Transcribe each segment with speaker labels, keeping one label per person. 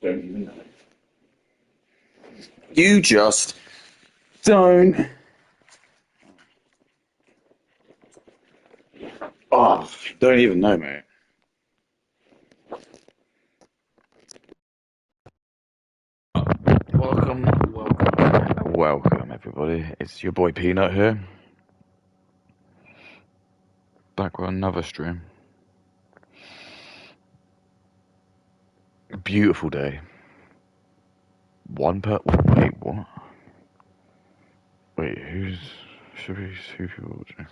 Speaker 1: Don't even know. You just don't. Oh, don't even know, mate. Welcome, everybody. It's your boy Peanut here. Back with another stream. A beautiful day. Wait, what? Wait, who people watching?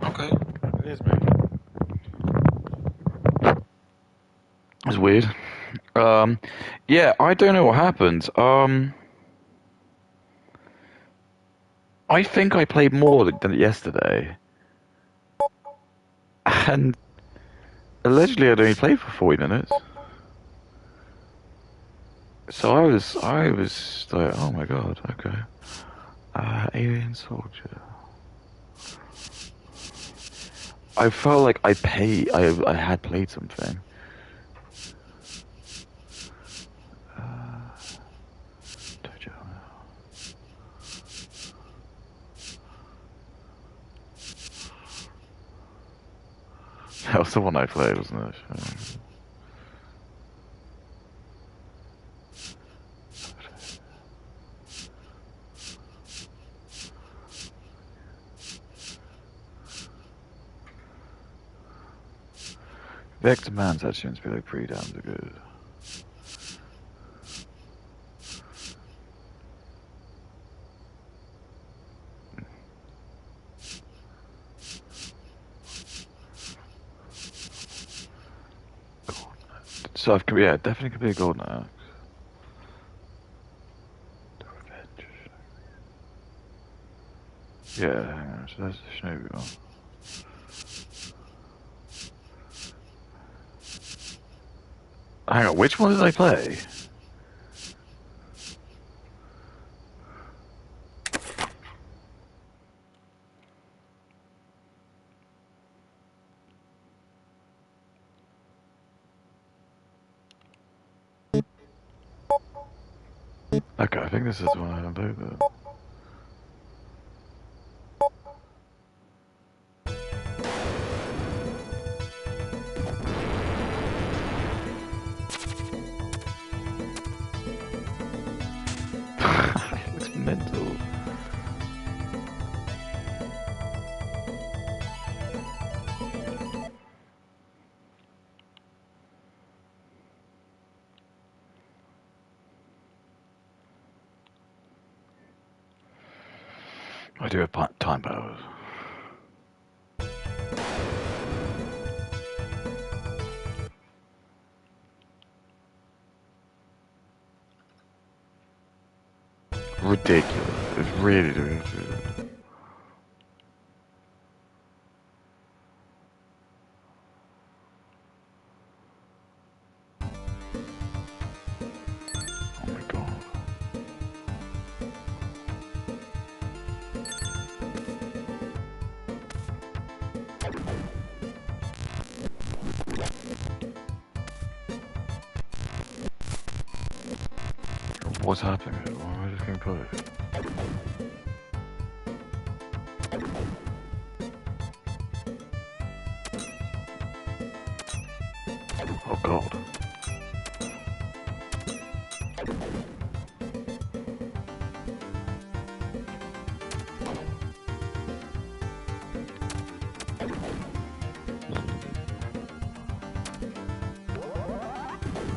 Speaker 1: Okay, it is me. It's weird. Yeah, I don't know what happened. I think I played more than yesterday, and allegedly I'd only played for 40 minutes. So I was like, oh my god, okay. Alien Soldier. I felt like I had played something. That was the one I played, wasn't it? Vector Man's actually going to be like pretty damn good. So yeah, definitely could be a golden axe. The Revenge. Yeah, hang on, so that's the Shinobi one. Hang on, which one did I play? Okay, I think this is the one I haven't played then. It looks mental. I do have time powers. Ridiculous. It's really ridiculous. What's happening? Why am I just getting pushed? Oh god.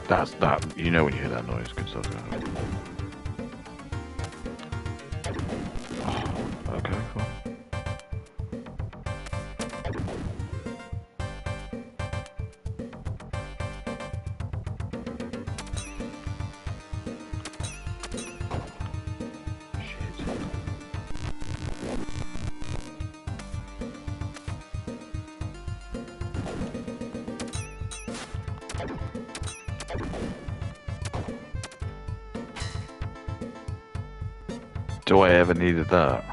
Speaker 1: That's that. You know when you hear that noise, good stuff. Oh, okay, cool. Do I ever needed that?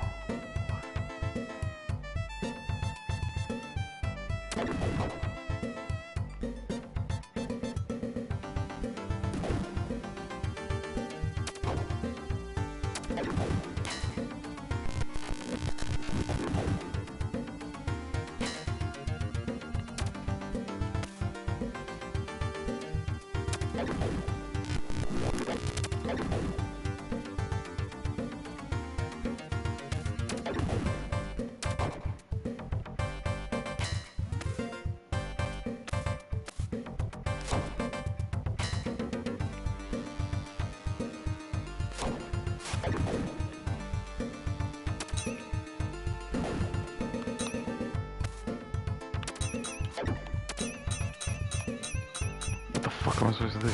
Speaker 1: What the fuck am I supposed to do?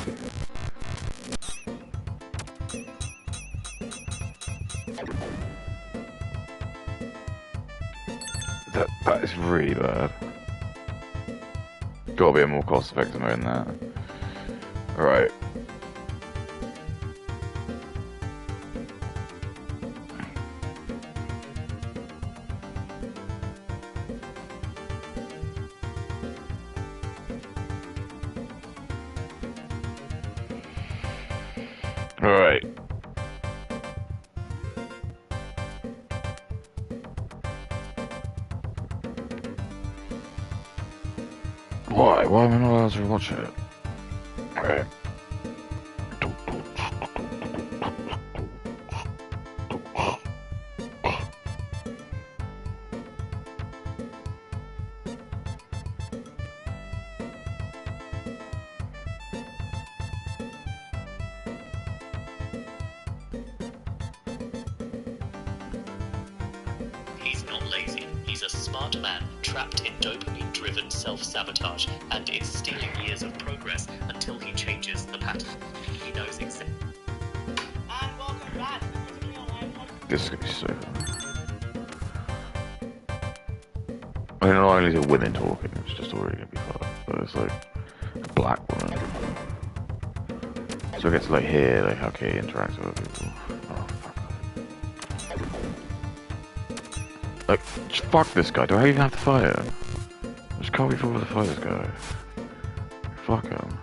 Speaker 1: That is really bad. Gotta be a more cost-effective mode than that. Alright. Alright. Why? Why am I not allowed to watch it? Alright.
Speaker 2: He's not lazy. He's a smart man trapped in dopamine-driven self-sabotage and is stealing years of progress until he changes the pattern. He knows exactly.
Speaker 3: And welcome back to the Critically Online podcast.
Speaker 1: This is gonna be so fun. I mean, not only is it women talking, it's just already gonna be fun, but it's like a black woman. So I get to like hear like how Katie interacts with other people. Oh fuck. Like, fuck this guy. Do I even have to fight him? I just can't be bothered to fight this guy. Fuck him.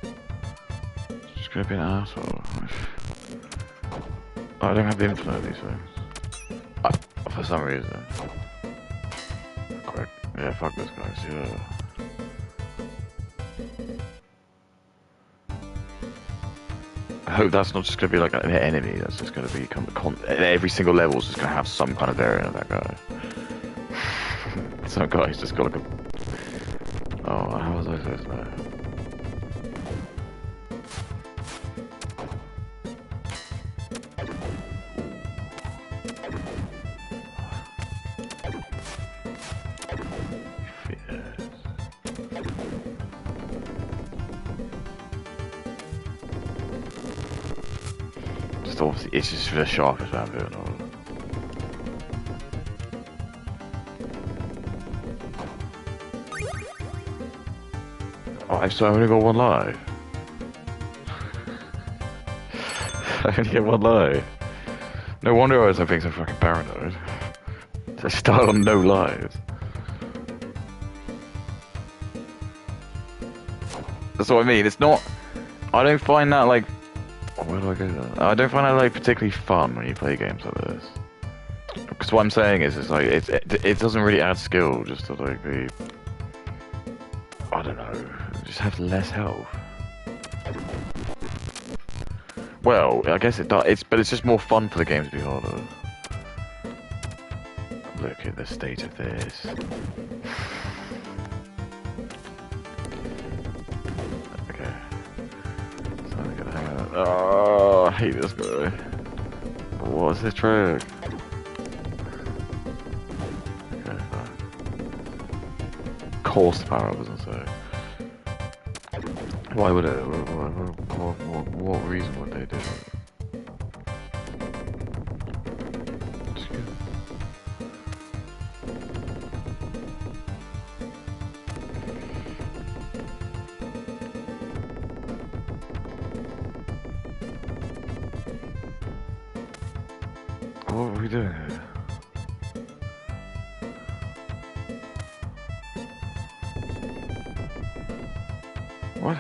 Speaker 1: He's just gonna be an asshole. I don't have the infinite of these things. For some reason. Quick. Yeah, fuck this guy. Yeah. I hope that's not just gonna be like an enemy. That's just gonna be every single level is just gonna have some kind of variant of that guy. Some guy's just got like a. Oh, how was I supposed to know? Obviously, it's just the sharpest man doing all of it. Oh, so I only got one life. I only get one life. No wonder I was being so fucking paranoid. I started on no lives. That's what I mean. It's not. I don't find that like. Where do I go then? I don't find it like particularly fun when you play games like this. Because what I'm saying is, it's like it doesn't really add skill just to like be. I don't know. Just have less health. Well, I guess it does. But it's just more fun for the game to be harder. Look at the state of this. Okay. So I'm gonna hang out. Oh, I hate this guy. What's his trick? Okay, fine. Course power doesn't say. Why would it? What reason would they do it? Just good. What are we doing here? What?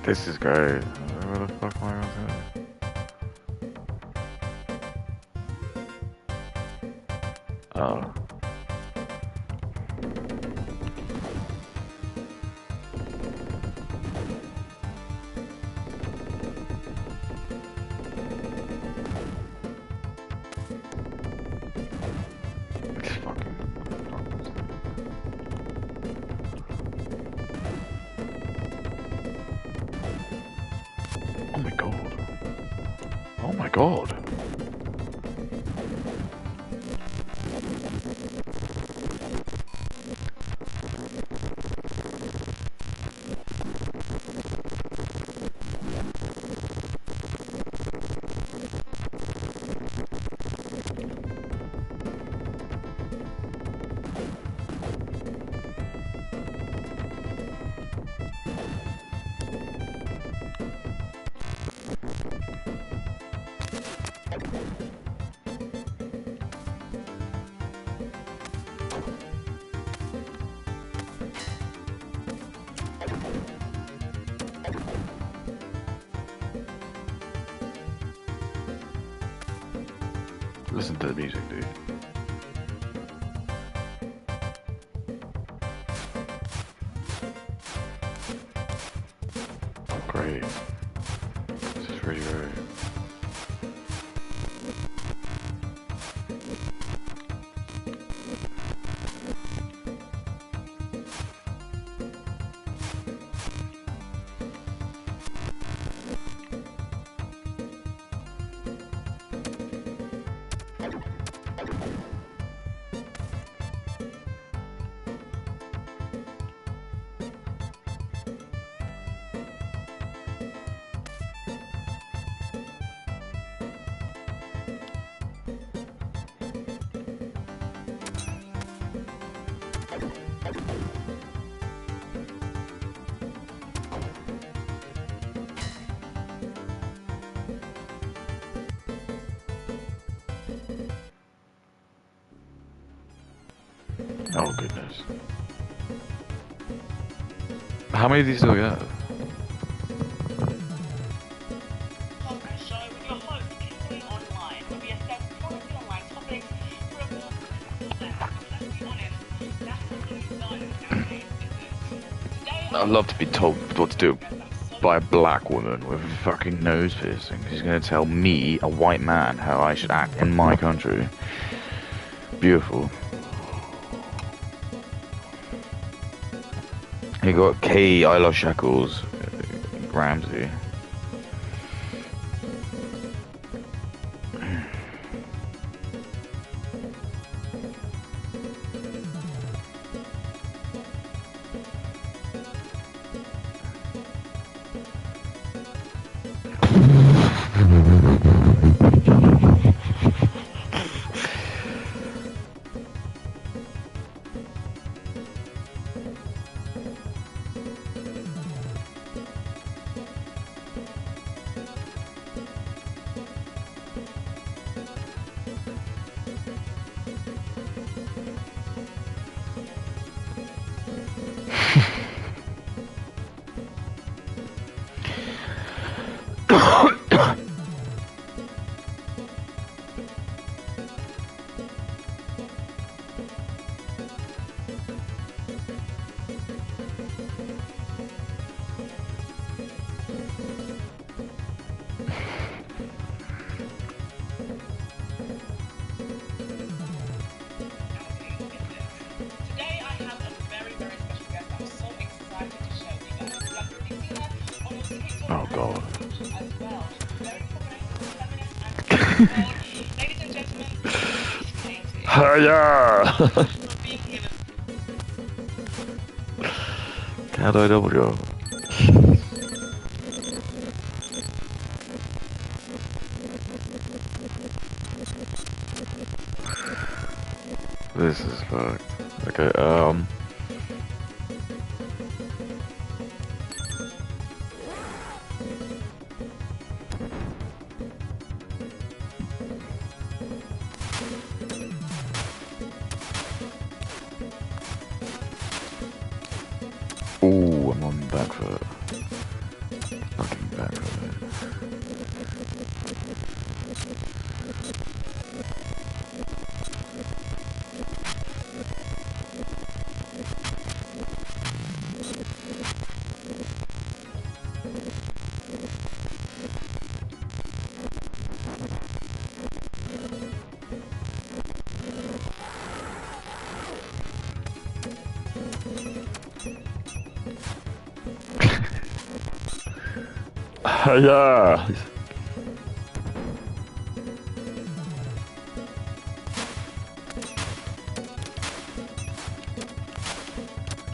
Speaker 1: This is great. Where the fuck am I going to? Oh. It's fucking. Oh my god. Oh my god. Listen to the music, dude. Oh, great. This is really great. Oh goodness. How many of these do we have?
Speaker 3: Conference show with your host, Katyklism online, where we assess quality online topics for a more. Let's be honest, that's what we've done nowadays, isn't it? Today,
Speaker 1: I'd love to be told what to do by a black woman with a fucking nose piercing. She's gonna tell me, a white man, how I should act in my country. Beautiful. You got K. I Love Shackles, Ramsey. Oh god.
Speaker 3: As well. Very progressive, feminist, and world. Ladies and gentlemen, Miss Katie.
Speaker 1: Yeah.
Speaker 3: For being here with
Speaker 1: How do I double jump? This is fucked. Okay, ooh, I'm on back foot. Fucking back foot. Yeah.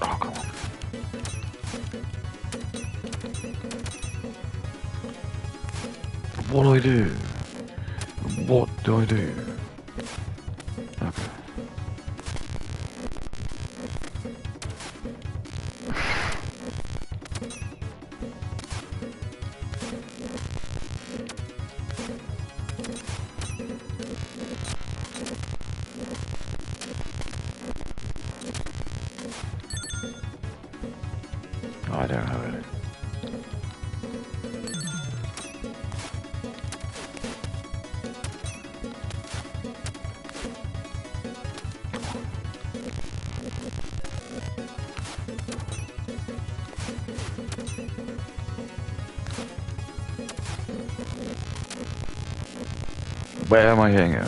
Speaker 1: Oh, come on. What do I do? What do I do? Okay. Oh, I don't have it. Where am I hitting it?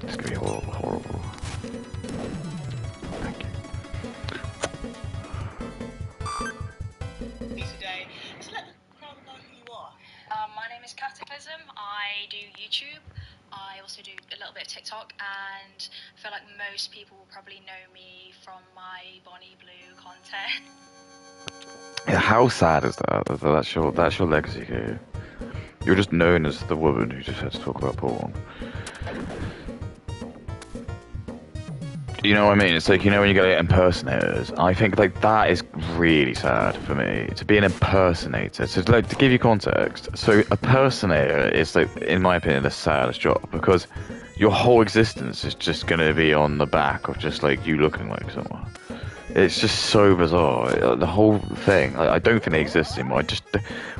Speaker 1: This could be horrible, horrible. Thank you.
Speaker 3: today. So let the crowd know who you are.
Speaker 4: My name is Katyklism. I do YouTube. I also do a little bit of TikTok, and I feel like most people will probably know me from my Bonnie Blue content.
Speaker 1: Yeah, how sad is that? That's your legacy here. You're just known as the woman who just had to talk about porn. You know what I mean? It's like, you know when you get impersonators? I think like that is really sad for me. To be an impersonator. So like to give you context, so a impersonator is like, in my opinion, the saddest job because your whole existence is just gonna be on the back of just like you looking like someone. It's just so bizarre. The whole thing. I don't think they exist anymore.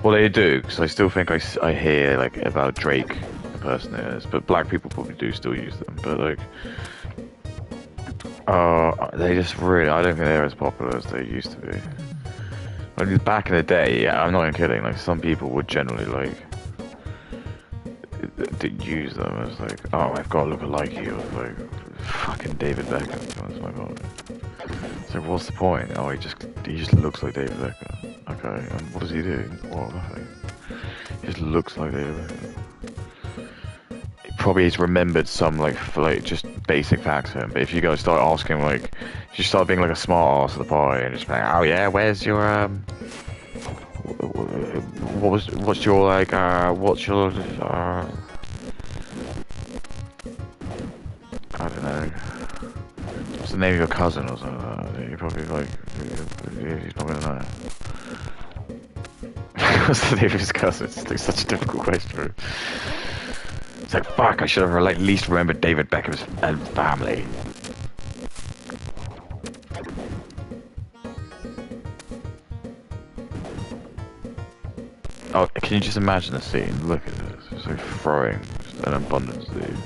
Speaker 1: Well, they do because I still think I hear like about Drake impersonators, but black people probably do still use them. But like, they just really. I don't think they're as popular as they used to be. Like back in the day, yeah, I'm not even kidding. Like some people would generally like use them as like, oh, I've got to look like you, like fucking David Beckham. Oh my god. So what's the point? Oh, he just looks like David Beckham. Okay, and what does he do? Well, nothing. He just looks like David Beckham. He probably has remembered some like just basic facts of him. But if you go start asking like, if you start being like a smart ass at the party and just be like, oh yeah, where's your what's your like I don't know. What's the name of your cousin or something like that? You're probably like, he's not gonna know. What's the name of his cousin? It's like such a difficult question. It's like, fuck, I should have at least remembered David Beckham's family. Oh, can you just imagine the scene? Look at this. It's like throwing an abundance of these.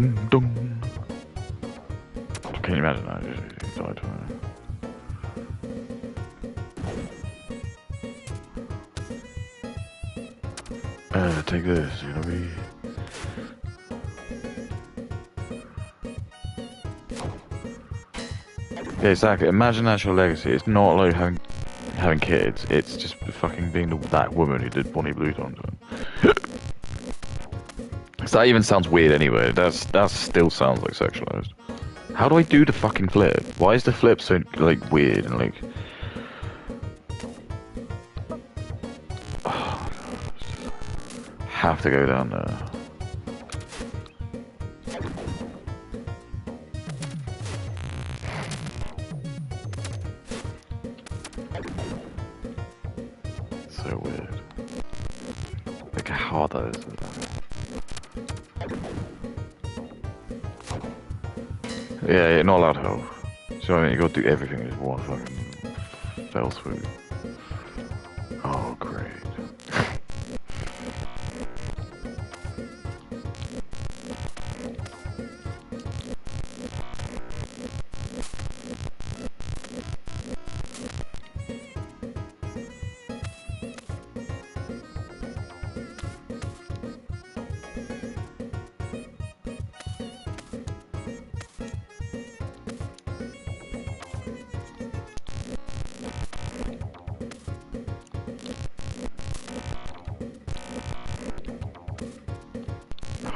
Speaker 1: Dum dum. Can you imagine that? He died from it. Take this, you know me. Yeah, exactly. Imagine that's your legacy. It's not like having kids. It's just fucking being that woman who did Bonnie Blue on to him. So that even sounds weird anyway. That still sounds like sexualized. How do I do the fucking flip? Why is the flip so like weird and like? Oh, have to go down there. So weird. Look how hard that is. Yeah, you're not allowed health. So I mean, you gotta do everything with one fucking fell swoop. Oh, great.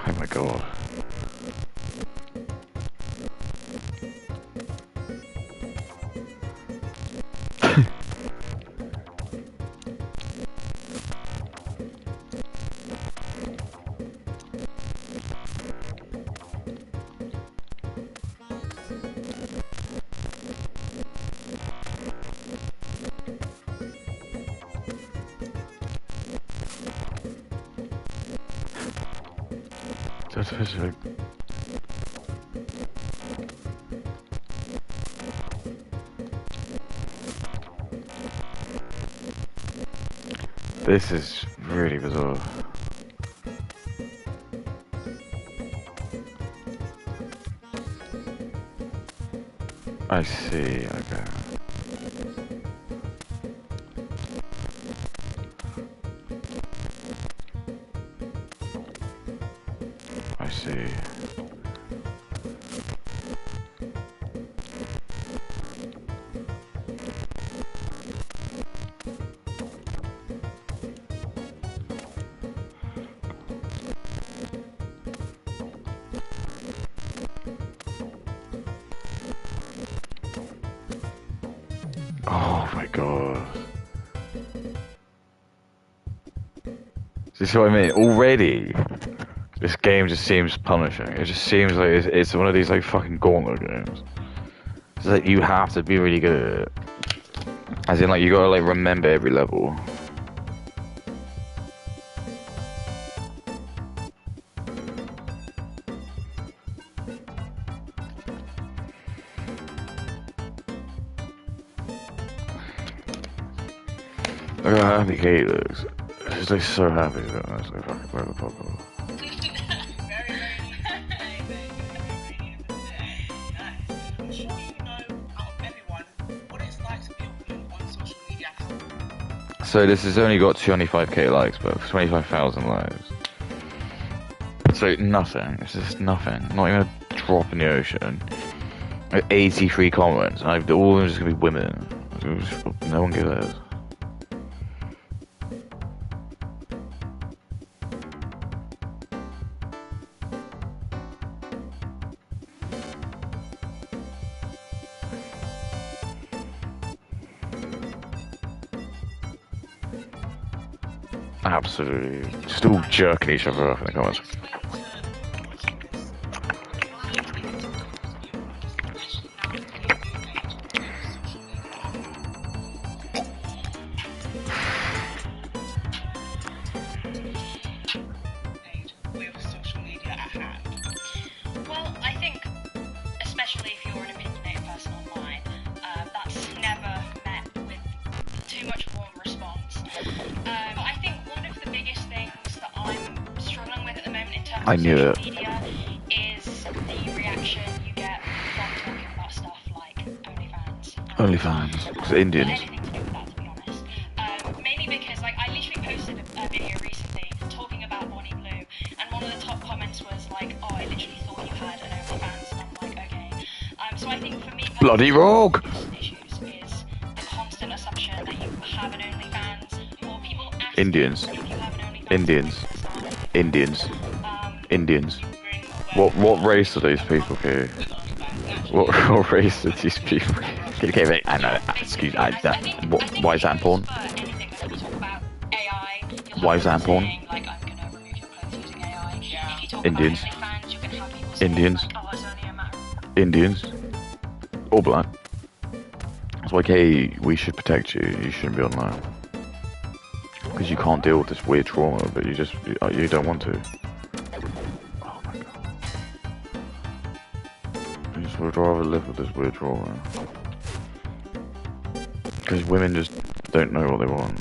Speaker 1: Oh my god. That's specific. This is really bizarre. I see, okay. I see. Oh my god. This is what I mean. Already, this game just seems punishing. It just seems like it's one of these like fucking gauntlet games. It's like you have to be really good at it. As in, like, you gotta like remember every level. Look how happy Kate looks. She's like so happy that that's like fucking where the pop off.
Speaker 3: I'm sure you know, out of everyone, what it's like to be a woman on social media.
Speaker 1: So this has only got 25k likes, but 25,000 likes. So nothing. It's just nothing. Not even a drop in the ocean. 83 comments. And all of them just gonna be women. No one cares. Absolutely. Just all jerking each other off in the comments.
Speaker 3: With social media at hand.
Speaker 4: Well, I think, especially if you're an opinionated person online, that's never met with too much warm response. I think one of the biggest things that I'm struggling with at the moment in terms of social media is
Speaker 1: fans? Because Indians.
Speaker 4: Anything to do with that, to be honest. Mainly because, like, I literally posted a video recently talking about Bonnie Blue, and one of the top comments was like, "Oh, I literally thought you had an OnlyFans," and I'm like, okay. So I think for me,
Speaker 1: Bloody rogue!
Speaker 4: issues is the constant assumption that you have an OnlyFans, or people ask
Speaker 1: Indians.
Speaker 4: if you have an OnlyFans.
Speaker 1: Indians. Indians. Indians.
Speaker 4: You bring
Speaker 1: What race are these people, okay? What race are these people? Okay, wait, I know. Excuse me. Why is that important? Why is that important? Indians. Indians. Indians. All black. It's like, hey, we should protect you. You shouldn't be online. Because you can't deal with this weird trauma, but you don't want to. Oh my god. I just would rather live with this weird trauma. Because women just don't know what they want.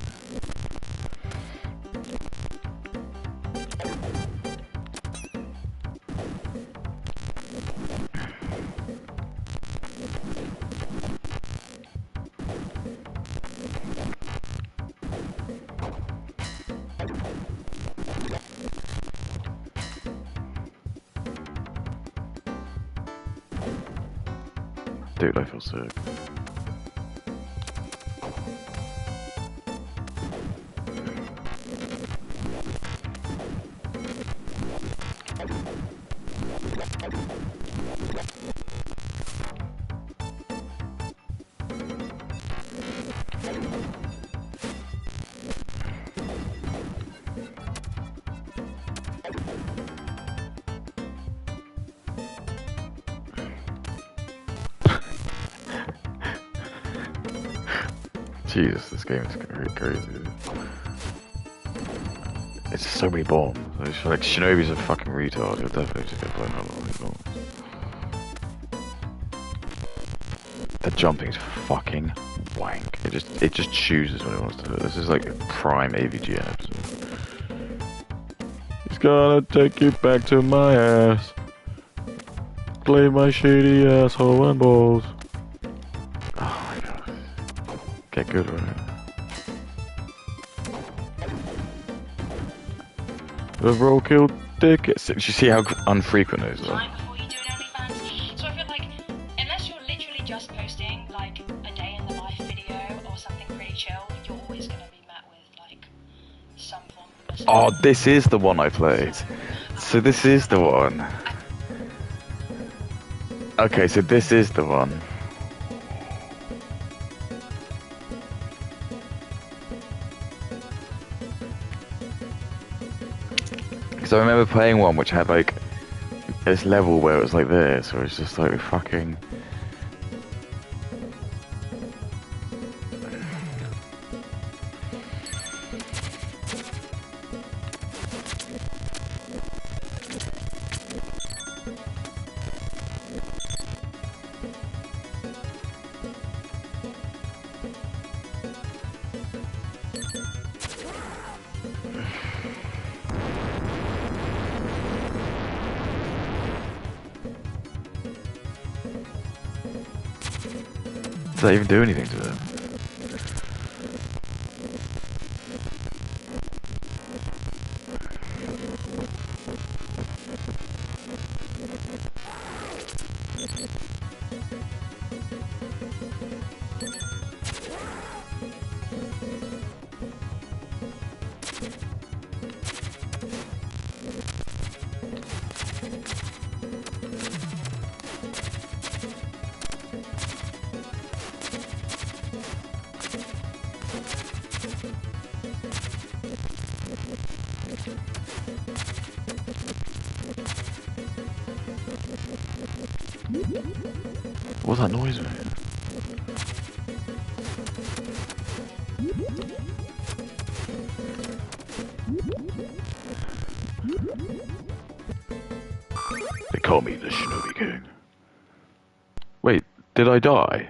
Speaker 1: Dude, I feel sick. Jesus, this game is really crazy. It's just so many bombs. I just feel like Shinobi's a fucking retard. He'll definitely just get blown out of all these bombs. The jumping's fucking wank. It just chooses when it wants to do it. This is like a prime AVGN episode. He's gonna take you back to my ass. Play my shady asshole and balls. Oh my god. Get good with it. The roll kill dick. Do you see how unfrequent those are?
Speaker 4: Time before you do an OnlyFans. So I feel like, unless you're literally just posting like a day in the life video or something pretty chill, you're always gonna be met with like some form of mistake.
Speaker 1: Oh, this is the one I played. So this is the one. Okay, so this is the one. Because I remember playing one which had like this level where it was like this, where it's just like fucking. Does that even do anything to them? What's that noise, man? They call me the Shinobi King. Wait, did I die?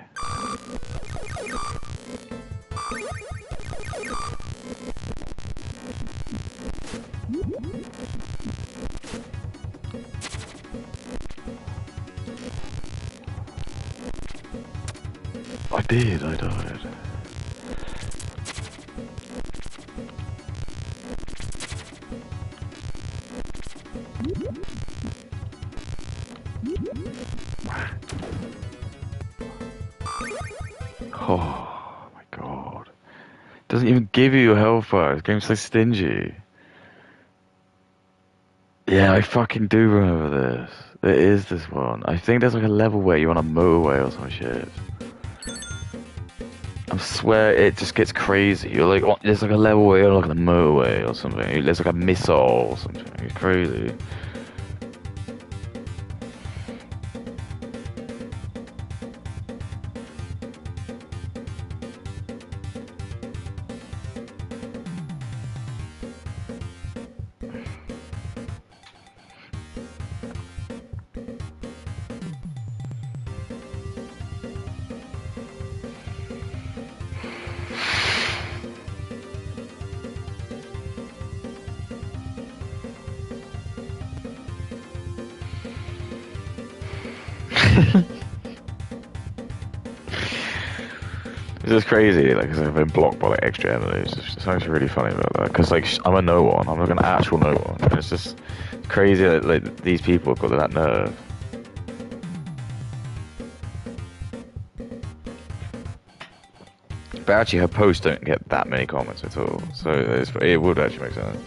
Speaker 1: I did, I died. Oh my god. Doesn't even give you your health bar. This game's so stingy. Yeah, I fucking do remember this. There is this one. I think there's like a level where you're on a motorway or some shit. I swear it just gets crazy. You're like, there's like a level where you're like on a motorway or something. There's like a missile or something. It's crazy. It's just crazy, like, 'cause I've been blocked by like extra enemies. It's something really funny about that. Because like I'm a no one, I'm like an actual no one, and it's just crazy that like these people have got that nerve. But actually, her posts don't get that many comments at all, so it would actually make sense.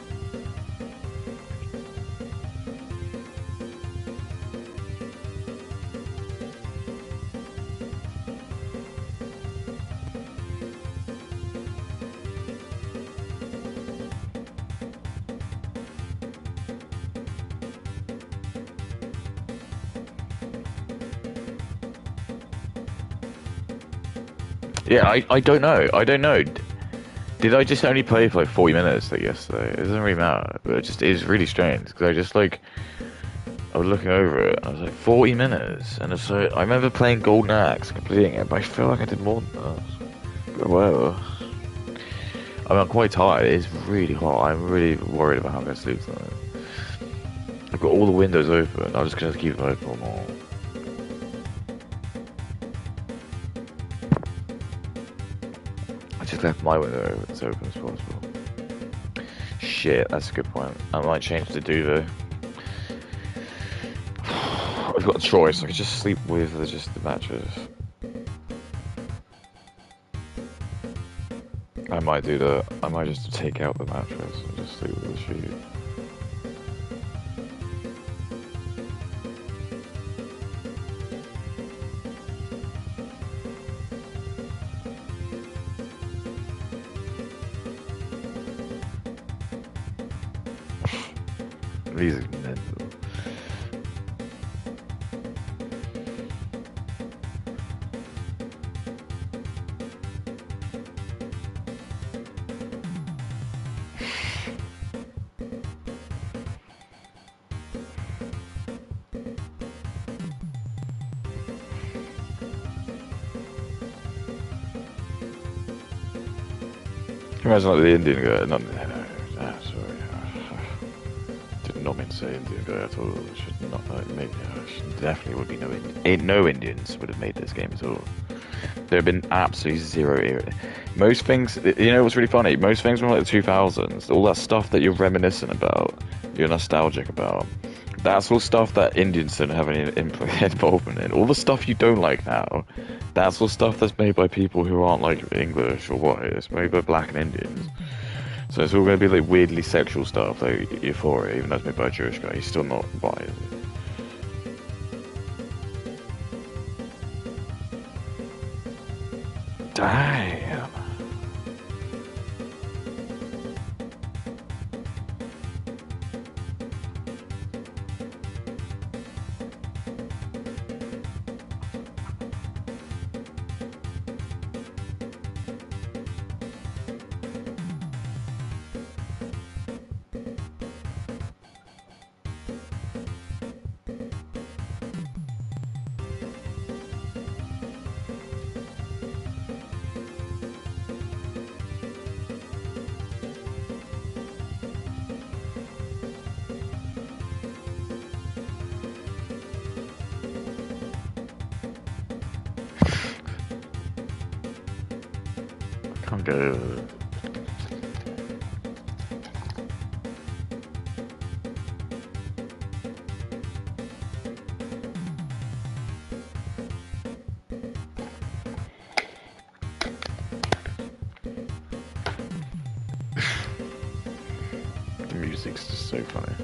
Speaker 1: Yeah, I don't know. I don't know. Did I just only play for like 40 minutes like yesterday? It doesn't really matter. But it is really strange because I just like I was looking over it and I was like 40 minutes, and so I remember playing Golden Axe, completing it, but I feel like I did more than that. But whatever. I mean, I'm quite tired. It's really hot. I'm really worried about how I'm going to sleep tonight. I've got all the windows open. I'm just going to keep them open or more. I just left my window as open as possible. Shit, that's a good point. I might change the duvet. I've got a choice. I could just sleep with just the mattress. I might do that. I might just take out the mattress and just sleep with the sheet. These are mental. Imagine like the Indian guy. Sorry. Did not mean to say Indian guy at all. Should not. Maybe. Definitely would be no. No Indians would have made this game at all. There have been absolutely zero. Most things. You know what's really funny? Most things from like the 2000s. All that stuff that you're reminiscent about, you're nostalgic about. That's all stuff that Indians don't have any involvement in. All the stuff you don't like now, that's all stuff that's made by people who aren't like English or white. It's made by black and Indians. So it's all going to be like weirdly sexual stuff, like Euphoria, even though it's made by a Jewish guy. He's still not white, is he? Damn. go. The music's just so funny.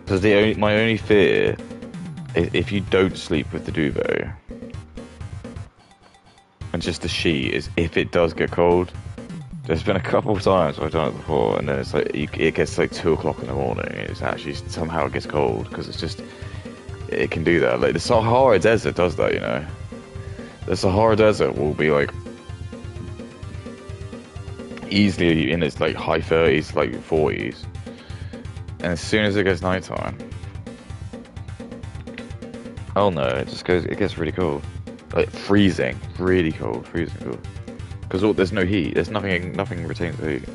Speaker 1: So my only fear is if you don't sleep with the duvet and just the sheet is if it does get cold. There's been a couple of times where I've done it before, and then it's like it gets like 2 o'clock in the morning. It's actually somehow it gets cold because it's just it can do that. Like the Sahara Desert does that, you know. The Sahara Desert will be like easily in its like high 30s, like 40s. And as soon as it gets nighttime, oh no, it gets really cold. Like freezing, really cold, freezing cold. Because there's no heat, there's nothing retains the heat.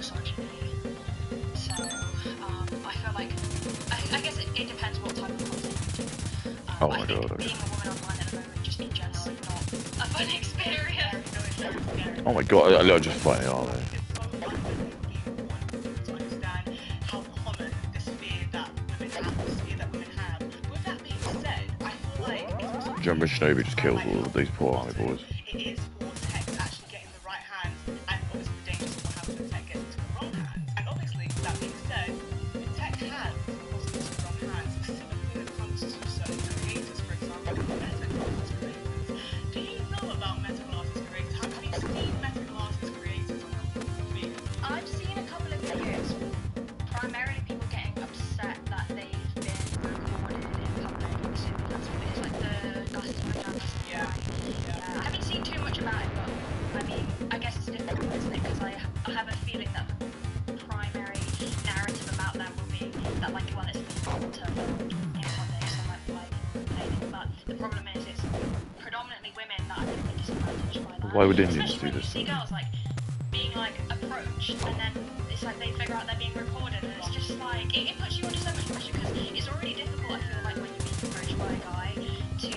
Speaker 4: misogyny. So I feel like I guess it depends what type of content.
Speaker 1: Oh
Speaker 4: I
Speaker 1: my
Speaker 4: think
Speaker 1: god.
Speaker 4: being a woman online at the moment just in general is not a fun experience.
Speaker 1: Oh my god, I just funny, aren't they?
Speaker 3: To understand how common this fear that women have. With that being said, I feel like it's also
Speaker 1: Jumbo Shinobi just killed all of these poor army boys.
Speaker 3: it is for tech to actually get in the right hands, and obviously the danger of what happens when tech gets into the wrong hands. And obviously, with that being said, tech has also into the wrong hands, specifically when it comes to certain creators, for example, Meta Glasses creators. Do you know about Meta Glasses creators? Have you seen Meta Glasses creators on your feed?
Speaker 4: I've seen a couple of videos, primarily people getting upset that they've been recorded in public. I'm assuming that's what it is, like the glasses were done.
Speaker 3: Yeah.
Speaker 4: I haven't seen too much about it, but I mean, I guess it's difficult, isn't it? Because I have a feeling that the primary narrative about them will be that, like, well, it's illegal to in public, so like complaining. But the problem is, it's predominantly women that are going to be disadvantaged by that.
Speaker 1: Why would Indians
Speaker 4: Especially
Speaker 1: do
Speaker 4: when you
Speaker 1: this?
Speaker 4: see girls like being like approached, and then it's like they figure out they're being recorded, and it's just like it puts you under so much pressure because it's already difficult. I feel like when you're being approached by a guy to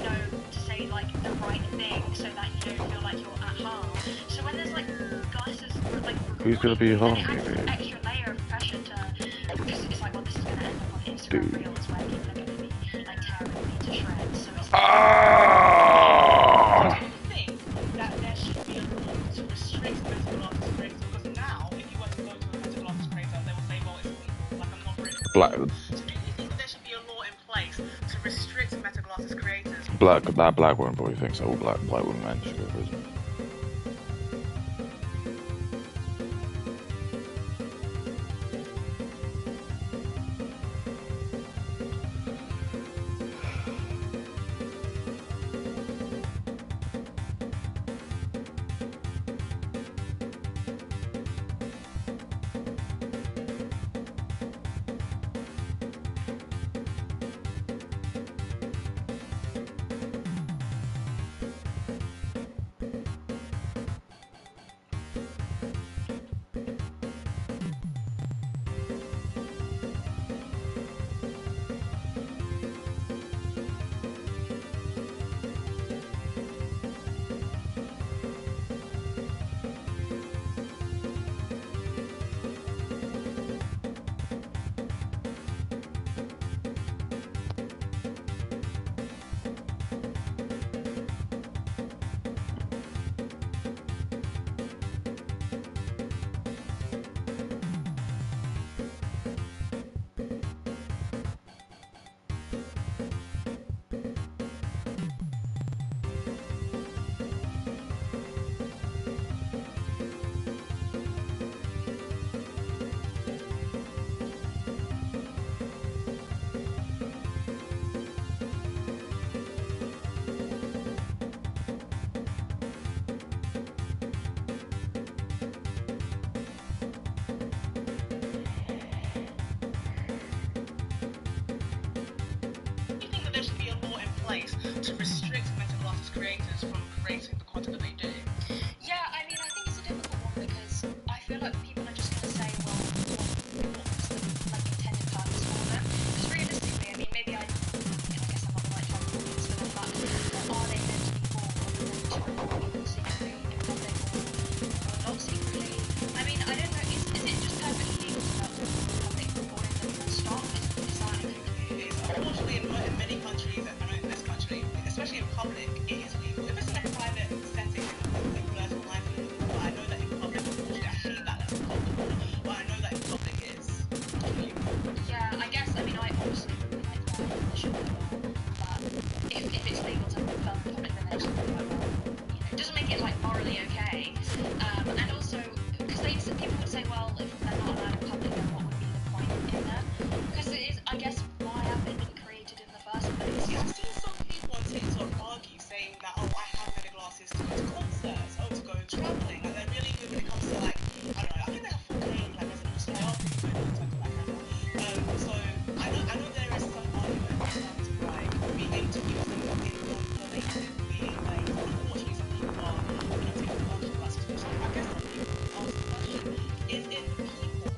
Speaker 4: know to say like the right thing so that you don't feel like you're at harm. So when there's like glasses like
Speaker 1: Who's gonna be
Speaker 4: recording,
Speaker 1: harmed,
Speaker 4: then it adds
Speaker 1: maybe?
Speaker 4: an extra layer of pressure to because it's like, well, this is gonna end up on Instagram
Speaker 1: Dude.
Speaker 4: Reels where people are gonna be like tearing me to shreds. So it's
Speaker 1: Ah!
Speaker 3: Do you think that there should be a law to restrict Meta Glasses creators? Because now, if you were to go to a Meta Glasses creator, they will say, well, it's illegal, like I'm not really.
Speaker 1: Black,
Speaker 3: So do you think that there should be a law in place to restrict Meta Glasses creators?
Speaker 1: that black woman probably thinks all black women men should go to prison.
Speaker 3: to restrict Meta Glasses creators from creating the content that they do?
Speaker 4: Yeah, I mean, I think it's a difficult one because I feel like people are just going to say, well, what's the like intended purpose for them? Because realistically, I mean, maybe I guess I'm not the right target audience for them, but what are they meant to be for? Are they meant to reward people secretly in public or not secretly? I mean, I don't know. Is it just perfectly legal to not public recording them full stop? Is that
Speaker 3: Unfortunately, in many countries, I know in this country, especially in public, it is legal. If it's in a private setting, like personal life, I know that in public, unfortunately, I hate that that's uncomfortable, but I know that in public it is legal.
Speaker 4: Yeah, I guess, I mean, I obviously really like that, they should know that, but if it's legal to film public, then they should know that, it doesn't make it, like, morally okay, and also, because people would say, well, if they're not allowed in public, then what would be the point in them? Because it is, I guess, why have they been created in the first place?
Speaker 3: Yeah, I've seen some people on TikTok argue saying that, oh, I have Meta Glasses to go to concerts, oh, to go travelling, and they're really good when it comes to, like, I don't know, I think they have 4K, like, resolution, they are pretty good in terms of that camera. So, I know there is some argument in terms of, like, being able to use them in non-pervasive ways, like, unfortunately, some people are, taking advantage of that situation. I guess some people ask the question, is it the people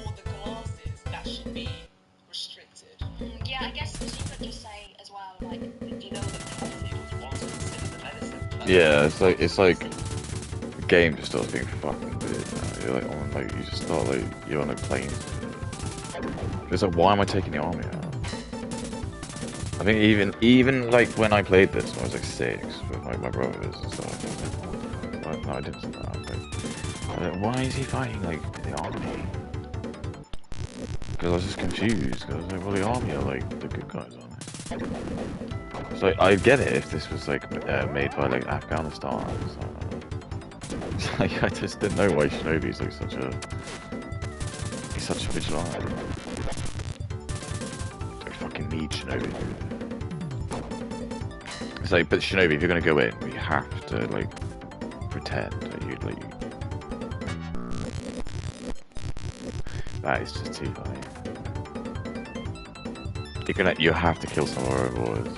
Speaker 3: or the glasses that should be restricted?
Speaker 4: Yeah, I guess, because you could just say, as well, like,
Speaker 2: Do you know that pharmaceuticals once considered a medicine?
Speaker 1: Yeah, it's like the game just starts being fucking weird now. You're like on like you just start like you're on a plane. It's like why am I taking the army out? I think even like when I played this when I was like 6 with like my brothers and stuff. Like, no, I didn't say that. I was like, why is he fighting like the army? Because I was just confused. Because I was like, well, the army are like the good guys, aren't they? So I get it if this was like made by like Afghanistan. It's like I just didn't know why Shinobi's like such a vigilante. I fucking need Shinobi. It's like, but Shinobi, if you're gonna go in, you have to like pretend that you like. That is just too funny. You have to kill some of our boys.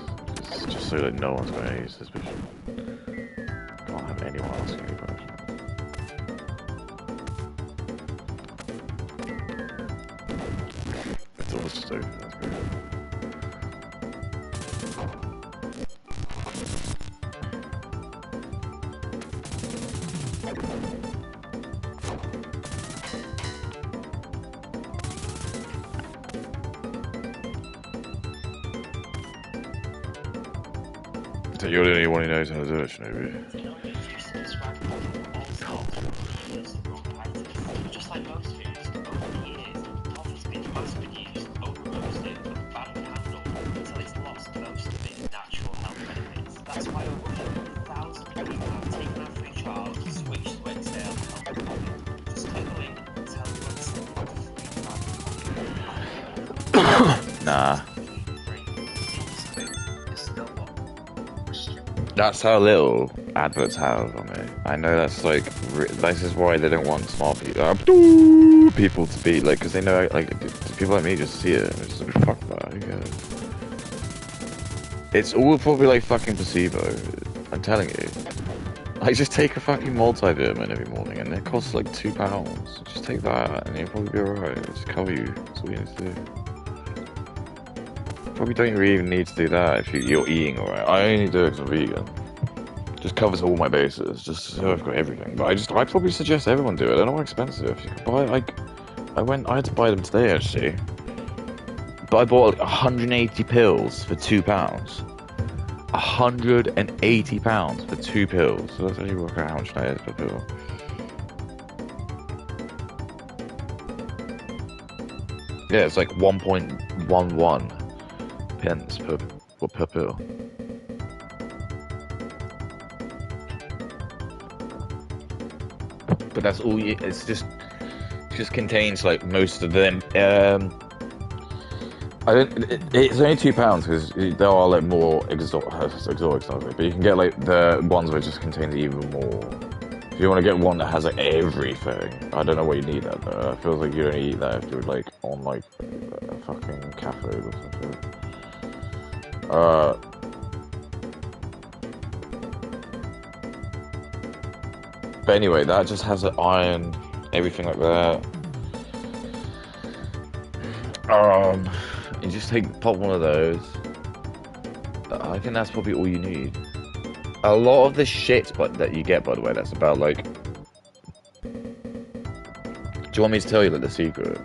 Speaker 1: Just so that no one's got any suspicion. Can't have anyone asking any questions. It's almost just over, that's great. So you're the only one who knows how to do it, Shinobi.
Speaker 2: You know, you used to describe all sorts of foods and bronchitis. Just like most foods, over the years, coffee's been massively used, over-roasted, and badly handled until it's lost most of its natural health benefits. That's why over 100,000 people have taken our free trial to switch to Wednesday on healthy coffee. Just click the link and tell me Wednesday what free coffee.
Speaker 1: Nah.
Speaker 2: It's still what?
Speaker 1: That's how little adverts have on me. I know that's like, this is why they don't want smart people to be like, because they know like people like me just see it. And it's like fuck that. Who cares? It's all probably like fucking placebo. I'm telling you. Like just take a fucking multivitamin every morning, and it costs like £2. Just take that, and you'll probably be alright. It'll just cover you. That's all you need to do. Probably don't really even need to do that if you're eating alright. I only do it because I'm vegan. Just covers all my bases, just so I've got everything. But I'd probably suggest everyone do it. They're not expensive. You could buy like, I had to buy them today actually. But I bought like 180 pills for £2. 180 pounds for 2 pills. So let's actually work out how much that is per pill. Yeah, it's like 1.11 pence per pill. But that's all you, it just contains like most of them. It's only £2 because there are like more exotic stuff, but you can get like the ones which just contains even more. If you want to get one that has like everything, I don't know what you need that though. It feels like you only eat that if you're like on like a fucking cathode or something. But anyway, that just has an iron, everything like that. You just pop one of those. I think that's probably all you need. A lot of the shit that you get, by the way, that's about like. Do you want me to tell you like the secret?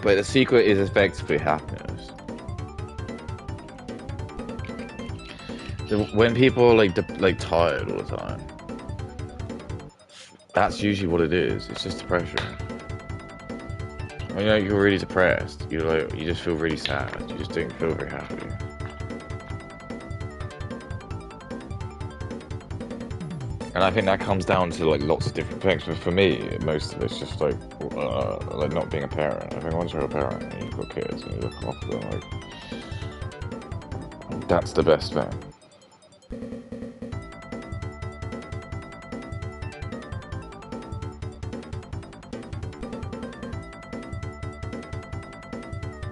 Speaker 1: But the secret is effectively happiness. So when people are like tired all the time, that's usually what it is. It's just depression. When you know you're really depressed, you just feel really sad. You just don't feel very happy. And I think that comes down to like lots of different things. But for me, most of it's just like not being a parent. I think once you're a parent and you've got kids and you look after them, like that's the best thing.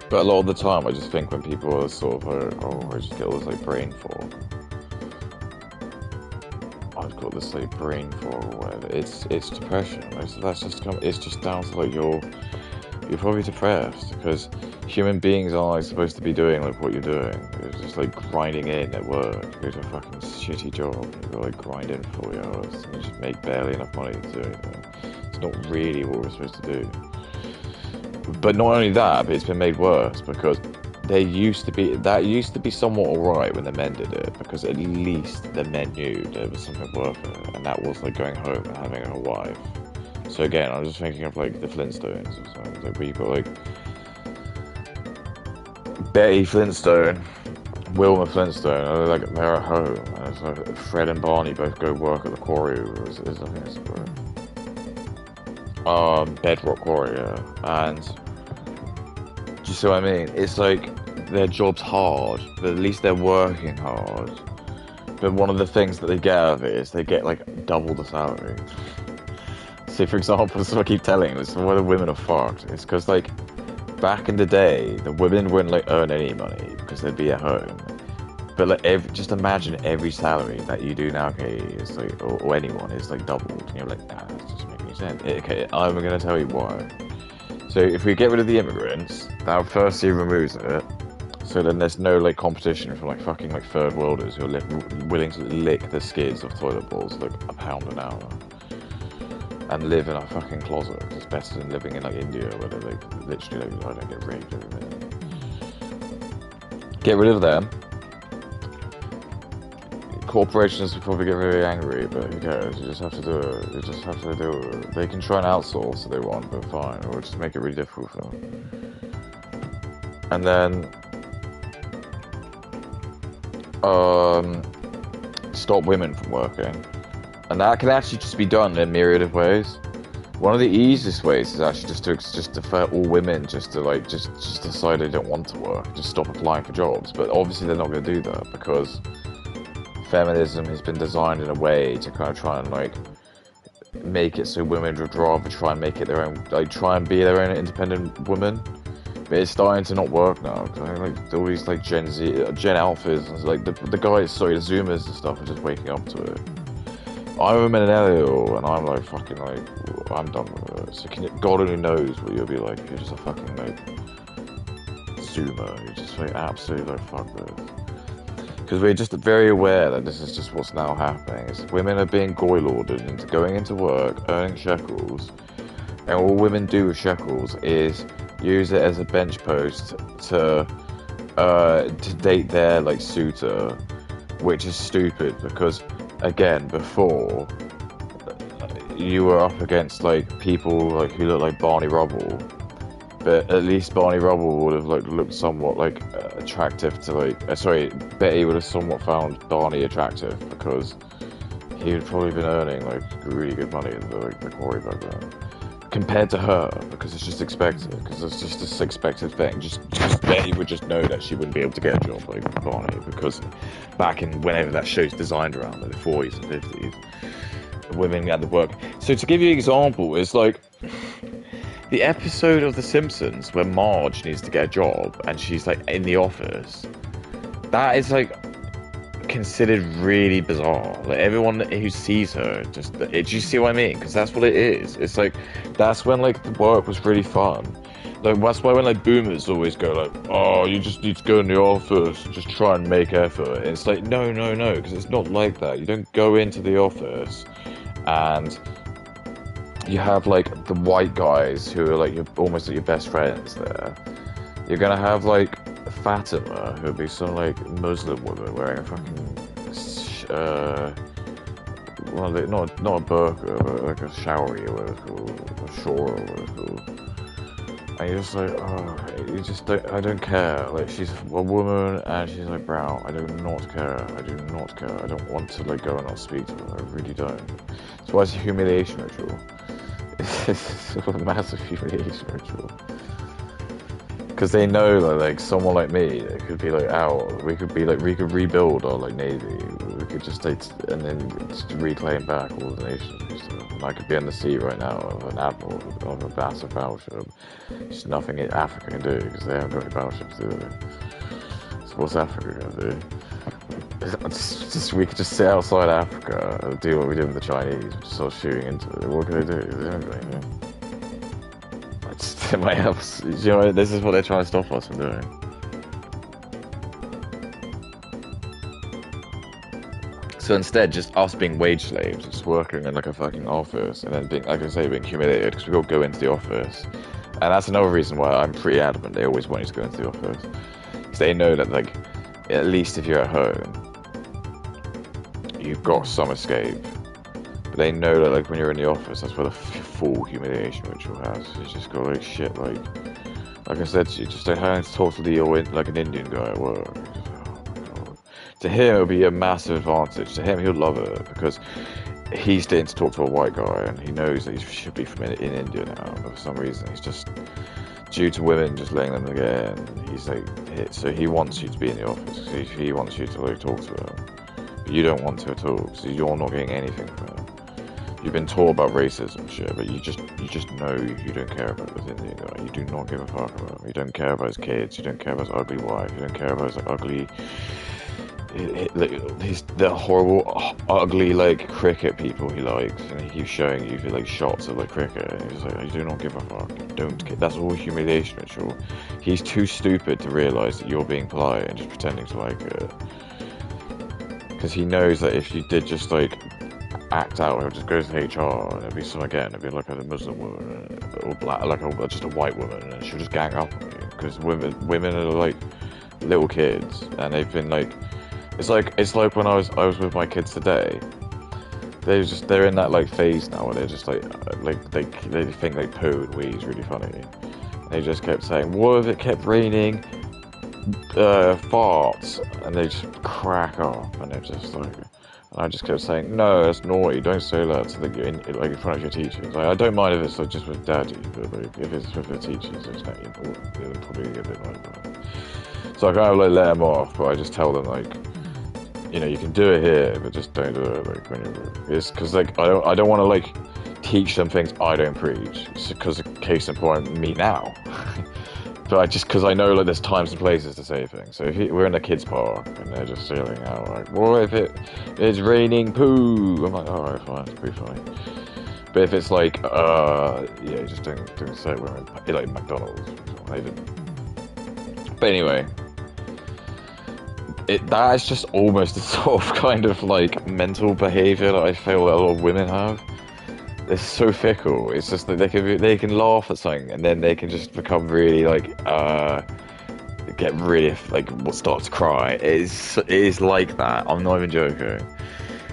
Speaker 1: But a lot of the time, I just think when people are sort of I just get all this like brain fog. I've got this like brain fog or whatever. It's depression. So that's just it's just down to like you're probably depressed because human beings aren't like supposed to be doing like what you're doing. You're just like grinding in at work. You go to a fucking shitty job and you go like grind in for 40 hours and you just make barely enough money to do anything. It's not really what we're supposed to do. But not only that, but it's been made worse because that used to be somewhat alright when the men did it, because at least the men knew there was something worth it, and that was like going home and having a wife. So again, I'm just thinking of like the Flintstones or something, like where you've got like Betty Flintstone, Wilma Flintstone, and they're at home, and it's like Fred and Barney both go work at the quarry, I think it's Bedrock Quarry, yeah. And do you see what I mean? It's like their job's hard, but at least they're working hard. But one of the things that they get out of it is they get like double the salary. See, for example, so I keep telling you, why the women are fucked. It's because like back in the day, the women wouldn't like earn any money because they'd be at home. But like, just imagine every salary that you do nowadays, like, or anyone is like doubled, and you're like, nah, that doesn't make any sense. Okay, I'm gonna tell you why. So if we get rid of the immigrants, that firstly removes it. So then there's no like competition from like fucking like third worlders who are willing to lick the skids of toilet bowls like £1 an hour and live in a fucking closet. It's better than living in like India where they like literally like I don't get raped every minute. Get rid of them. Corporations will probably get very angry, but who cares? You just have to do it. You just have to do it. They can try and outsource if they want, but fine. Or just make it really difficult for them. And then stop women from working. And that can actually just be done in a myriad of ways. One of the easiest ways is actually just to for all women just to decide they don't want to work. Just stop applying for jobs. But obviously they're not going to do that because feminism has been designed in a way to kind of try and like make it so women would rather try and make it their own, like try and be their own independent women. But it's starting to not work now. Like all these like Gen Alphas and like the guys, the Zoomers and stuff are just waking up to it. I'm a millennial and I'm like fucking like I'm done with it. So God only knows what you'll be like if you're just a fucking like Zoomer. You're just like absolutely like fuck this. Because we're just very aware that this is just what's now happening. Is women are being goy-lorded into going into work, earning shekels, and all women do with shekels is use it as a bench post to date their like suitor, which is stupid because again before you were up against like people like who look like Barney Rubble. But at least Barney Rubble would have like looked somewhat like attractive to like Betty would have somewhat found Barney attractive because he would probably been earning like really good money in the quarry back then compared to her, because it's just expected, because it's just this expected thing. Just Betty would just know that she wouldn't be able to get a job like Barney because back in whenever that show's designed around like the 40s and 50s, women had to work. So to give you an example, it's like the episode of The Simpsons where Marge needs to get a job and she's like in the office. That is like considered really bizarre. Like everyone who sees her just, do you see what I mean? Because that's what it is. It's like that's when like the work was really fun. Like that's why when like boomers always go like, oh, you just need to go in the office, just try and make effort. And it's like no, because it's not like that. You don't go into the office and you have like the white guys who are like almost like your best friends there. You're gonna have like Fatima, who'll be some like Muslim woman wearing a fucking well, not a burqa, but like a shawari or whatever it's called, a shore or whatever it's called. And you're just like, oh, you just don't, I don't care. Like, she's a woman and she's like brown. I do not care. I do not care. I don't want to like go and not speak to her. I really don't. That's why it's a humiliation ritual. It's a massive humiliation ritual. Because they know that like someone like me, it could be like out. We could rebuild our like navy. We could just take and then just reclaim back all the nations and stuff. And I could be on the sea right now of an admiral of a massive battleship. Just nothing Africa can do because they haven't got any battleships, do they? So what's Africa gonna do? We could just sit outside Africa and do what we did with the Chinese, just start shooting into it. What can they do? They don't do anything. My house. You know, this is what they're trying to stop us from doing. So instead, just us being wage slaves, just working in like a fucking office, and then being, like I say, being humiliated because we all go into the office. And that's another reason why I'm pretty adamant they always want you to go into the office. Because they know that, like, at least if you're at home, you've got some escape. But they know that, like, when you're in the office, that's where the full humiliation ritual has. You just go, like, shit, like I said, you just don't have to talk to like an Indian guy at work. Just, oh my god. To him, it would be a massive advantage. To him, he would love it because he's getting to talk to a white guy and he knows that he should be from in India now, but for some reason, he's just, due to women just letting them get in, he's like, so he wants you to be in the office. He wants you to, like, talk to her. But you don't want to at all, so you're not getting anything from it. You've been taught about racism and shit, but you just know you don't care about this Indian guy. You do not give a fuck about him. You don't care about his kids. You don't care about his ugly wife. You don't care about his like, ugly. He's the horrible, ugly like cricket people he likes, and he keeps showing you like shots of like cricket. And he's like, you do not give a fuck. You don't care. That's all humiliation ritual. He's too stupid to realise that you're being polite and just pretending to like it. Because he knows that if you did just like act out, he'll just go to HR and it'll be some again. It'll be like a Muslim woman or black, like just a white woman, and she'll just gang up on you. Because women are like little kids, and they've been like, it's like when I was with my kids today. They're in that like phase now where they're just like they think like poo and wee is really funny. And they just kept saying, what if it kept raining farts? And they just crack up, and they're just like. And I just kept saying, no, that's naughty, don't say that to in front of your teachers. Like, I don't mind if it's like just with daddy, but like, if it's with the teachers, it's not important. They'll probably get a bit like that. So I kind of like let them off, but I just tell them like, you know, you can do it here, but just don't do it like when you're. It's because like I don't want to like teach them things I don't preach. Because case in point, me now. But because I know like there's times and places to say things. So if we're in a kids park and they're just yelling out like, "What if it's raining poo?" I'm like, alright, fine, it's pretty funny. But if it's like, yeah, just don't say it. We're in like McDonald's. But anyway, that is just almost the sort of kind of like mental behaviour that I feel that a lot of women have. They're so fickle. It's just that they can laugh at something and then they can just become really like get really like start to cry. It is like that. I'm not even joking.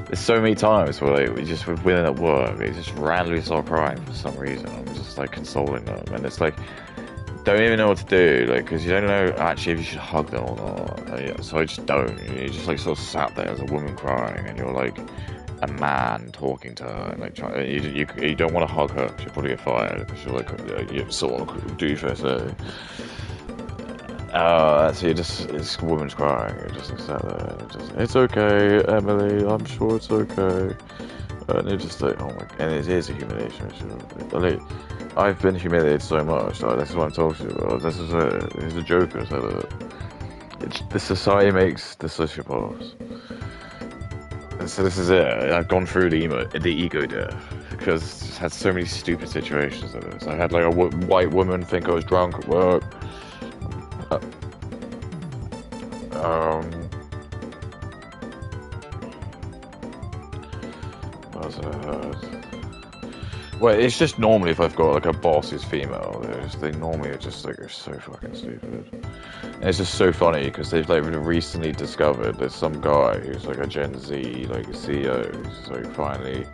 Speaker 1: There's so many times where like just with women at work, they just randomly start crying for some reason. I'm just like consoling them, and it's like don't even know what to do, like because you don't know actually if you should hug them or not. So I just don't. You just like sort of sat there as a woman crying, and you're like a man talking to her, and like you don't want to hug her. She'll probably get fired because she'll like you sort of do your first day. So it's a woman's crying. You just like, sat there. It's okay, Emily. I'm sure it's okay. And it's just like, oh my, and it is a humiliation. Like, I've been humiliated so much. Like, this is what I'm talking about. This is he's a joker. So the society makes the sociopaths. And so this is it. I've gone through the ego death because I've had so many stupid situations of this. I had like a white woman think I was drunk at work. What else have I heard? Well, it's just normally if I've got like a boss who's female, they normally are just like, they're so fucking stupid. And it's just so funny because they've like recently discovered there's some guy who's like a Gen Z like CEO who's like finally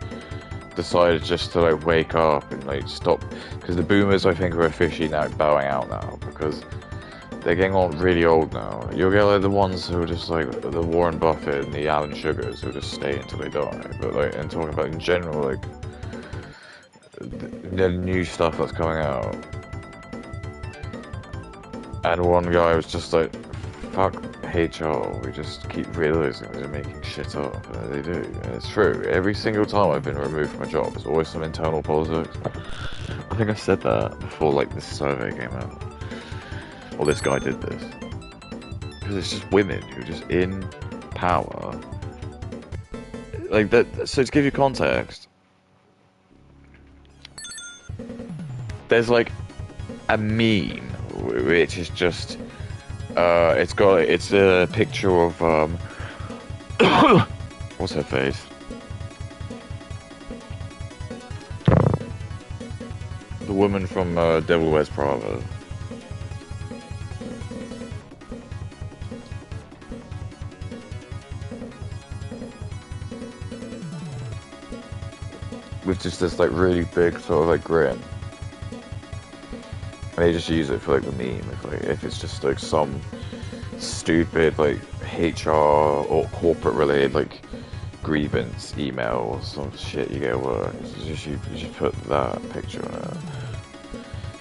Speaker 1: decided just to like wake up and like stop, because the boomers I think are officially now bowing out now because they're getting on really old now. You'll get like the ones who are just like the Warren Buffett and the Alan Sugars who just stay until they die. But like, and talking about in general, like the new stuff that's coming out. And one guy was just like, fuck HR, we just keep realising they're making shit up. And they do, and it's true. Every single time I've been removed from a job, there's always some internal politics. I think I said that before like this survey came out. Or this guy did this. Because it's just women who are just in power. Like that. So to give you context, there's like a meme which is just it's a picture of what's her face, the woman from Devil Wears Prada. With just this like really big sort of like grin. And they just use it for like the meme, if it's just like some stupid like HR or corporate related like grievance email or some shit you get at work. You just put that picture on it.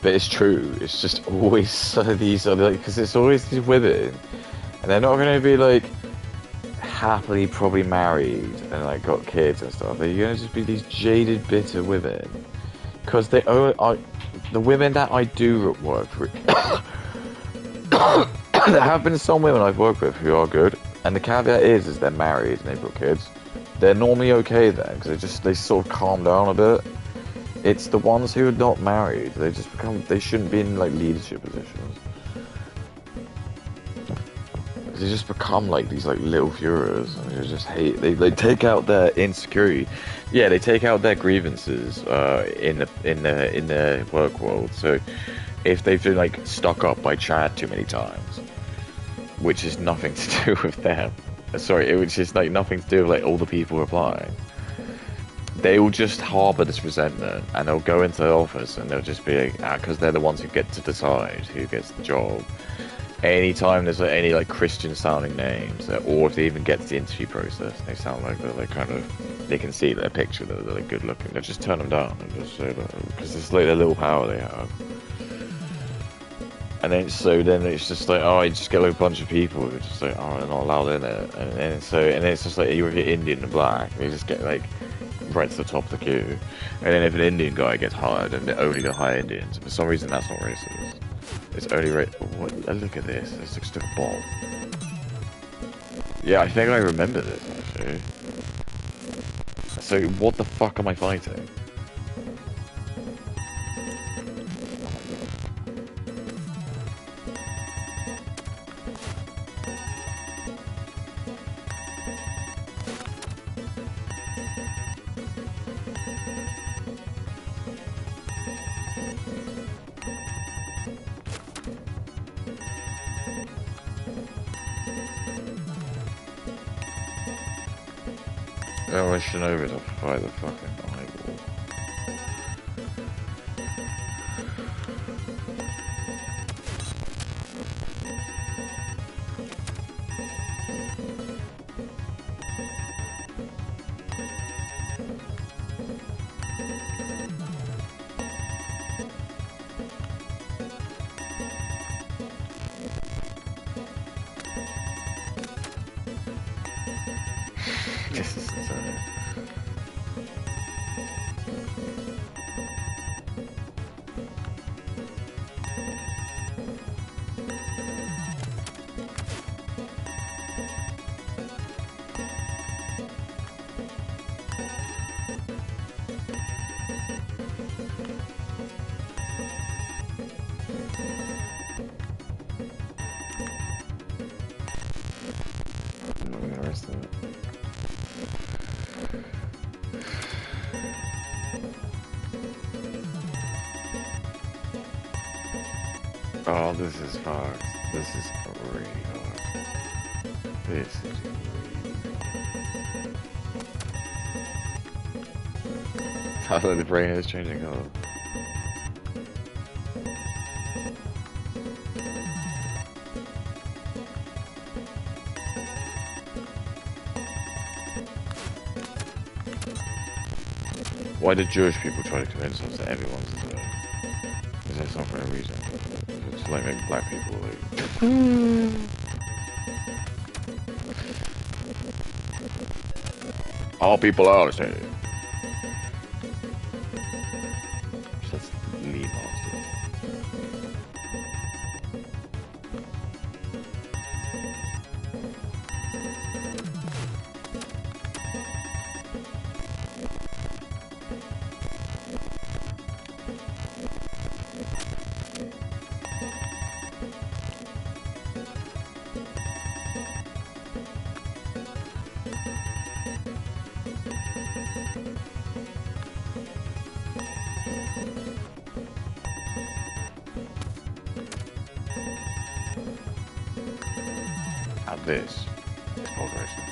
Speaker 1: But it's true. It's just always some of these other, like, because it's always these women, and they're not going to be like happily probably married and like got kids and stuff. They're going to just be these jaded, bitter women, because they are. The women that I do work with, there have been some women I've worked with who are good, and the caveat is they're married and they've got kids. They're normally okay then, because they sort of calm down a bit. It's the ones who are not married, they shouldn't be in like leadership positions. They just become like these like little Führers, and they just hate. They take out their insecurity. Yeah, they take out their grievances in the work world. So if they've been like stuck up by Chad too many times, which is nothing to do with them. Sorry, which is like nothing to do with like all the people replying. They will just harbour this resentment, and they'll go into the office and they'll just be like, because they're the ones who get to decide who gets the job. Anytime there's like any like Christian sounding names, or if they even get to the interview process, they sound like they're like kind of, they can see their picture that they're like good looking, they'll just turn them down and just say that, because it's like the little power they have. And then it's just like, oh, you just get like a bunch of people who are just like, oh, they're not allowed in it, and then it's just like, you're Indian and black, they just get like right to the top of the queue. And then if an Indian guy gets hired, and they only go hire Indians, for some reason that's not racist. It's only what? Look at this. This looks like a bomb. Yeah, I think I remember this actually. So what the fuck am I fighting? Oh, I should know to fight the fucking eyeball. This is insane. Oh, this is fucked. This is really hard. This is really... Sounds like the brain is changing color. Why did Jewish people try to convince us that everyone's the... Is there some for a reason? It's like make black people like... All people are the same. Let's leave Austin. This is called racing.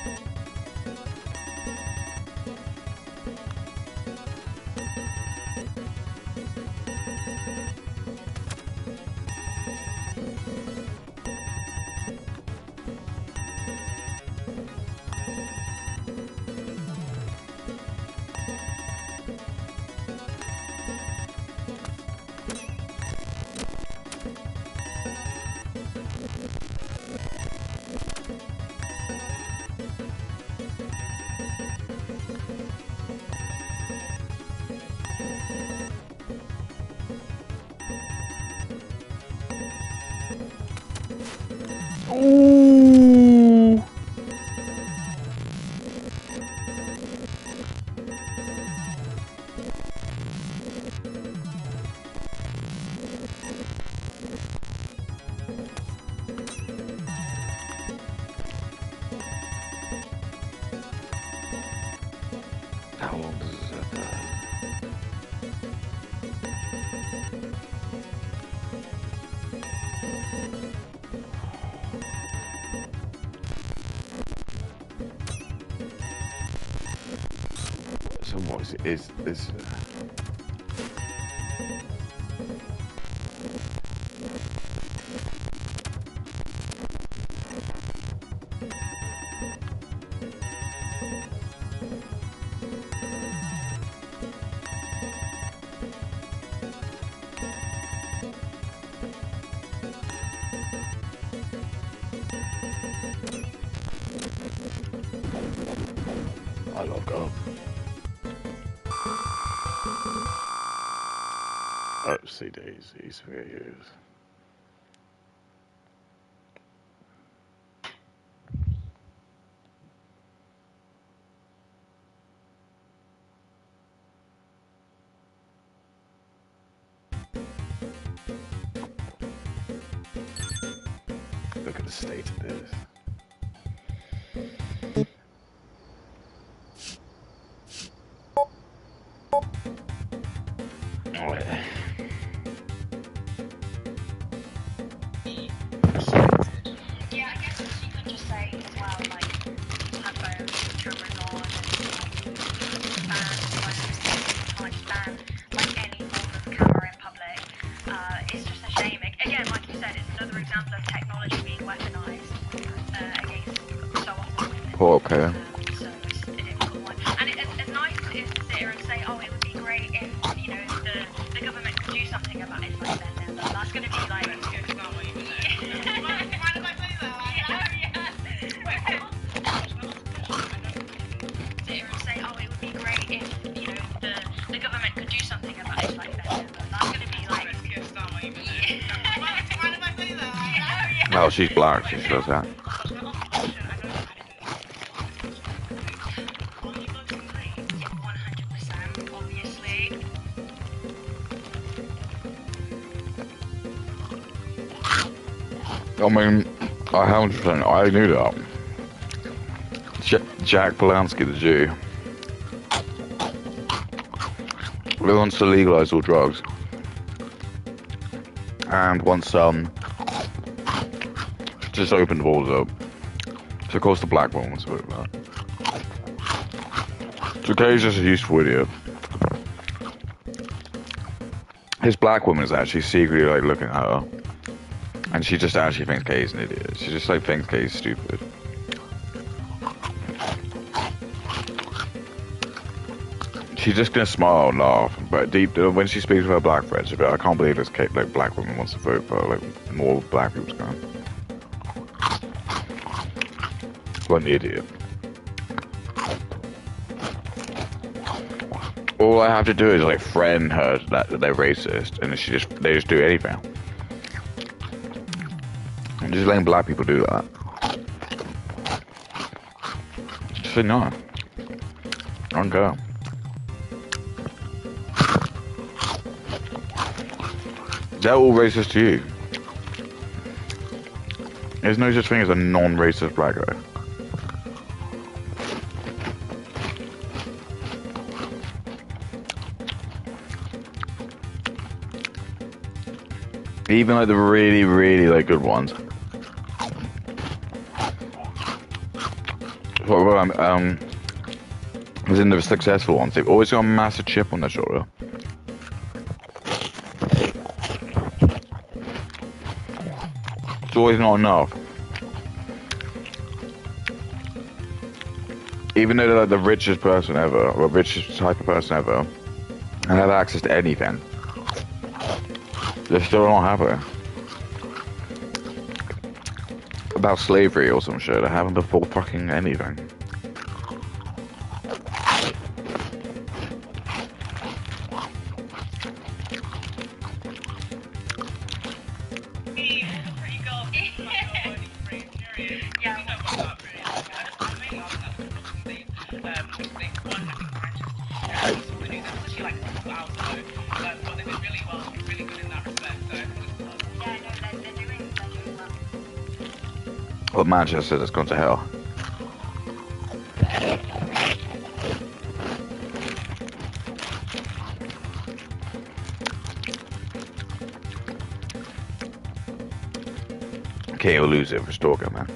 Speaker 1: Ooh. How long does this have to... So what is it? Is this... I love go. Oh, CDs, these videos. Look at the state of this. Oh, yeah.
Speaker 4: Yeah, I guess you could just say as well, like, headphones, cameras on, and ban like any form of camera in public. It's just a shame. Again, like you said, it's another example of technology being weaponized against so often women.
Speaker 1: Oh, okay.
Speaker 4: So it's a difficult one. And as nice as it is to sit here and say, oh, it would be great if, you know, the government could do something about it like that. That's going to be like... The government could do something about it like that. That's going to be like...
Speaker 1: Oh, she's black, she does that. I mean, 100%, I knew that. Jack Polanski, the Jew. He wants to legalize all drugs. And once just opened the walls up. So of course the black one wants to vote that. So Kay's just a useful idiot. His black woman is actually secretly like looking at her. And she just actually thinks Kay's an idiot. She just like thinks Kay's stupid. She's just gonna smile and laugh, but deep when she speaks with her black friends, she'll be like, I can't believe this like black woman wants to vote for like more black people's gun. What an idiot. All I have to do is like friend her that they're racist, and they just do anything. And just letting black people do that. Just say no. I don't care. They're all racist to you. There's no such thing as a non-racist black guy. Even like the really, really like good ones. As in the successful ones, they've always got a massive chip on their shoulder. It's always not enough. Even though they're like the richest person ever, or richest type of person ever, and have access to anything, they're still not happy. About slavery or some shit, I haven't before fucking anything. Well, Manchester has gone to hell. Okay, we'll lose it for stalker, man.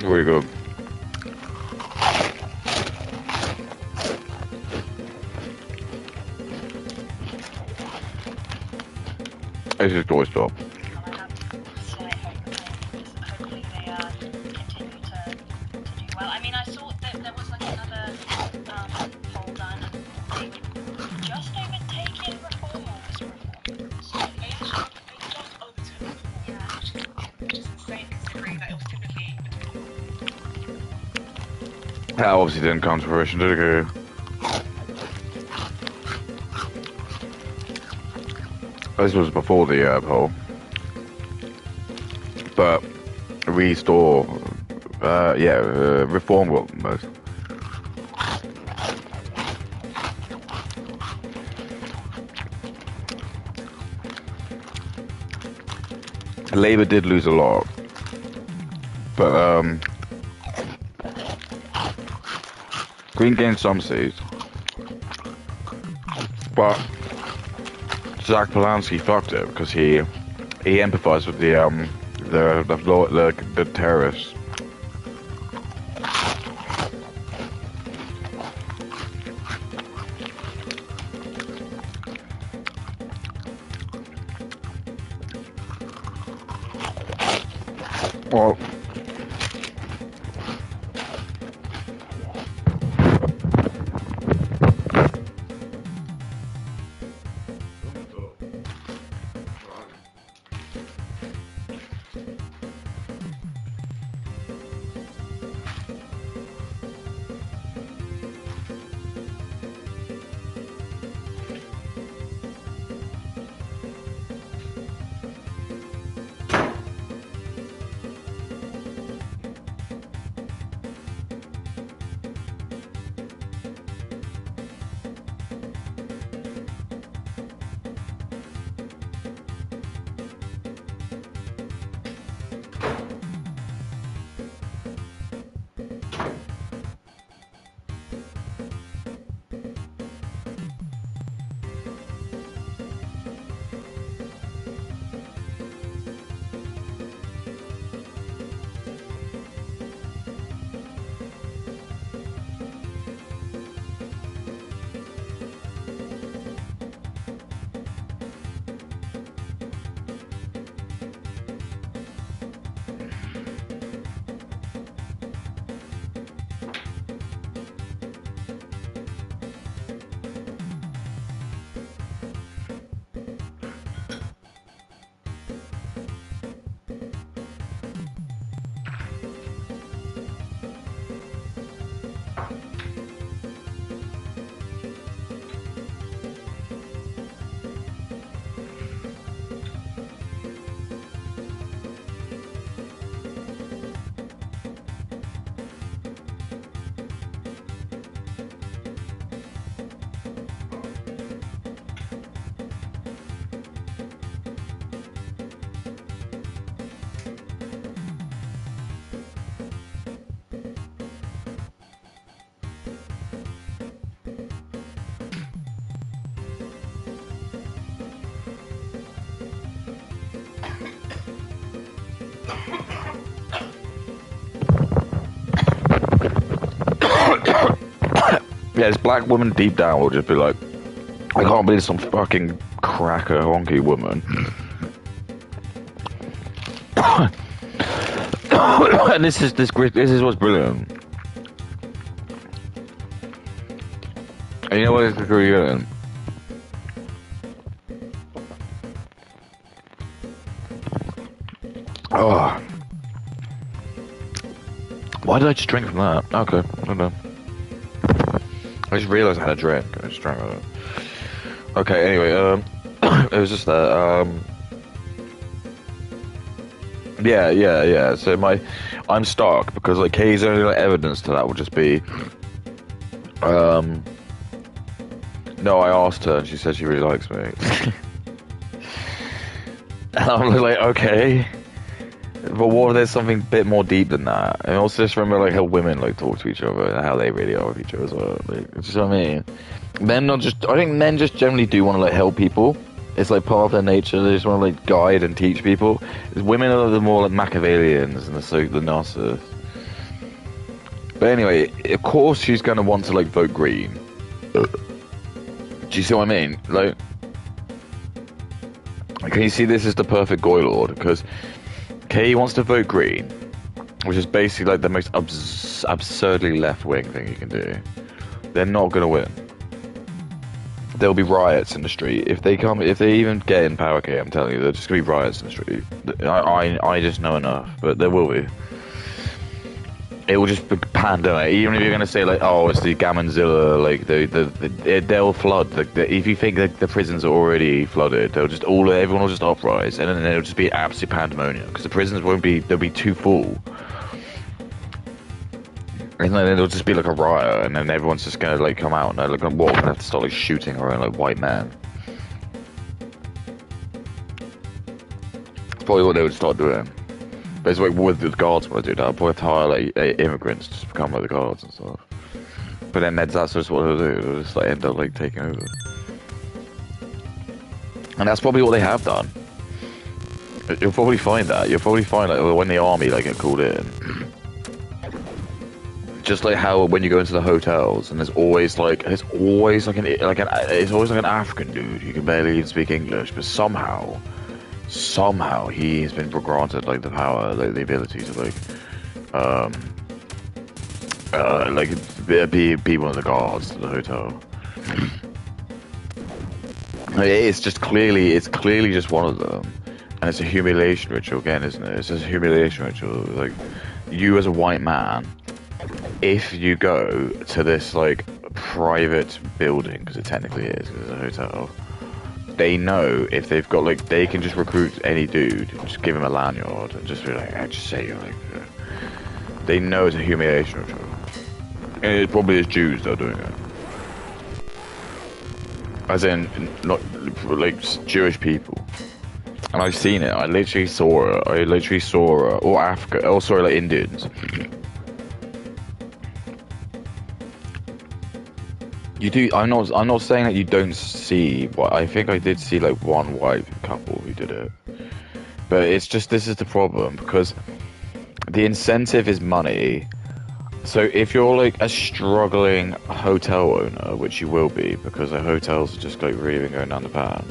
Speaker 1: Where you go? This is toy stop.
Speaker 4: Hopefully they continue to do well. I mean, I saw that there was like another poll done, and they were just overtaking reform or was reform. So
Speaker 3: They just overtook reform, which is insane considering that it was typically.
Speaker 1: That obviously didn't come to fruition, did it? This was before the poll, but reform got most. Labour did lose a lot, but Green gained some seats, but Zach Polanski fucked it because he empathized with the terrorists. Well, Yeah, this black woman deep down will just be like, I can't believe some fucking cracker honky woman. And this is what's brilliant. And you know what is brilliant? Oh. Why did I just drink from that? Okay, I don't know. I just realised I had a drink. I just drank that. Okay, anyway, it was just that, yeah. So I'm stuck because like Kay's only like evidence to that would just be, no, I asked her and she said she really likes me. And I'm like, okay. But what if there's something a bit more deep than that? And also just remember like how women like talk to each other and how they really are with each other as well. Like, you know what I mean? I think men just generally do want to like help people. It's like part of their nature. They just want to like guide and teach people. Women are the more like Machiavellians and the narcissists. But anyway, of course she's gonna want to like vote green. Do you see what I mean? Like, can you see this is the perfect goy lord? Because Kay wants to vote green, which is basically like the most absurdly left-wing thing you can do. They're not gonna win. There'll be riots in the street if they even get in power. Kay, I'm telling you, there's just gonna be riots in the street. I just know enough, but there will be. It will just be pandemic. Even if you're gonna say like, oh, it's the Gamonzilla, like they'll flood. If you think that the prisons are already flooded, everyone will just uprise, and then it'll just be absolute pandemonium because the prisons they'll be too full, and then it'll just be like a riot, and then everyone's just gonna like come out and they're like, what? We're gonna have to start like shooting around like white men. It's probably what they would start doing. But it's like with the guards want to do that. I'll probably have to hire like immigrants to become like the guards and stuff. But then that's just what they'll do. They'll just like end up like taking over. And that's probably what they have done. You'll probably find that. You'll probably find like when the army like get called in. Just like how when you go into the hotels and there's always like an African dude who can barely even speak English, but somehow he has been granted like the power, like the ability to be one of the guards to the hotel. It's clearly just one of them, and it's a humiliation ritual again, isn't it? It's just a humiliation ritual. Like, you as a white man, if you go to this like private building, because it technically is, because it's a hotel. They know if they've got like they can just recruit any dude, just give him a lanyard and just be like, I just say you're like. They know it's a humiliation ritual, and it probably is Jews that are doing it, as in not like Jewish people. And I've seen it. I literally saw it. Or Africa. Oh, sorry, like Indians. You do. I'm not saying that you don't see. What I think I did see like one white couple who did it, but it's just this is the problem because the incentive is money. So if you're like a struggling hotel owner, which you will be because the hotels are just like really going down the pan.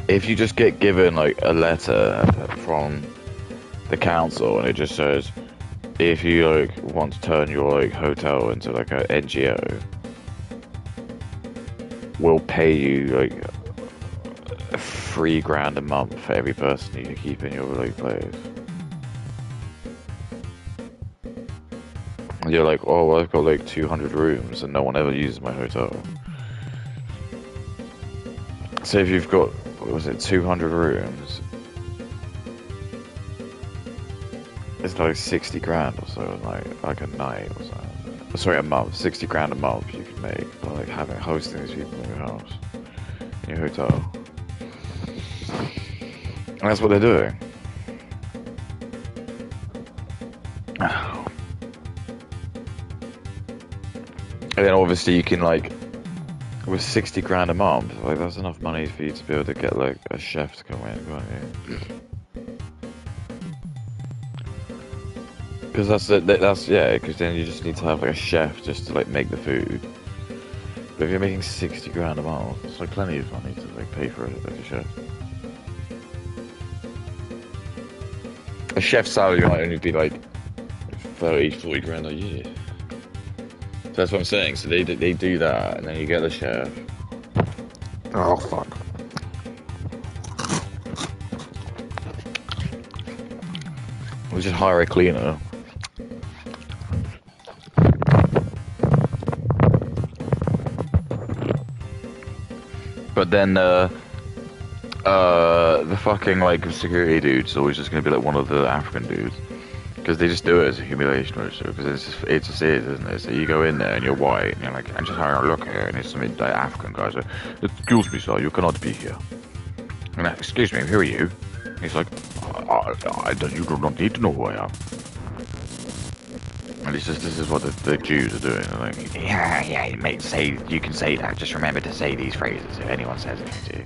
Speaker 1: If you just get given like a letter from the council and it just says, if you like want to turn your like hotel into like an NGO, we'll pay you like $3,000 a month for every person you keep in your like place. And you're like, oh, well, I've got like 200 rooms and no one ever uses my hotel. So if you've got, what was it, 200 rooms, it's like 60 grand or so, like a night or something. Sorry, a month. 60 grand a month you can make by like hosting these people in your house, in your hotel. And that's what they're doing. And then obviously you can like with 60 grand a month, like that's enough money for you to be able to get like a chef to come in, can't you? Because that's yeah. Because then you just need to have like a chef just to like make the food. But if you're making 60 grand a month, it's like plenty of money to like pay for like a chef. A chef's salary might only be like 30, 40 grand a year. So that's what I'm saying. So they do that, and then you get the chef. Oh fuck. We'll just hire a cleaner. But then the fucking like security dude's always just gonna be like one of the African dudes, because they just do it as a humiliation ritual. Because it's just is, isn't it? So you go in there and you're white and you're like, I'm just having a look here, and it's some like, African guys like, excuse me, sir, you cannot be here. And like, excuse me, who are you? And he's like, you do not need to know who I am. And it's just, this is what the Jews are doing. They're like, yeah, mate, you can say that. Just remember to say these phrases if anyone says anything to you.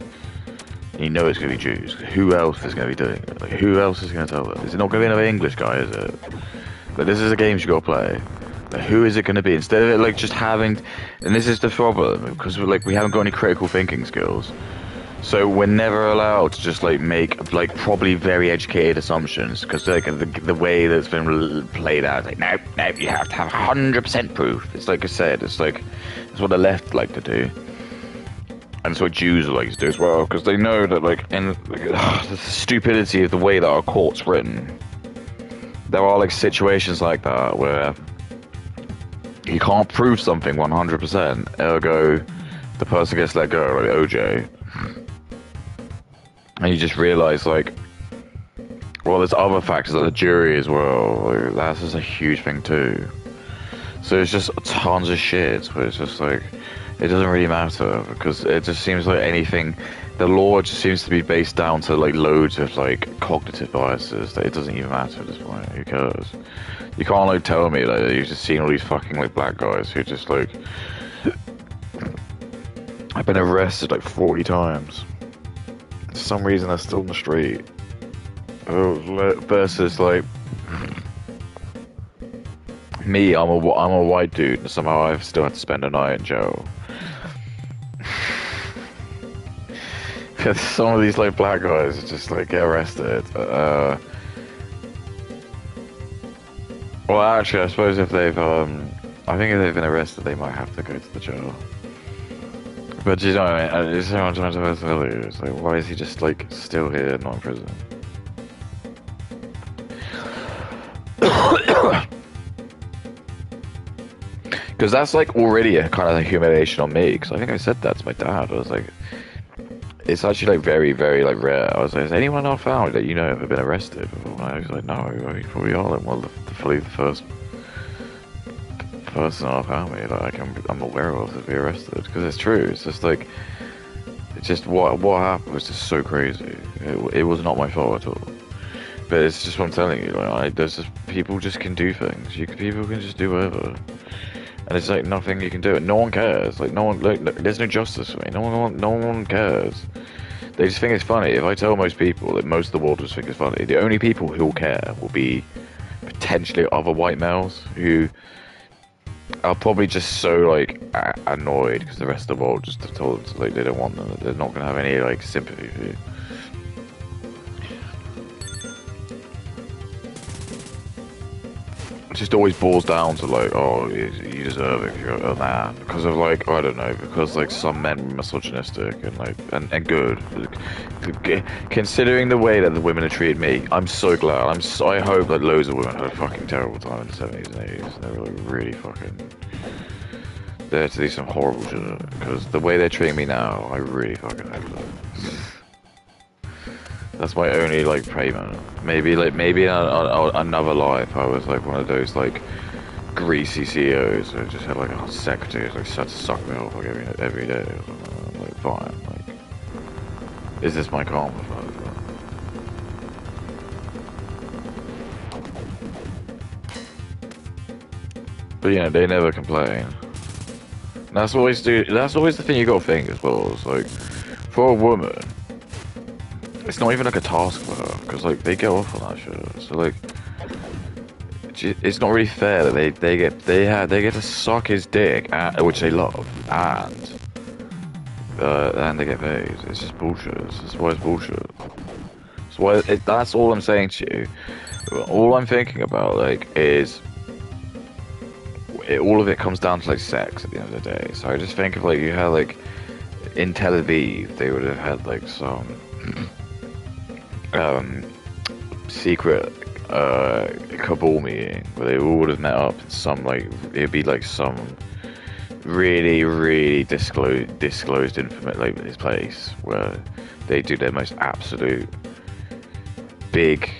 Speaker 1: And you know it's going to be Jews. Who else is going to be doing it? Like, who else is going to tell them? Is it not going to be another English guy, is it? But this is a game you got to play. Like, who is it going to be? Instead of it, like, just having... And this is the problem, because, like, we haven't got any critical thinking skills. So we're never allowed to just like make like probably very educated assumptions, because like the way that's been played out, like no, you have to have 100% proof. It's like I said, it's like it's what the left like to do, and it's what Jews like to do as well, because they know that like in the stupidity of the way that our court's written, there are like situations like that where you can't prove something 100%, ergo the person gets let go, like OJ. And you just realise, like, well, there's other factors, like the jury as well. Like, that's just a huge thing too. So it's just tons of shit, but it's just like, it doesn't really matter, because it just seems like anything, the law just seems to be based down to like loads of like cognitive biases that it doesn't even matter at this point. Who cares? You can't like tell me like you've just seen all these fucking like black guys who just like, I've been arrested like 40 times. For some reason they're still in the street. Versus like me, I'm a white dude, and somehow I've still had to spend a night in jail. Because some of these like black guys just like get arrested. Well, actually, I suppose if they've I think if they've been arrested, they might have to go to the jail. But you know, I mean, it's what I'm trying to tell you. It's like, why is he just like still here, not in prison? Because that's like already a kind of a humiliation on me. Because I think I said that to my dad. I was like, it's actually like very, very like rare. I was like, has anyone in our family that you know ever been arrested before? And I was like, no, we probably are like one of the first person in our family that I'm aware of to be arrested, because it's true. It's just like, it's just what happened was just so crazy. It was not my fault at all. But it's just what I'm telling you. Like, there's just people just can do things. People can just do whatever, and it's like nothing you can do. No one cares. Like no one. Like, there's no justice for me. No one cares. They just think it's funny. If I tell most people that most of the world just think it's funny, the only people who will care will be potentially other white males who are probably just so like annoyed because the rest of the world just told them like they don't want them. They're not gonna have any like sympathy for you. It just always boils down to like, oh, you deserve it. You're a man because of like, I don't know, because like some men are misogynistic and like and good. Considering the way that the women have treated me, I'm so glad. I hope that loads of women had a fucking terrible time in the 70s and 80s. And they were like really fucking there to do some horrible shit. Because the way they're treating me now, I really fucking hope that. That's my only like payment. Maybe in another life I was like one of those like greasy CEOs who just had like a secretary who's like had to suck me off like every day. I'm like, fine. Like, is this my karma? But you know, they never complain. That's always the thing you gotta think as well. It's like, for a woman, it's not even like a task for her, because like they get off on that shit. So like, it's not really fair that they get to suck his dick, which they love, and they get paid. It's just bullshit. That's why it's bullshit. That's all I'm saying to you. All I'm thinking about like is all of it comes down to like sex at the end of the day. So I just think of like you had like in Tel Aviv they would have had like some secret cabal meeting where they all would have met up in some like it'd be like some really disclosed information like this place where they do their most absolute big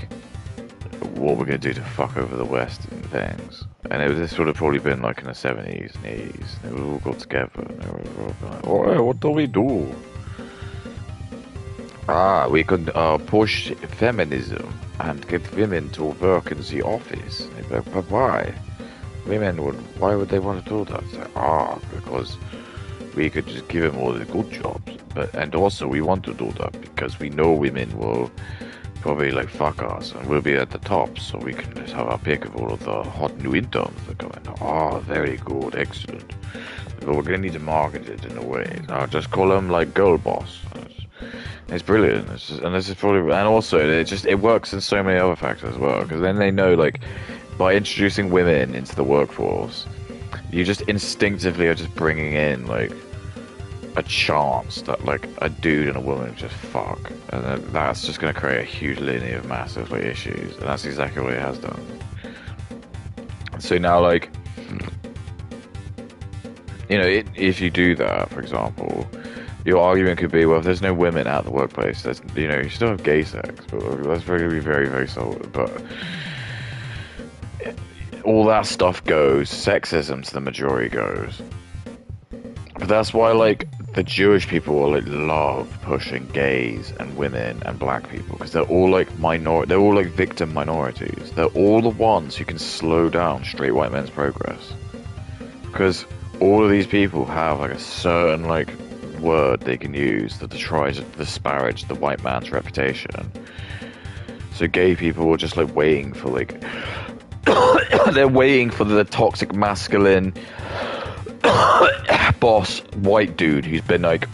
Speaker 1: what we're gonna do to fuck over the West and things. And this would have probably been like in the 70s and 80s. They would all got together and they were all like, oh, hey, what do we do? We could push feminism and get women to work in the office. Like, but why? Why would they want to do that? Like, because we could just give them all the good jobs. And also we want to do that because we know women will probably like fuck us and we'll be at the top, so we can just have our pick of all of the hot new interns that come in. Very good, excellent. But we're gonna need to market it in a way. I'll just call them like girl boss. It's brilliant. And also it works in so many other factors as well, because then they know like by introducing women into the workforce, you just instinctively are just bringing in like a chance that like a dude and a woman just fuck, and then that's just going to create a huge litany of massive like issues, and that's exactly what it has done. So now like, you know, if you do that, for example, your argument could be, well, if there's no women at the workplace, there's, you know, you still have gay sex, but that's going to be very solid. But all that stuff goes, sexism to the majority goes. But that's why, like, the Jewish people like love pushing gays and women and black people, because they're all like they're all like victim minorities. They're all the ones who can slow down straight white men's progress, because all of these people have like a certain like word they can use to try to disparage the white man's reputation. So gay people are just like waiting for like they're waiting for the toxic masculine boss white dude who's been like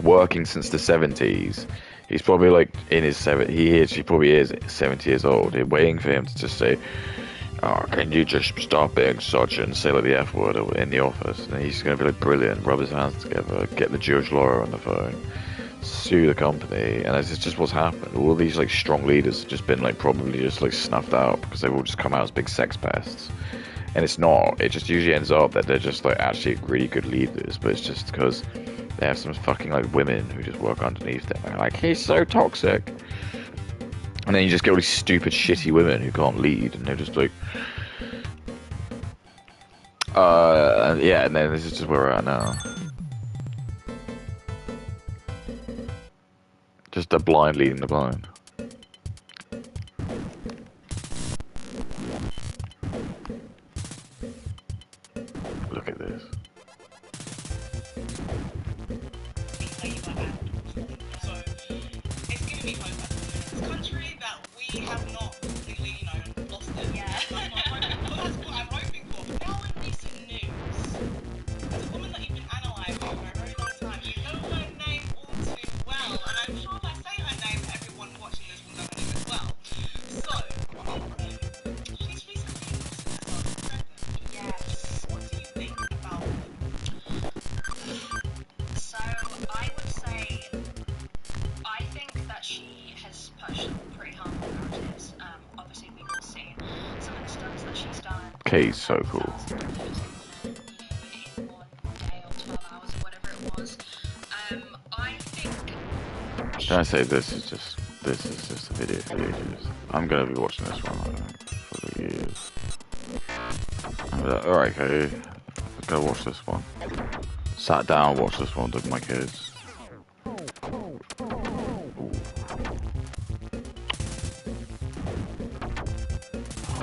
Speaker 1: working since the 70s. He's probably like in his he probably is 70 years old. They're waiting for him to just say, oh, can you just stop being such and say like the F word in the office? And he's gonna be like brilliant, rub his hands together, get the Jewish lawyer on the phone, sue the company. And it's just what's happened. All these like strong leaders have just been like probably just like snuffed out because they've all just come out as big sex pests. And it's not. It just usually ends up that they're just like actually really good leaders, but it's just because they have some fucking like women who just work underneath them. And like, he's so toxic. And then you just get all these stupid, shitty women who can't lead, and they're just like, yeah. And then this is just where we're at now. Just the blind leading the blind. Look at this.
Speaker 3: So it's giving me hope. It's a country that we have not completely, you know, lost it.
Speaker 4: Yeah.
Speaker 3: That's what I'm hoping for. Now in recent news, there's a woman that you've been analysing for a very long time. You know her name all too well, and I'm sure if I say her name, everyone watching this will know her name as well. So, she's recently announced herself pregnant.
Speaker 4: Yes.
Speaker 3: What do you think about
Speaker 4: So I would say, I think that she has pushed pretty harmful narratives. Obviously we've all seen some of the stunts that she's done.
Speaker 1: Okay, so cool.
Speaker 4: In 1 day or 12 hours or whatever it was. I think.
Speaker 1: Can I say this is just a video for ages. I'm gonna be watching this one for the years. Alright, okay, let's go watch this one. Sat down, watched this one with my kids. Ooh. Oh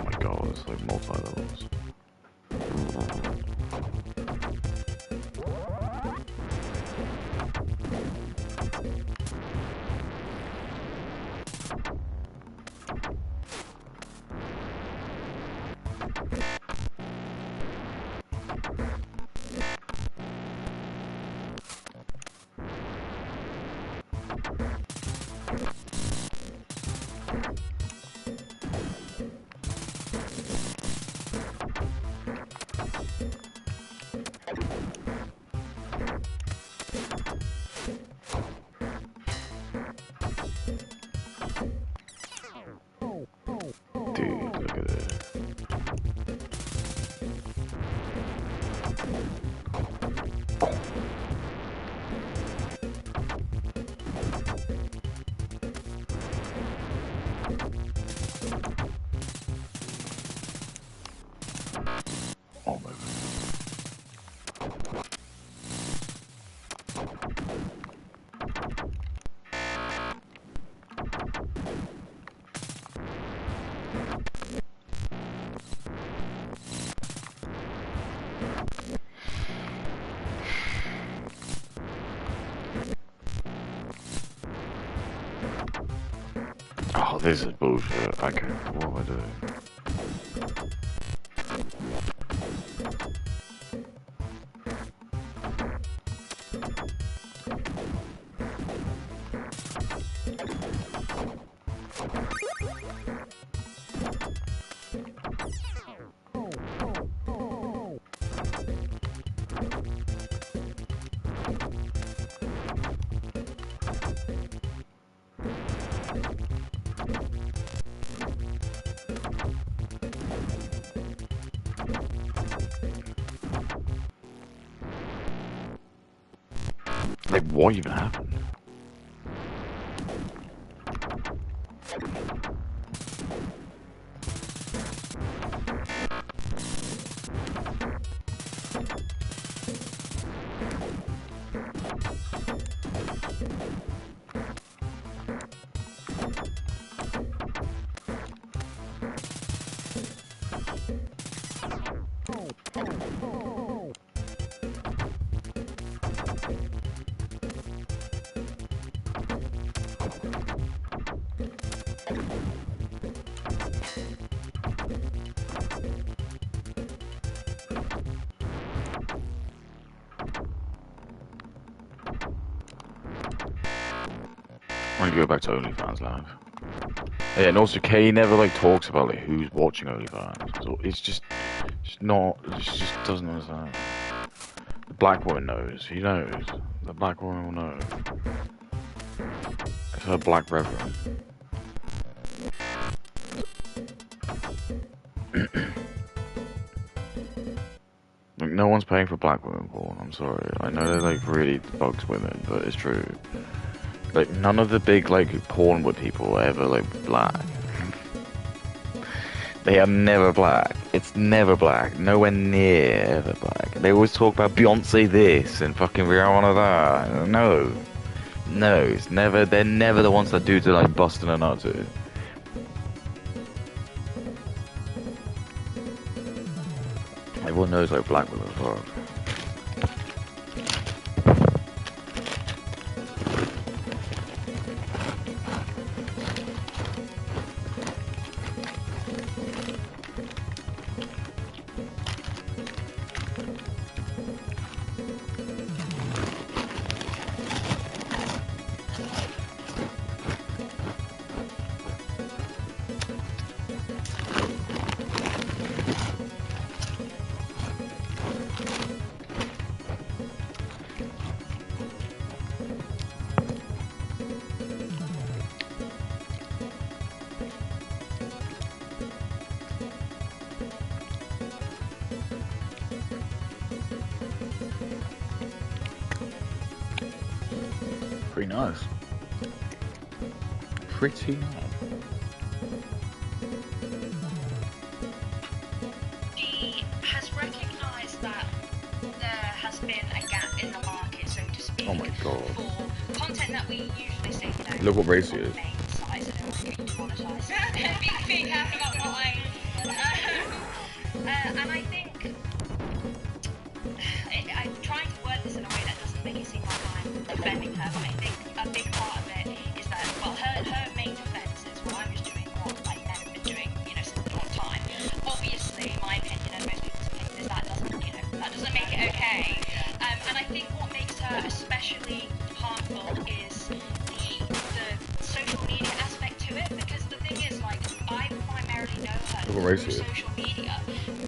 Speaker 1: my god, it's like multi-levels. Oh, this is bullshit. Okay, what am I doing? Like, what even happened? I'm gonna go back to OnlyFans Live. Yeah, and also Kay never like talks about like who's watching OnlyFans. So it's just not. It just doesn't understand. The black woman knows. He knows. The black woman will know. It's her black reverend. Like, no one's paying for black women porn. I'm sorry. I know that like really bugs women, but it's true. Like none of the big like porn with people are ever like black. They are never black. It's never black. Nowhere near ever black. They always talk about Beyonce this and fucking Rihanna that. No. No, it's never. They're never the ones that do to like busting a nut to. Everyone knows like black women fuck. Pretty nice. Pretty nice.
Speaker 4: She has recognised that there has been a gap in the market, so to speak,
Speaker 1: Oh my god.
Speaker 4: for content that we usually see, you know,
Speaker 1: Look what race he is.
Speaker 4: main sites and everything demonetised. Be careful about what I... and I think... I'm trying to word this in a way that doesn't make it seem like I'm defending her, but I think a big part of it is that, well, her main defence is what I was doing, what like men have been doing, you know, since the dawn of time. Obviously, my opinion and most people's opinion is that doesn't make it okay. And I think what makes her especially harmful is the social media aspect to it, because the thing is, like, I primarily know her through social media,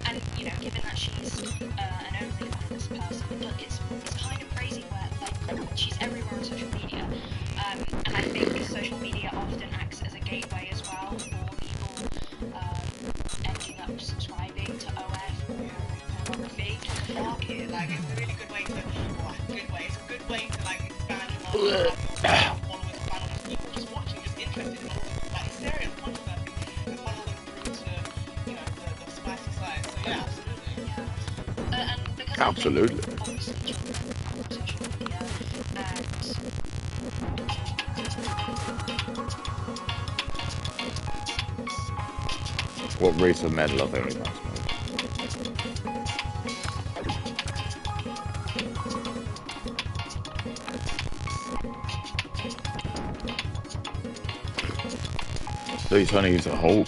Speaker 4: and you know, given that she's an OnlyFans person, it's kind of crazy where like she's everywhere on social media, and I think social media often acts as a gateway as well for people ending up subscribing to OF or pornography.
Speaker 3: Market, like it's a really good way to, it's a good way to like expand your market, have your followers, followers, people just watching, just interested in all, like it's serious controversy, and follow them through to, you know, the spicy side. So yeah, absolutely.
Speaker 4: Yeah. And because
Speaker 1: Absolutely.
Speaker 4: I think, obviously, children on social media,
Speaker 1: What race of men love OnlyFans most? So he's turning into a Hulk.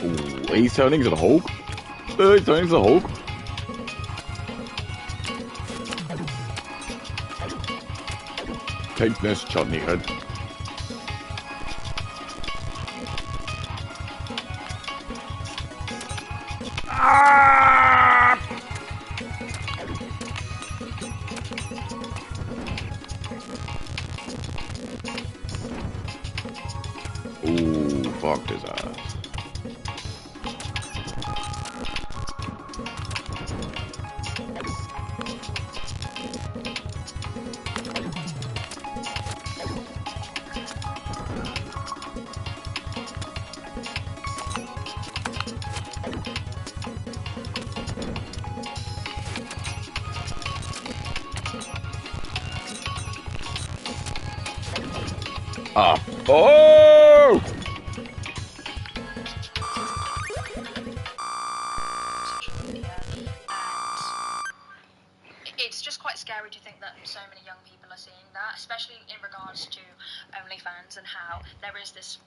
Speaker 1: Ooh, he's turning into the Hulk. He's turning into the Hulk. Take this, chutney head. Ah! Ooh, fuck his ass. Ah. Oh!
Speaker 4: It's just quite scary to think that so many young people are seeing that, especially in regards to OnlyFans and how there is this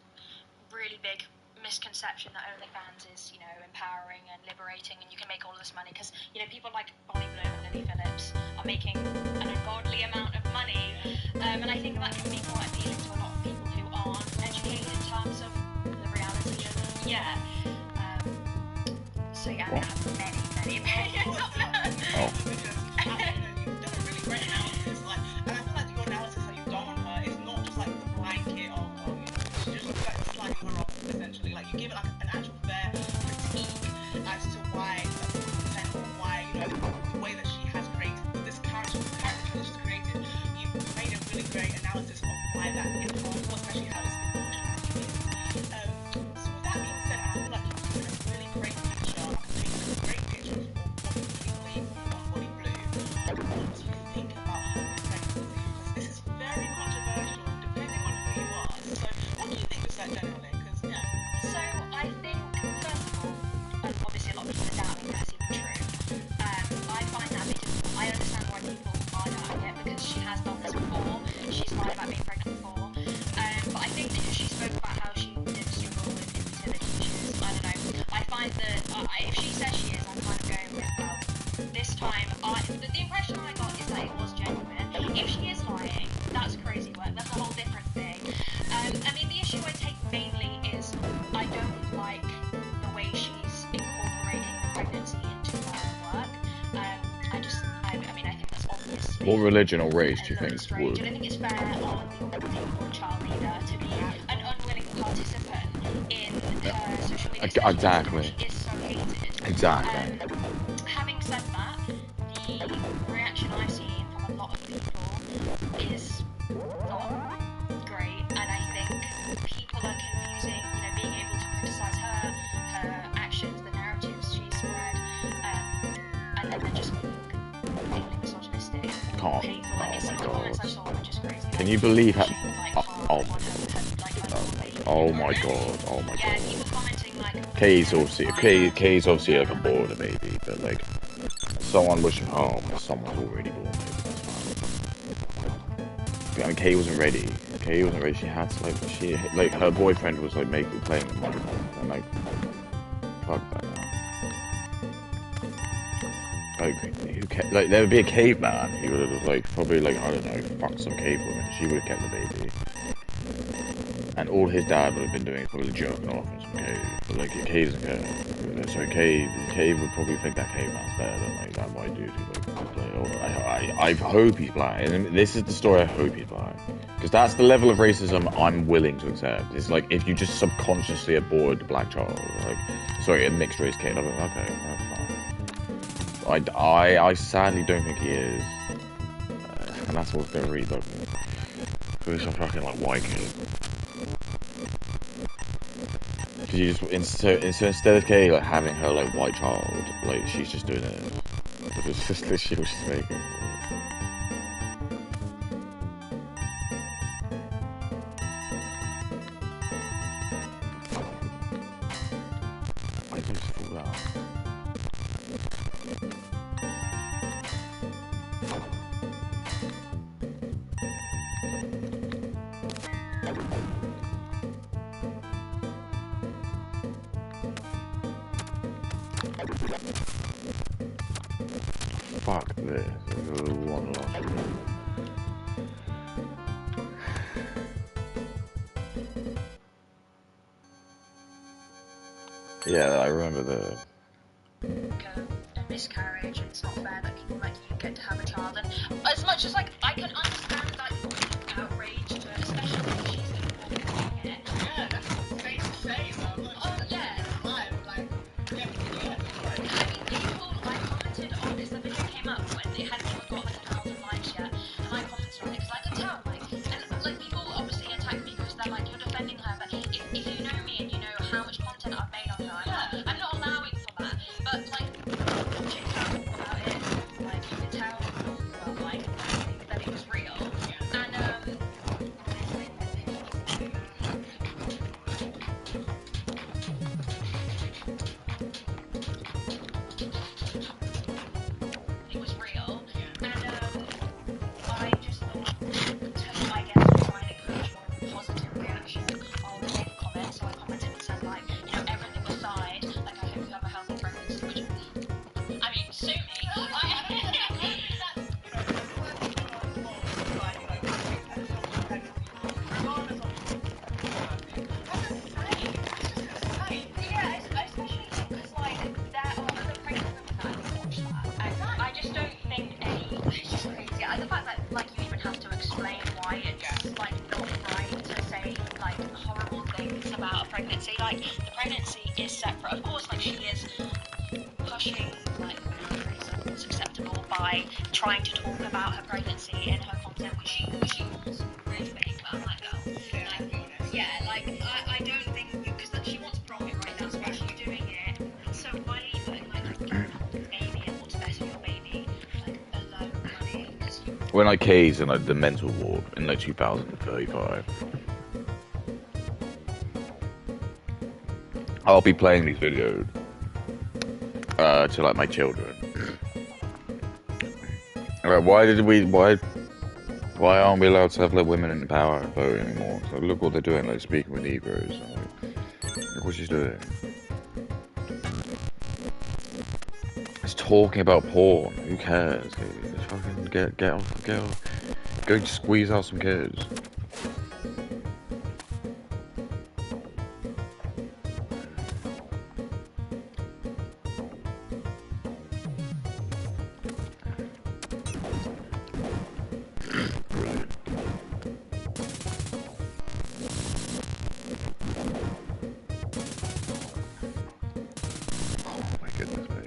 Speaker 4: really big misconception that OnlyFans is, you know, empowering and liberating and you can make all of this money because, you know, people like Bonnie Bloom and Lily Phillips are making an ungodly amount of money, and I think that can be quite appealing to a lot of people who aren't educated in terms of the reality of, so yeah, I have many opinions on that.
Speaker 1: Oh.
Speaker 3: You've done a really great analysis, like, and I feel like your analysis that you've done on her is not just like the blanket of, oh, you know, she just looks like you're slagging her off, essentially. Like, you give it like an actual fair critique as to why, why, you know, the way that she has created this character that she's created. You've made a really great analysis of why that is possible, especially how it's emotional. So with that being said, I feel like you've given a really great picture, of Bonnie Blue. What do you think about her pregnancy? Because this is very controversial, depending on who you are. So, what do you think just like generally? Because
Speaker 4: So I think, first of all, obviously a lot of people are doubting that's even true. I find that a bit difficult. I understand why people are doubting it because she has done this before. She's lied about being pregnant before. But I think because she spoke about how she did struggle with infertility issues, I don't know. I find that if she says she is, I'm kind of going with, well, this time, the impression I got is that it was genuine. If she is lying, that's crazy work. That's a whole different thing. I mean, the issue I take mainly is I don't like the way she's incorporating the pregnancy into her work. I mean, I think that's obvious.
Speaker 1: What religion or race do you think
Speaker 4: Strange.
Speaker 1: would?
Speaker 4: I don't think it's fair on the child leader to be an unwilling participant in her social media.
Speaker 1: Exactly.
Speaker 4: She is so hated.
Speaker 1: Exactly.
Speaker 4: Having said that, the reaction I've seen from a lot of people is not great, and I think people are confusing, you know, being able to criticize her actions, the narratives she's spread, and then they're just being misogynistic or
Speaker 1: Can't.
Speaker 4: hateful. Like, some of the comments I saw were just crazy.
Speaker 1: Can you believe how?
Speaker 4: Oh
Speaker 1: Oh my god. Oh my
Speaker 4: yeah,
Speaker 1: god.
Speaker 4: people commenting like.
Speaker 1: Kay's obviously like a border baby, but like someone wishing home, someone's already born. I mean, Kay wasn't ready. Kay wasn't ready. She had to like her boyfriend was like playing the microphone and like fuck that. Like who like there would be a caveman. He would have like probably like I don't know fucked some cave woman. She would have kept the baby. And all his dad would have been doing is probably jerking off in some cave. But like Kay doesn't care. So Kay would probably think that caveman's better than like that white dude who I hope he's black. And this is the story I hope he's black. Because that's the level of racism I'm willing to accept. It's like if you just subconsciously aborted a black child, like sorry, a mixed race kid, I'm like, okay, that's fine. I sadly don't think he is. And that's what's gonna read like who's some fucking like white kid. Cause you just so instead of Kay like having her like white child, like she's just doing it. It's just the shit she's making. Fuck this. There's one last room. Yeah, I remember the.
Speaker 4: A miscarriage, and it's not fair that people like you get to have a child. And as much as like I can understand like outrage to it, especially if she's involved in it.
Speaker 3: Yeah, that's face to face.
Speaker 4: Oh yeah.
Speaker 3: Live, like, yeah, yeah.
Speaker 4: I mean, people, I commented on this, the video came up when it hadn't even got 100,000 likes yet, and I commented on it because I could tell, like, and like people obviously attack me because they're like, you're defending her, but if you know me and you know how much content I've made on her, I'm not allowing for that, but like, chicks out about it, like, you could tell, well, like, that it was real, and it was real, and I just thought to, I guess, try and encourage more of a positive reaction, I'll leave a comment, so I commented and said, like, you know, everything aside, like, I hope you have a healthy pregnancy, which, I mean, sue me, yeah, especially because, like, there are other pregnant women that have watched that, and I just don't think it's just crazy. The fact that, like, you even have to explain why it's, like, not right to say, like, horrible things about a pregnancy. Like, the pregnancy is separate. Of course, like, she is pushing, like, boundaries of what's acceptable by trying to talk about her pregnancy in her content, which she wants really big, but I'm like, girl, like, yeah, like, I don't think, because she wants profit, right? That's why she's doing it. So why leave it, like, baby and what's best for your baby, like, alone, honey, because you...
Speaker 1: When I case in like the mental ward in like 2035, I'll be playing these videos to like my children. Alright, why aren't we allowed to have like women in power and vote anymore? So look what they're doing, like speaking with Negroes. Like, look what she's doing. It's talking about porn. Who cares? Just fucking get off. Go squeeze out some kids. Oh my goodness, mate.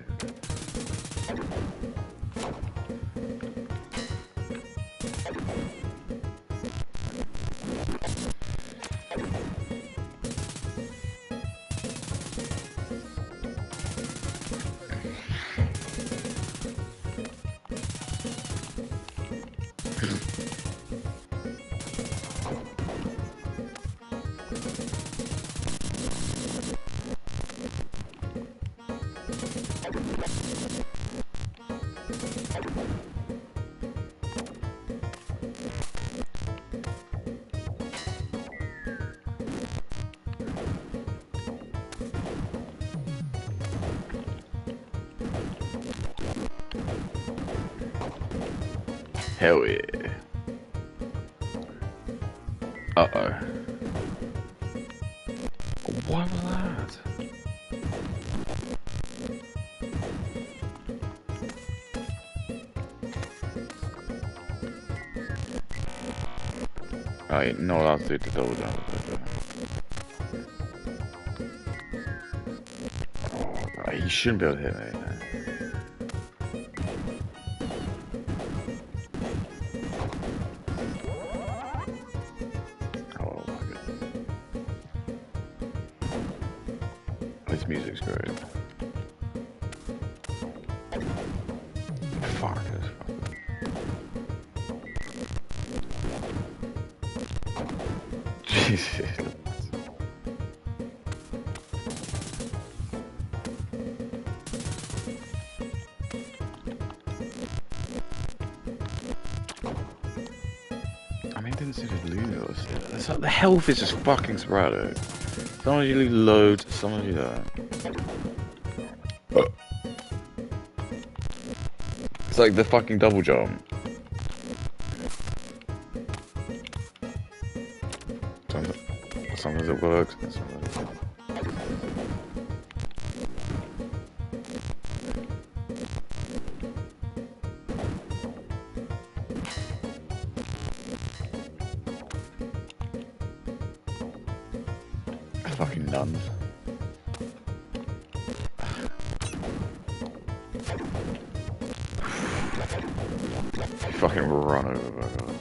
Speaker 1: Hell yeah. Uh-oh. What was that? Right, not allowed to do the double jump. Oh, right, he shouldn't be able to hit me. Oh my goodness. This music's great. Fuck this. Jesus. didn't see the loot. It's like the health is just fucking sporadic. Sometimes you lose loads, sometimes you don't. It's like the fucking double jump. Sometimes it works, and sometimes it doesn't. Fucking nuns. Fucking run over, my god.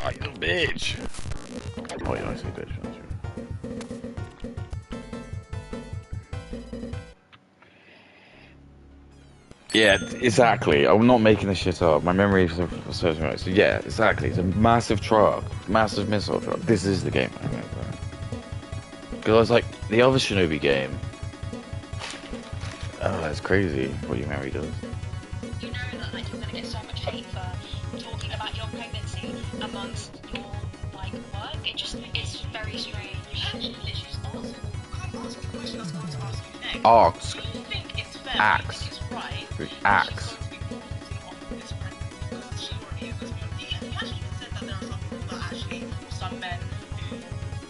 Speaker 1: Ah, you little bitch! Oh yeah, I say bitch, that's true. Yeah, exactly. I'm not making this shit up. My memory is so right. So yeah, exactly. It's a massive truck, massive missile truck. This is the game I remember. Because I was like, the other Shinobi game. Oh, that's crazy what your memory does.
Speaker 4: You know that like you're gonna get so much hate for talking about your pregnancy amongst your like work. It's very strange.
Speaker 3: Actually, literally just answer. Can't answer the question I was going to ask you next.
Speaker 1: Axe.
Speaker 3: Do you think it's fair?
Speaker 1: Axe.
Speaker 3: Do you think it's right?
Speaker 1: Axe.
Speaker 3: She's going to be profiting off of this pregnancy because she already is. Let's be honest. He actually even said that there are some people that actually, or some men who,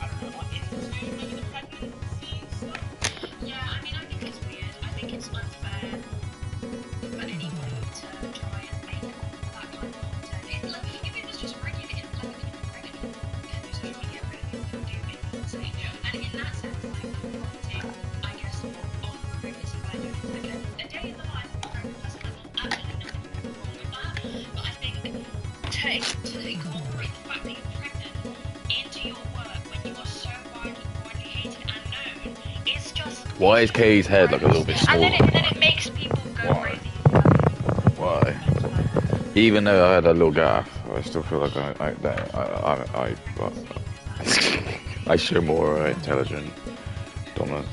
Speaker 3: I don't know, are into maybe the pregnancy stuff.
Speaker 4: Yeah, I mean, I think it's weird. I think it's unfair for anybody to try and make that kind of content. Like, if it was just regular, like, regular people can do social media, regular people do influencing. And in that sense, like, profiting, I guess, on pregnancy by doing like a day in the life of a pregnant person, like, absolutely nothing wrong with that. But I think to incorporate the fact that you're pregnant into your work when you are so widely hated and known is just.
Speaker 1: Why is Kay's head like a little bit smaller?
Speaker 4: And then it makes people go
Speaker 1: Why?
Speaker 4: crazy.
Speaker 1: Why? Even though I had a little gaff, I still feel like I show more intelligent dominance.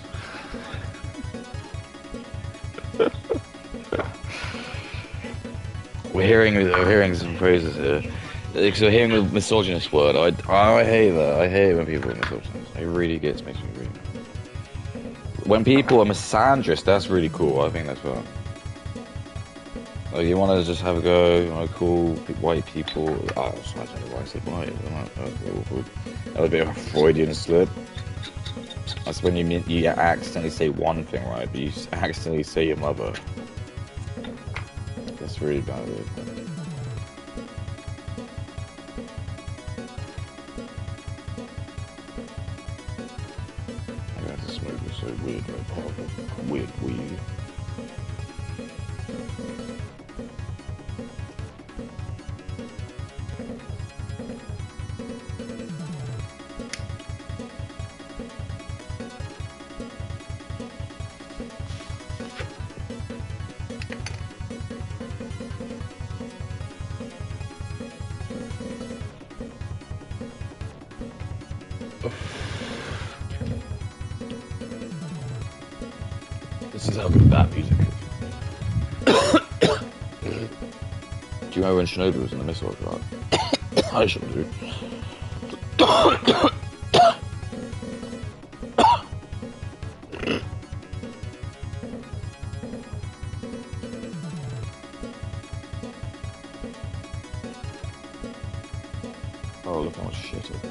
Speaker 1: We're hearing some phrases here. Because we're hearing the misogynist word. I hate that. I hate when people are misogynist. It really makes me really. When people are misandrous, that's really cool. I think that's fun. Like, you want to just have a go, you want to call white people. Oh, I don't know why I said white. That's awkward. That was a bit of a Freudian slip. That's when you accidentally say one thing right, but you accidentally say your mother. That's really bad. I got to smoke this so weird, like weird weed. This is how good that music is. Do you remember when Shinobi was in the missile truck? I shouldn't do. Oh, look how much shit I do.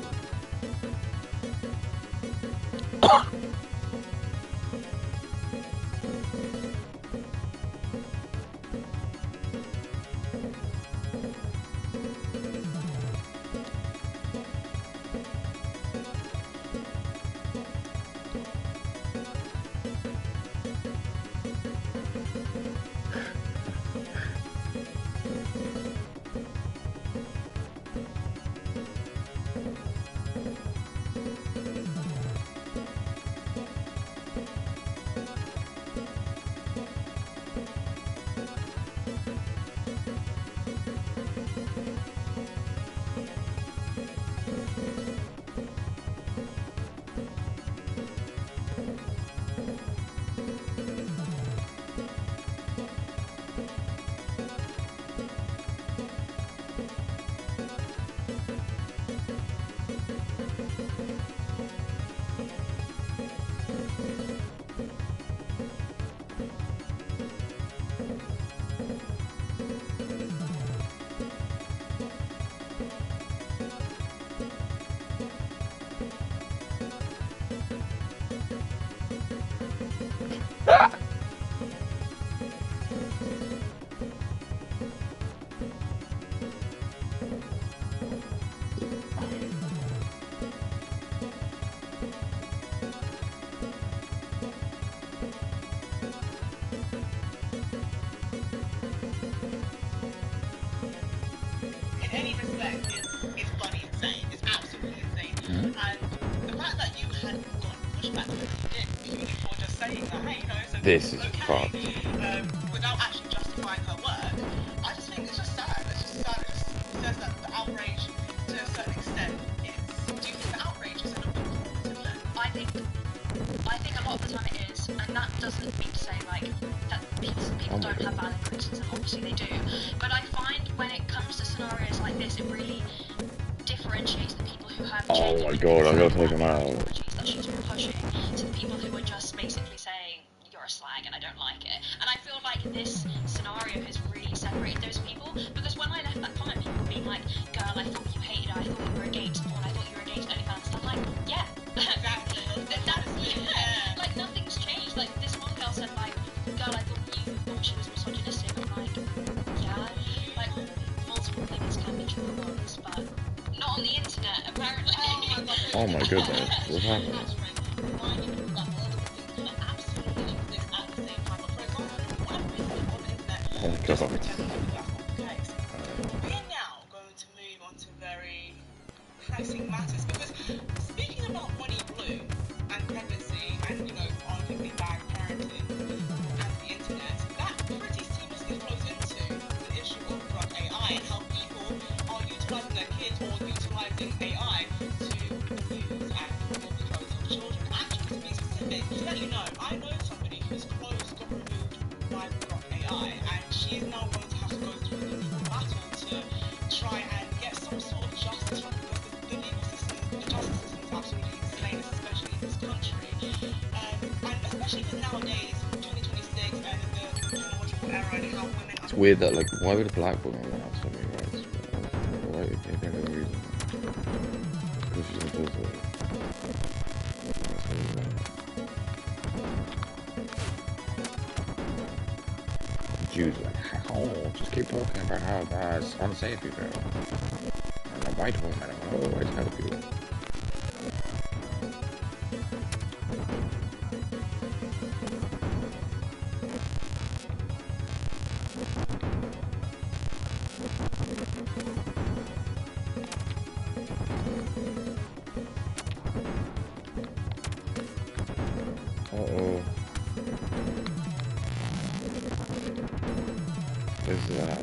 Speaker 3: any respect is bloody insane. It's absolutely insane. And the fact that you had got pushback when you did, even for just saying that, hey, you know, it's
Speaker 1: This is
Speaker 3: okay,
Speaker 1: fucked.
Speaker 3: without actually justifying her work, I just think it's just sad. It's just sad. It just says that the outrage, to a certain extent, is. Do you think the outrage is an informative then?
Speaker 4: I think a lot of the time it is, and that doesn't mean to say like that people don't have valid criticism. Obviously they do, but I find when it comes to scenarios like this, it really differentiates the people who have.
Speaker 1: Oh my god, I gotta take him out.
Speaker 4: That she's pushing to the people who are just basically saying you're a slag and I don't like it. And I feel like this scenario has really separated those people, because when I left that comment, people were being like, "Girl, I thought you hated her. I thought you were against porn. I thought you were against OnlyFans." And I'm like, yeah.
Speaker 3: Exactly.
Speaker 4: Yeah. Like nothing's changed. Like this one girl said, like, "Girl, I thought you thought she was misogynistic." I'm like, yeah. Like multiple things can be true at once, but not on the internet apparently.
Speaker 1: Oh my goodness, what's happening? Oh my god.
Speaker 3: We're now going to move on to very pressing matters, because speaking about Bonnie Blue and pregnancy and, you know, arguably bad parenting and the internet, that pretty seamlessly flows into the issue of drug AI and how people are utilising their kids or utilising AI to use and remove the clothes of children. Actually, to be specific, to let you know, I know somebody whose clothes got removed by drug AI, and she is now going to have to go through the legal battle to try and get some sort of justice from it, because the legal system, the justice system is absolutely insane, especially in this country. And especially with nowadays, 2026, and in the technological era, and how women are.
Speaker 1: It's weird that, like, why would a black woman want to have so many rights? Why? I can't think of a reason. Because she's a business. Jews like, how? Just keep talking about how that's unsafe, you know. And a white woman, I'll always help you. Uh-oh. Is that?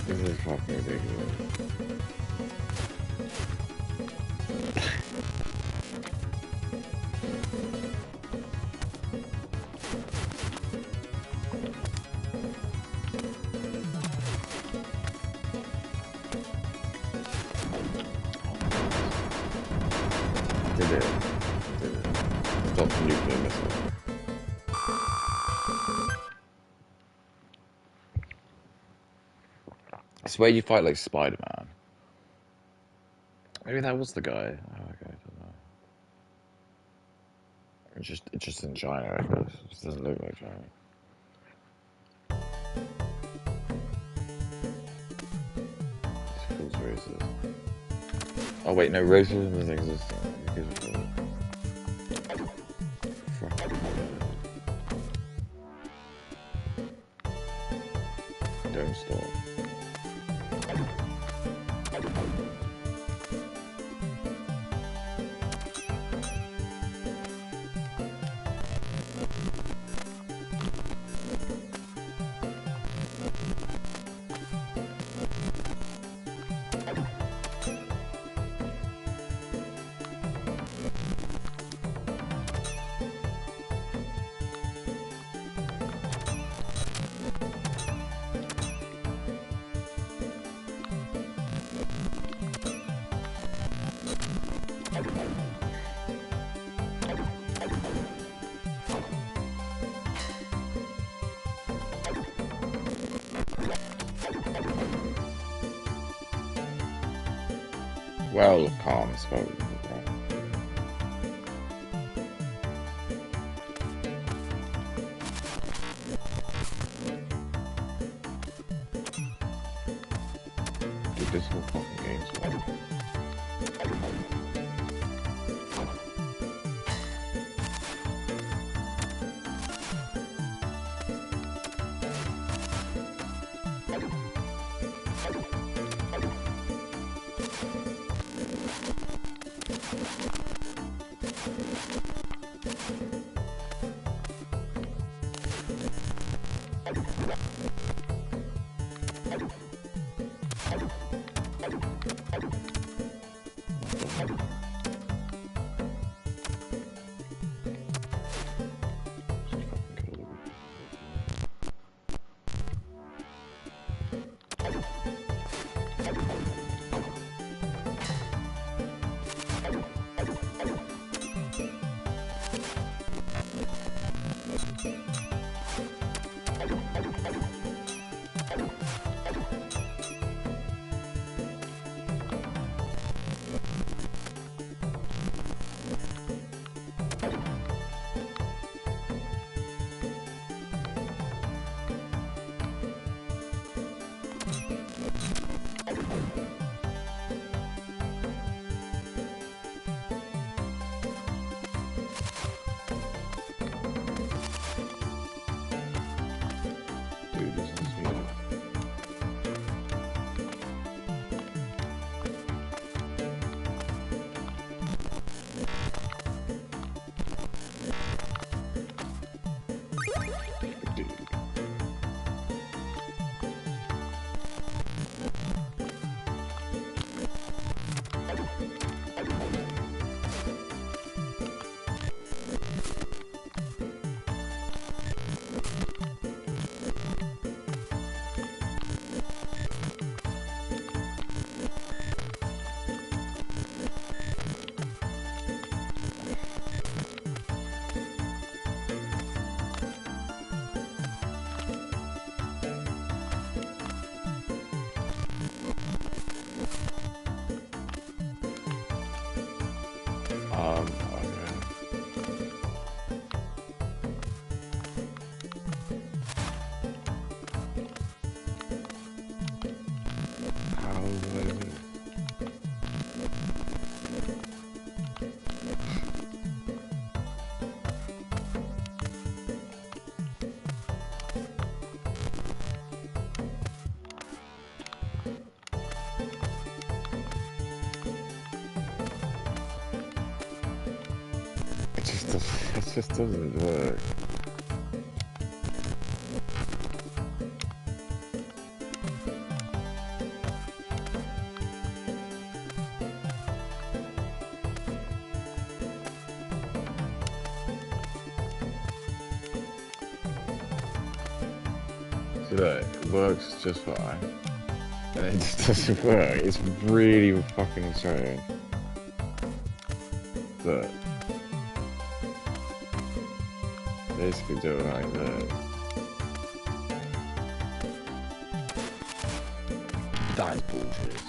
Speaker 1: This is fucking ridiculous. Did it? Did it? Stop the nuclear missile. I swear you fight like Spider-Man. Maybe that was the guy. Oh, okay, I don't know. It's just in China, I guess. It just doesn't look like China. This feels racist. Oh wait, no, racism doesn't exist. Fuck. stop. Well, calm, spoken. Dude, this whole fucking game's long. Dude, this is weird. Dude. Okay. How do I do it? It just doesn't work. See that? It works just fine. And it just doesn't work. It's really fucking strange. But basically do it like that. That is bullshit.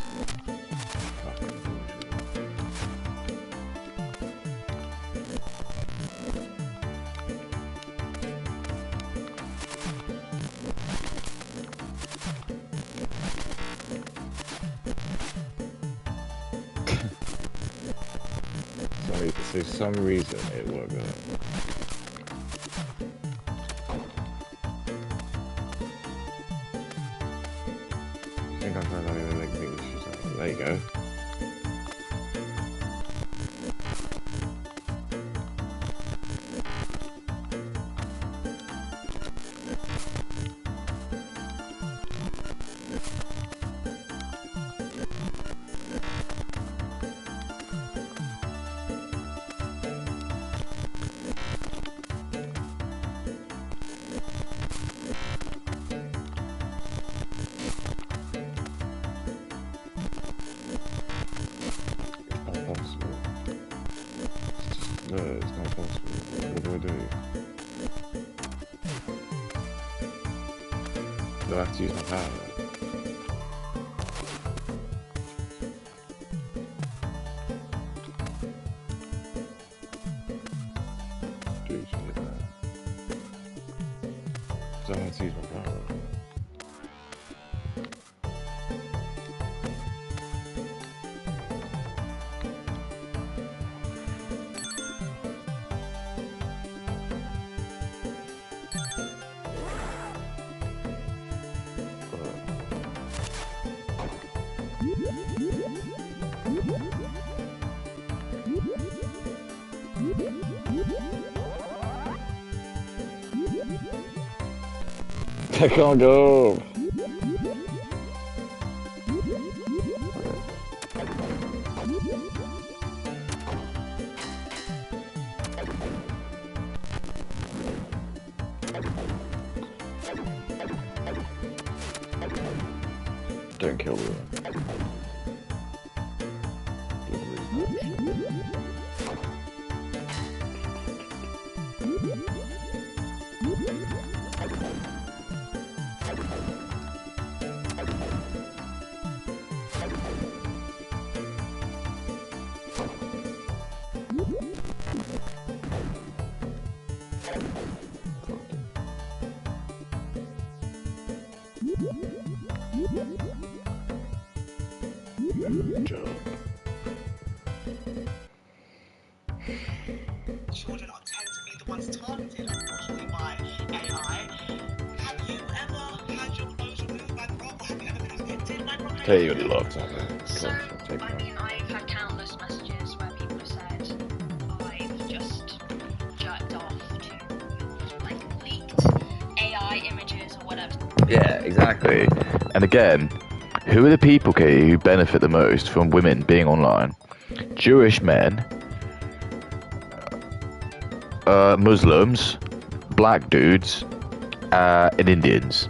Speaker 1: Fucking bullshit. So for some reason it worked out. think I'm trying to like think there you go. No, it's not possible. What do I do? Do I have to use my power? Do shit now. Do I have to use my power? I can't go. Don't kill me.
Speaker 3: Children are tend to be the ones targeted, unfortunately, by AI. Have you ever had your clothes removed by Rob, or have you ever been affected by Rob?
Speaker 1: Tell you what he loves,
Speaker 4: So, I mean, I've had countless messages where people have said I've just jerked off to, like, leaked AI images or whatever.
Speaker 1: Yeah, exactly. And again, who are the people, Katie, who benefit the most from women being online? Jewish men, Muslims, black dudes, and Indians.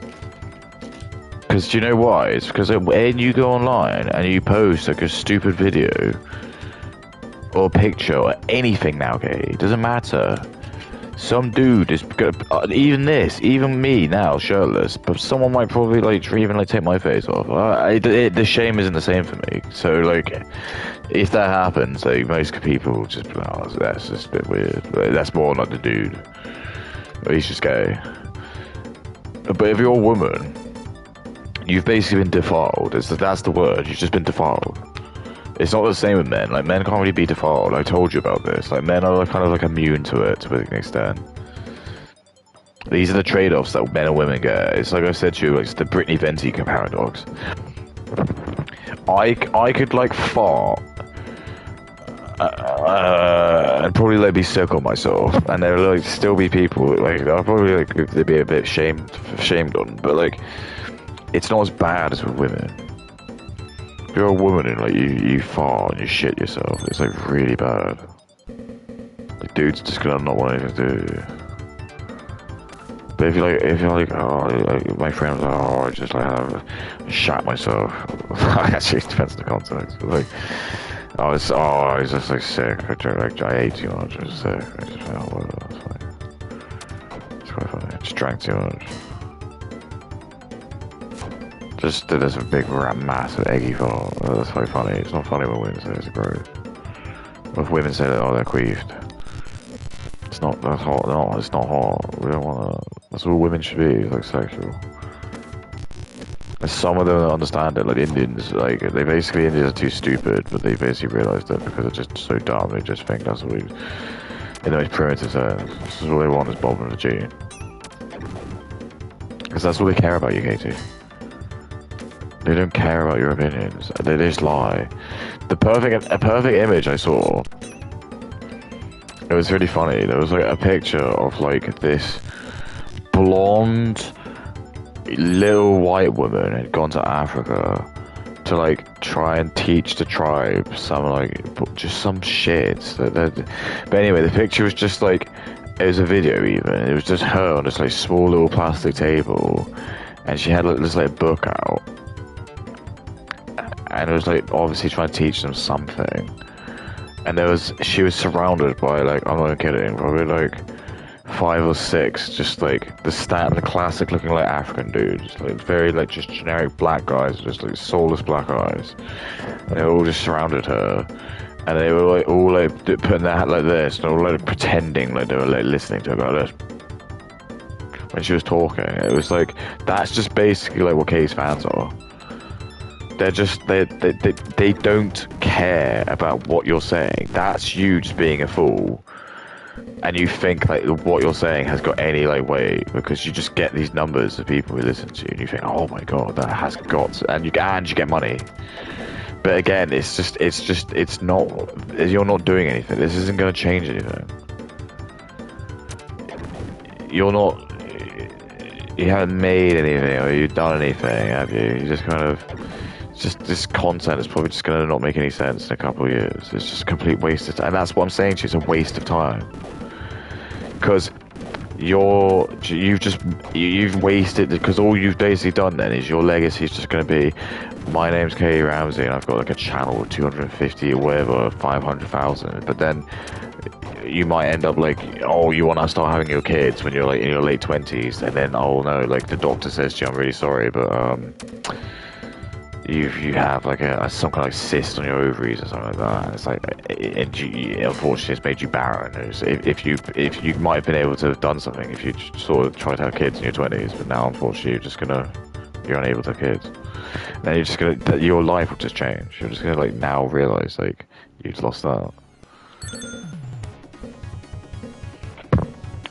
Speaker 1: Because do you know why? It's because when you go online and you post like a stupid video or picture or anything now, Katie, it doesn't matter. Some dude is gonna, even me now, shirtless, but someone might probably like even like take my face off. The shame isn't the same for me. So like, if that happens, like most people just be like, oh, that's just a bit weird. Like, that's more like the dude. Or he's just gay. But if you're a woman, you've basically been defiled. That's the word. You've just been defiled. It's not the same with men. Like, men can't really be defiled. I told you about this. Like, men are kind of like immune to it to an extent. These are the trade-offs that men and women get. It's like I said to you, it's the Brittany Venti paradox. I could like fart and probably like be sick on myself, and there will like still be people like I'll probably like they'd be a bit shamed on, but like it's not as bad as with women. If you're a woman and like you fart and you shit yourself, it's like really bad. Like dudes just gonna not want anything to do. But if you're like, oh, like, my friend was like, oh, I just like I shat myself. Actually, it depends on the context. But like, I was just like sick. I ate too much. I was sick. I just felt whatever. It's fine. It's quite funny. I just drank too much. Just did this big massive eggy fart. That's quite funny. It's not funny when women say it's gross. If women say that, oh, they're queefed. It's not, that's hot. No, it's not hot. We don't want that. That's what women should be, like sexual. And some of them don't understand it, like Indians, like, Indians are too stupid, but they basically realised that because they're just so dumb, they just think that's what we, in the most primitive sense, this is all they want is Bob and the G. Because that's all they care about you, Katie. They don't care about your opinions. They just lie. A perfect image I saw. It was really funny. There was like a picture of like this blonde little white woman had gone to Africa to like try and teach the tribe some like just some shit. But anyway, the picture was just like it was a video even. It was just her on this like small little plastic table, and she had like, this like book out, and it was like obviously trying to teach them something. And she was surrounded by like, I'm not kidding, probably like 5 or 6, just like the classic looking like African dudes, like very like just generic black guys, just like soulless black eyes. And they all just surrounded her, and they were like all like putting their hat like this, and all like pretending like they were like listening to her like this. When she was talking, it was like that's just basically like what Kay's fans are. They're just they don't care about what you're saying. That's you just being a fool, and you think like what you're saying has got any like weight because you just get these numbers of people who listen to you, and you think, oh my god, that has got, and you get money. But again, it's not. You're not doing anything. This isn't going to change anything. You haven't made anything or you've done anything, have you? You just kind of. Just this content is probably just going to not make any sense in a couple of years. It's just a complete waste of time. And that's what I'm saying to you, it's a waste of time. Because you've wasted, because all you've basically done then is your legacy is just going to be, my name's Katie Ramsey and I've got like a channel with 250 or whatever, 500,000. But then you might end up like, oh, you want to start having your kids when you're like in your late 20s. And then, oh no, like the doctor says to you, I'm really sorry, but you have like some kind of like cyst on your ovaries or something like that. And it's like, unfortunately, it's made you barren. If you might have been able to have done something if you sort of tried to have kids in your 20s, but now unfortunately you're unable to have kids. And then you're just gonna your life will just change. You're just gonna like now realize like you've lost out.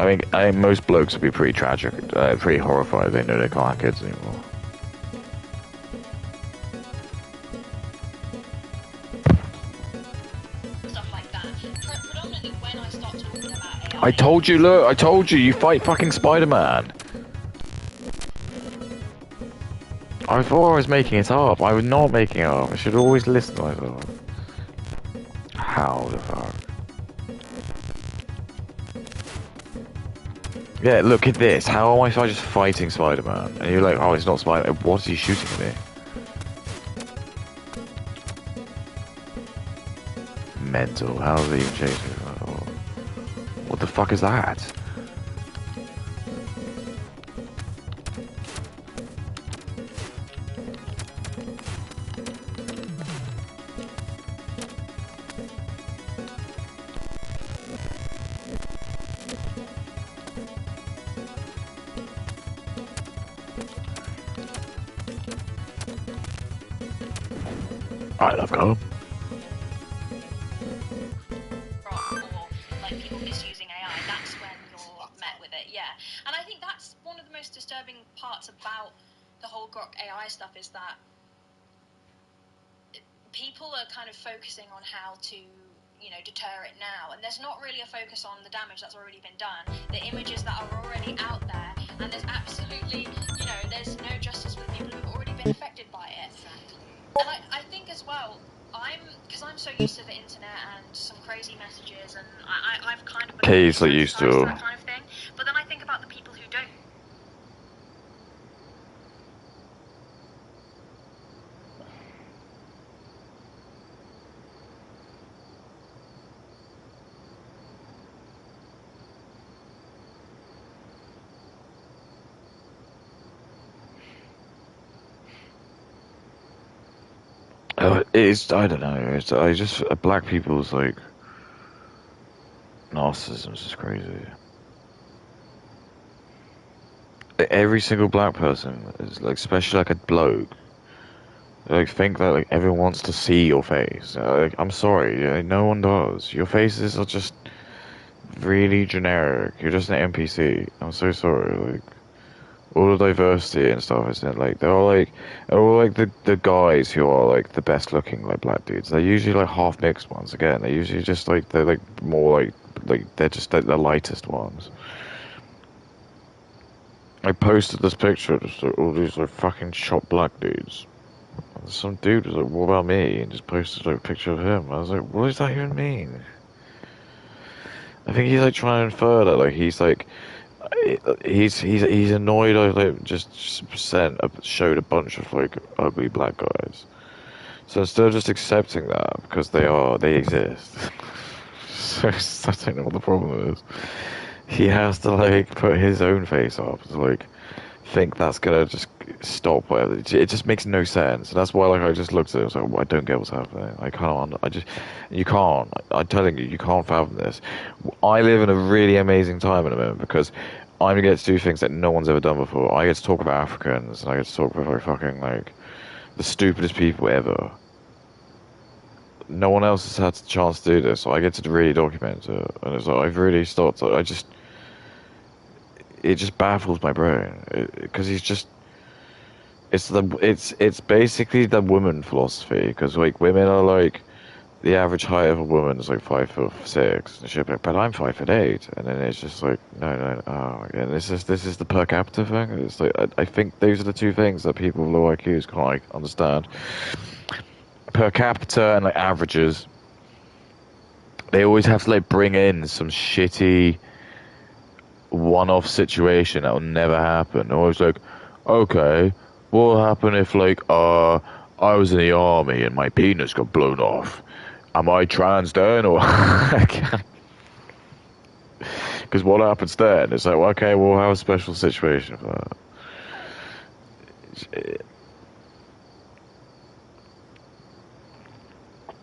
Speaker 1: I think most blokes would be pretty tragic, pretty horrified. They know they can't have kids anymore. I told you, look, I told you, you fight fucking Spider-Man. I thought I was making it up. I was not making it up. I should always listen to myself. How the fuck? Yeah, look at this. How am I just fighting Spider-Man? And you're like, oh, it's not Spider-Man. What is he shooting at me? Mental. How is he even chasing me? What the fuck is that? I love go.
Speaker 4: About the whole Grok AI stuff is that people are kind of focusing on how to, deter it now, and there's not really a focus on the damage that's already been done, the images that are already out there, and there's absolutely, there's no justice for the people who've already been affected by it. And I think as well, because I'm so used to the internet and some crazy messages, and I've kind of
Speaker 1: become used to
Speaker 4: that kind of thing, but then I think about the people who don't.
Speaker 1: I don't know. Black people's like narcissism is just crazy. Every single black person is like, especially like a bloke, like think that like everyone wants to see your face. Like, I'm sorry, no one does. Your faces are just really generic. You're just an NPC. I'm so sorry. all the diversity and stuff, isn't it? Like they're all like the guys who are like the best looking like black dudes. They're usually like half mixed ones. Again, they're usually just like they're like more like they're just like the lightest ones. I posted this picture of just like, all these like fucking shot black dudes. And some dude was like, "What about me?" and just posted like a picture of him. I was like, "What does that even mean?" I think he's like trying to infer that like he's annoyed. I like just showed a bunch of like ugly black guys. So instead of just accepting that because they exist. So I don't know what the problem is. He has to like put his own face up to like think that's gonna just stop whatever. It just makes no sense. And that's why like I just looked at it. I was like, well, I don't get what's happening. I can't. You can't. I'm telling you, you can't fathom this. I live in a really amazing time at the moment because I'm gonna get to do things that no one's ever done before. I get to talk about Africans, and I get to talk about like fucking like the stupidest people ever. No one else has had the chance to do this, so I get to really document it. And it's like I've really started. It just baffles my brain because he's just. It's basically the woman philosophy because like women are like the average height of a woman is like 5'6" and shit, but I'm 5'8", and then it's just like no, oh, and this is the per capita thing. It's like I think those are the two things that people with low IQs can't like understand. Per capita and like averages, they always have to like bring in some shitty one-off situation that will never happen. They're always like, okay, what will happen if like I was in the army and my penis got blown off? Am I trans then, or because what happens then? It's like, well, okay, we'll have a special situation for that.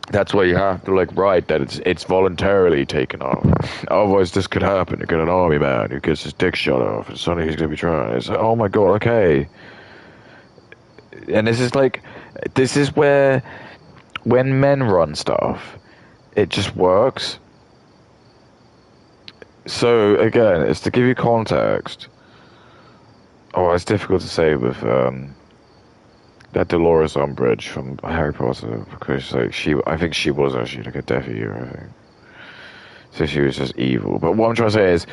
Speaker 1: That's why you have to like write that it's voluntarily taken off. Otherwise, this could happen. You get an army man who gets his dick shot off, and suddenly he's gonna be trying. It's like, oh my god, okay. And this is where when men run stuff, it just works. So again, it's to give you context. Oh, it's difficult to say with that Dolores Umbridge from Harry Potter because like I think she was actually like a Death Eater, I think. So she was just evil. But what I'm trying to say is,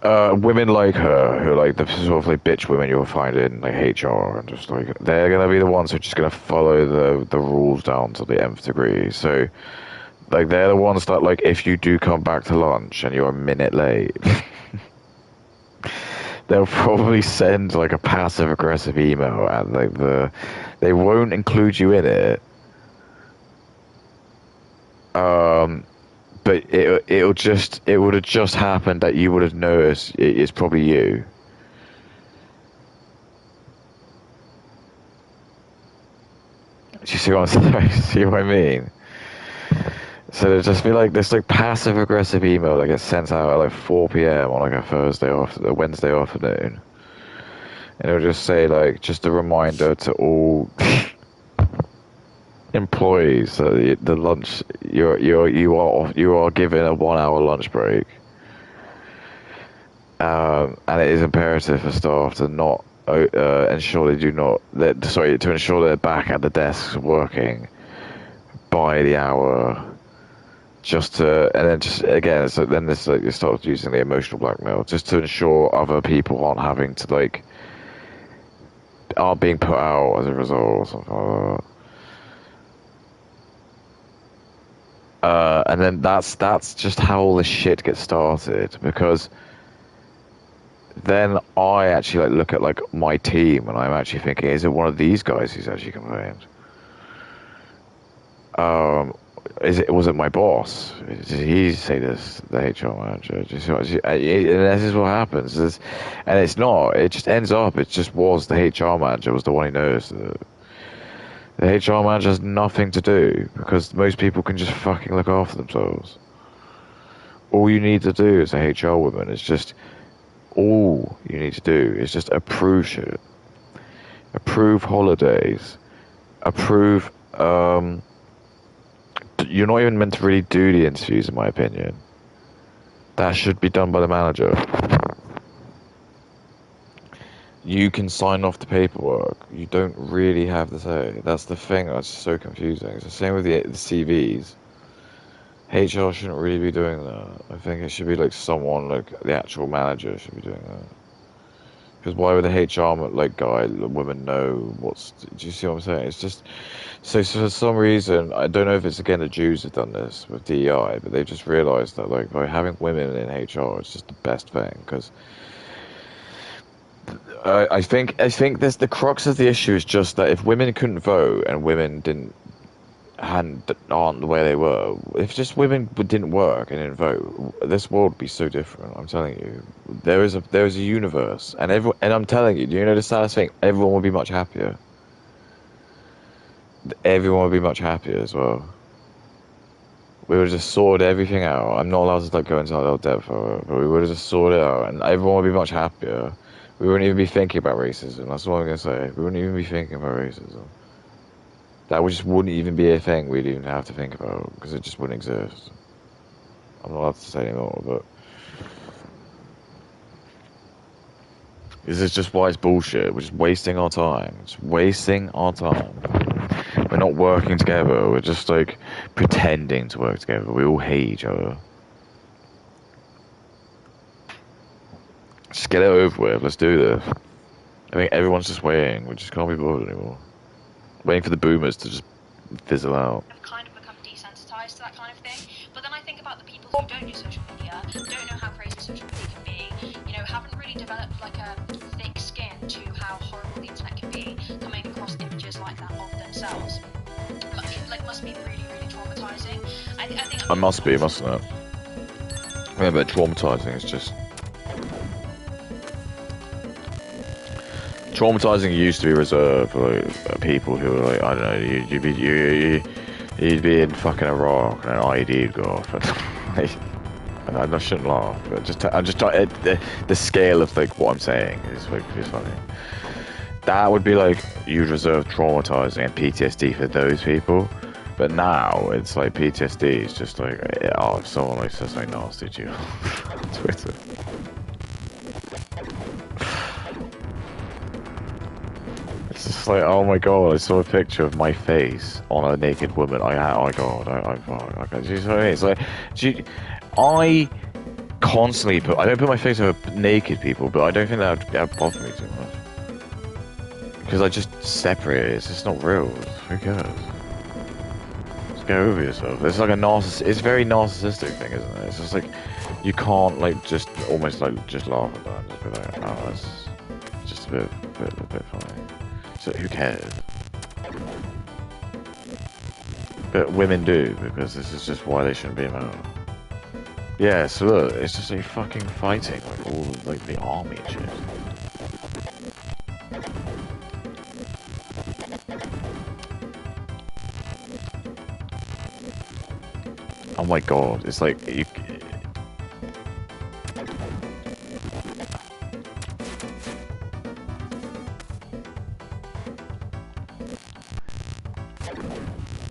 Speaker 1: women like her, who are like the sort of like bitch women you'll find in like HR, and just like they're gonna be the ones who are just gonna follow the rules down to the nth degree. So like they're the ones that like if you do come back to lunch and you're a minute late. They'll probably send like a passive aggressive email and like they won't include you in it. But it would have just happened that you would have noticed it's probably you. Do you see what I'm saying? See what I mean? So there'd just be like this like passive aggressive email that gets sent out at like 4 p.m. on like a Wednesday afternoon, and it'll just say like just a reminder to all employees that the lunch you are given a 1 hour lunch break, and it is imperative for staff to not ensure they do not to ensure they're back at the desks working by the hour. Just to, and then just again, so then this like you start using the emotional blackmail just to ensure other people aren't having to like aren't being put out as a result or something like that. And then that's just how all this shit gets started because then I actually like look at like my team and I'm actually thinking, is it one of these guys who's actually complained? Was it my boss? Did he say this, the HR manager? And this is what happens. And it's not. It just ends up. It just was the HR manager was the one who noticed it. The HR manager has nothing to do because most people can just fucking look after themselves. All you need to do as a HR woman is just all you need to do is just approve shit, approve holidays, approve. You're not even meant to really do the interviews, in my opinion. That should be done by the manager. you can sign off the paperwork. You don't really have the say. That's the thing that's so confusing. It's the same with the CVs. HR shouldn't really be doing that. I think it should be like someone, like the actual manager should be doing that. Because why would the HR like guy, the woman know what's? Do you see what I'm saying? It's just so for some reason I don't know if it's again the Jews have done this with DEI, but they've just realised that like by having women in HR, it's just the best thing. Because I think there's the crux of the issue is just that if women couldn't vote and women aren't the way they were. If just women didn't work and didn't vote, this world would be so different. I'm telling you, there is a universe, and I'm telling you, do you know the saddest thing? Everyone would be much happier. Everyone would be much happier as well. We would have just sorted everything out. I'm not allowed to like go into that little depth of it, but we would have just sorted it out, and everyone would be much happier. We wouldn't even be thinking about racism. That's what I'm gonna say. We wouldn't even be thinking about racism. That just wouldn't even be a thing we'd even have to think about, because it just wouldn't exist. I'm not allowed to say anymore, but... This is just why it's bullshit. We're just wasting our time. It's wasting our time. We're not working together. We're just, like, pretending to work together. We all hate each other. Just get it over with. Let's do this. I think everyone's just waiting. We just can't be bothered anymore. Waiting for the boomers to just fizzle out.
Speaker 4: I've kind of become desensitized to that kind of thing. But then I think about the people who don't do social media, don't know how crazy social media can be, you know, haven't really developed like a thick skin to how horrible the internet can be, coming across images like that of themselves. It must be really, really traumatizing. I think
Speaker 1: It must be, mustn't it? Yeah, but traumatizing is just... Traumatizing used to be reserved for like, people who were like, I don't know, you'd be in fucking Iraq and an IED would go off. And, I shouldn't laugh, but the scale of like what I'm saying is funny. That would be like you'd reserve traumatizing and PTSD for those people, but now it's like PTSD is just like, oh, if someone like says something nasty to you on Twitter. It's just like, oh my god, I saw a picture of my face on a naked woman. Oh my god, do you know what I mean? It's like, I constantly I don't put my face over naked people, but I don't think that would bother me too much. Because I just separate it, it's just not real. Who cares? Just get over yourself. It's like it's a very narcissistic thing, isn't it? It's just like, you can't like just almost like just laugh at that and just be like, oh, that's just a bit funny. So who cares? But women do, because this is just why they shouldn't be allowed. Yeah, so look, it's just like fucking fighting, like all like the army and shit. Oh my god, it's like you.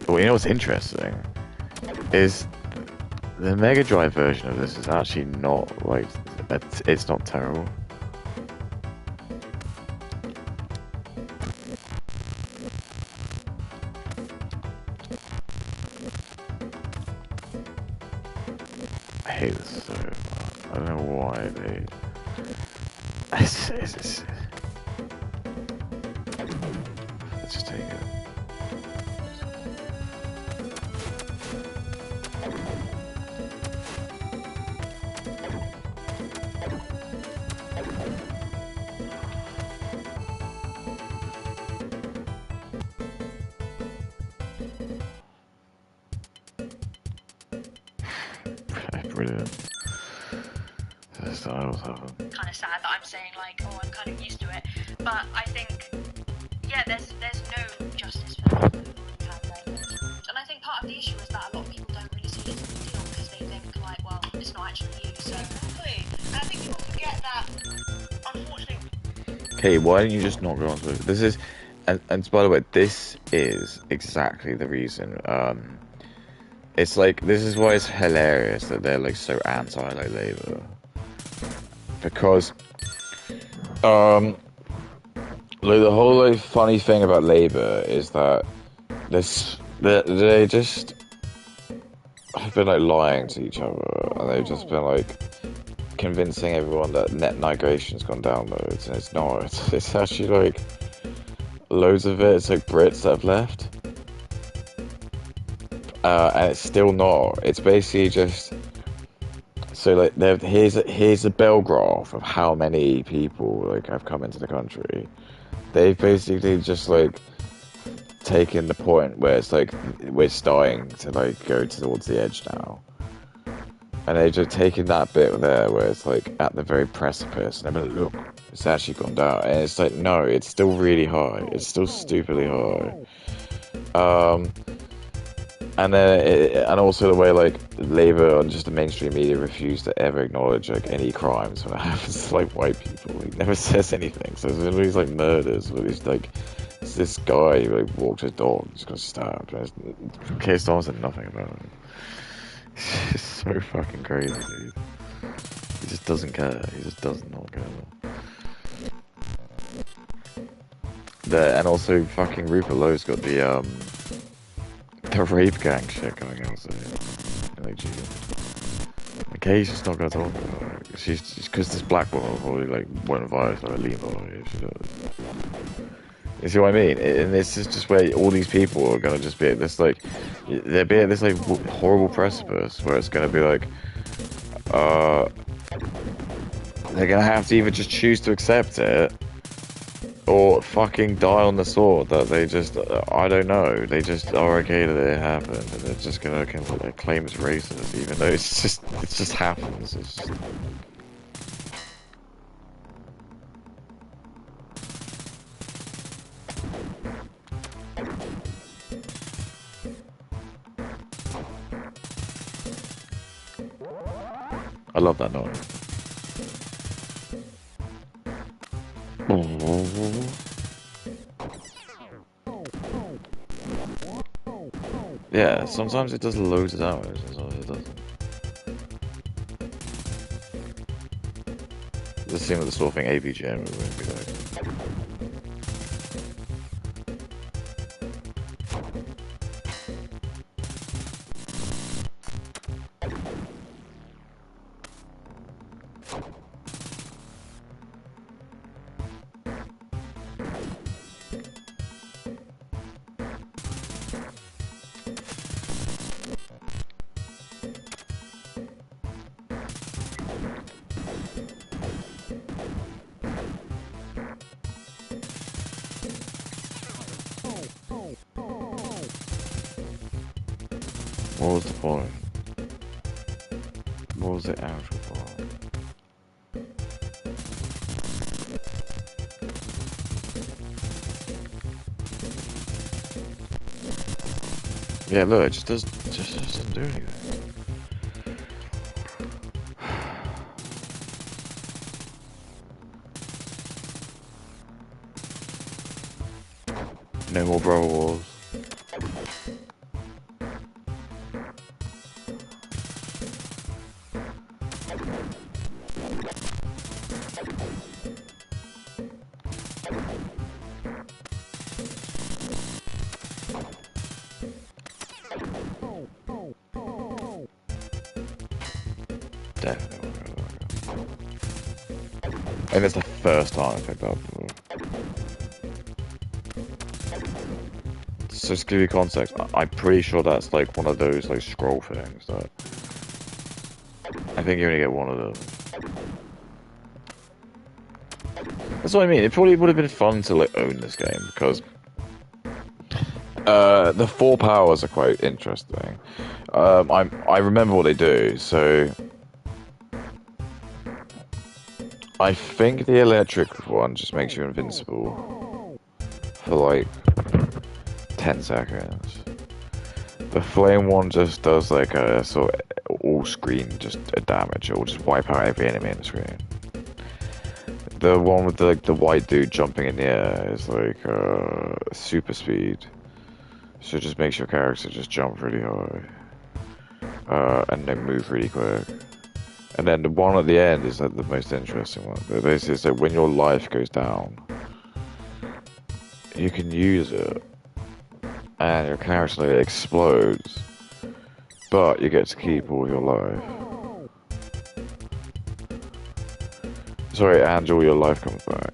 Speaker 1: Well, you know what's interesting is the Mega Drive version of this is actually not like it's not terrible. I hate this so much. I don't know why they. Let's just take it. Brilliant. This styles happen.
Speaker 4: kind of sad that I'm saying like, oh, I'm kind of used to it. But I think, yeah, there's no justice for that. And I think part of the issue is that a lot of people don't really see it as a big deal because they think like, well, it's not actually you. So
Speaker 3: Exactly. And I think people forget that, unfortunately.
Speaker 1: Okay, why don't you just not go on to it? This is, and by the way, this is exactly the reason. It's like, this is why it's hilarious that they're like so anti like Labour. Because Like the whole like funny thing about Labour is that they just have been like lying to each other, and they've just been like convincing everyone that net migration's gone down loads, and it's not. It's actually like loads of it. It's like Brits that have left, and it's still not. It's basically just so like here's a bell graph of how many people like have come into the country. They've basically just like taken the point where it's like we're starting to like go towards the edge now. And they've just taken that bit there where it's like at the very precipice, and they're like, look, it's actually gone down. And it's like, no, it's still really high. It's still stupidly high. And then, and also the way like Labour and just the mainstream media refuse to ever acknowledge like any crimes when it happens to like white people. He never says anything. So there's all these like murders, where he's like, it's this guy who like walks his dog, he's got stabbed. Keir Starmer said nothing about it. It's so fucking crazy, dude. He just doesn't care. He just does not care. And also fucking Rupert Lowe's got the rape gang shit going on. So like, geez. Okay, he's just not gonna talk about it. She's because this black woman probably like won't advise her leave her. She does. You see what I mean? And this is just where all these people are gonna just be at this like, they'll be at this like horrible precipice where it's gonna be like, they're gonna have to either just choose to accept it, or fucking die on the sword that they just, I don't know, they just are okay that it happened, and they're just gonna claim it's racist, even though it just happens. It's just... I love that noise. Yeah, sometimes it does loads of damage, sometimes it doesn't. It does seem like the sort of thing ABGM would be like. What was the point? What was the actual point? Yeah, look, it just doesn't do anything. No more Brother Wars. Definitely. And it's the first time I picked up. So just to give you context, I'm pretty sure that's like one of those like scroll things that I think you only get one of those. That's what I mean. It probably would have been fun to like own this game because the 4 powers are quite interesting. I remember what they do, so I think the electric one just makes you invincible for like 10 seconds. The flame one just does like a sort of all screen just a damage. It will just wipe out every enemy in the screen. The one with the white dude jumping in the air is like super speed. So it just makes your character just jump really high. And then move really quick. And then the one at the end is like the most interesting one. Basically, so when your life goes down, you can use it, and your character explodes, but you get to keep all your life. Sorry, and all your life comes back.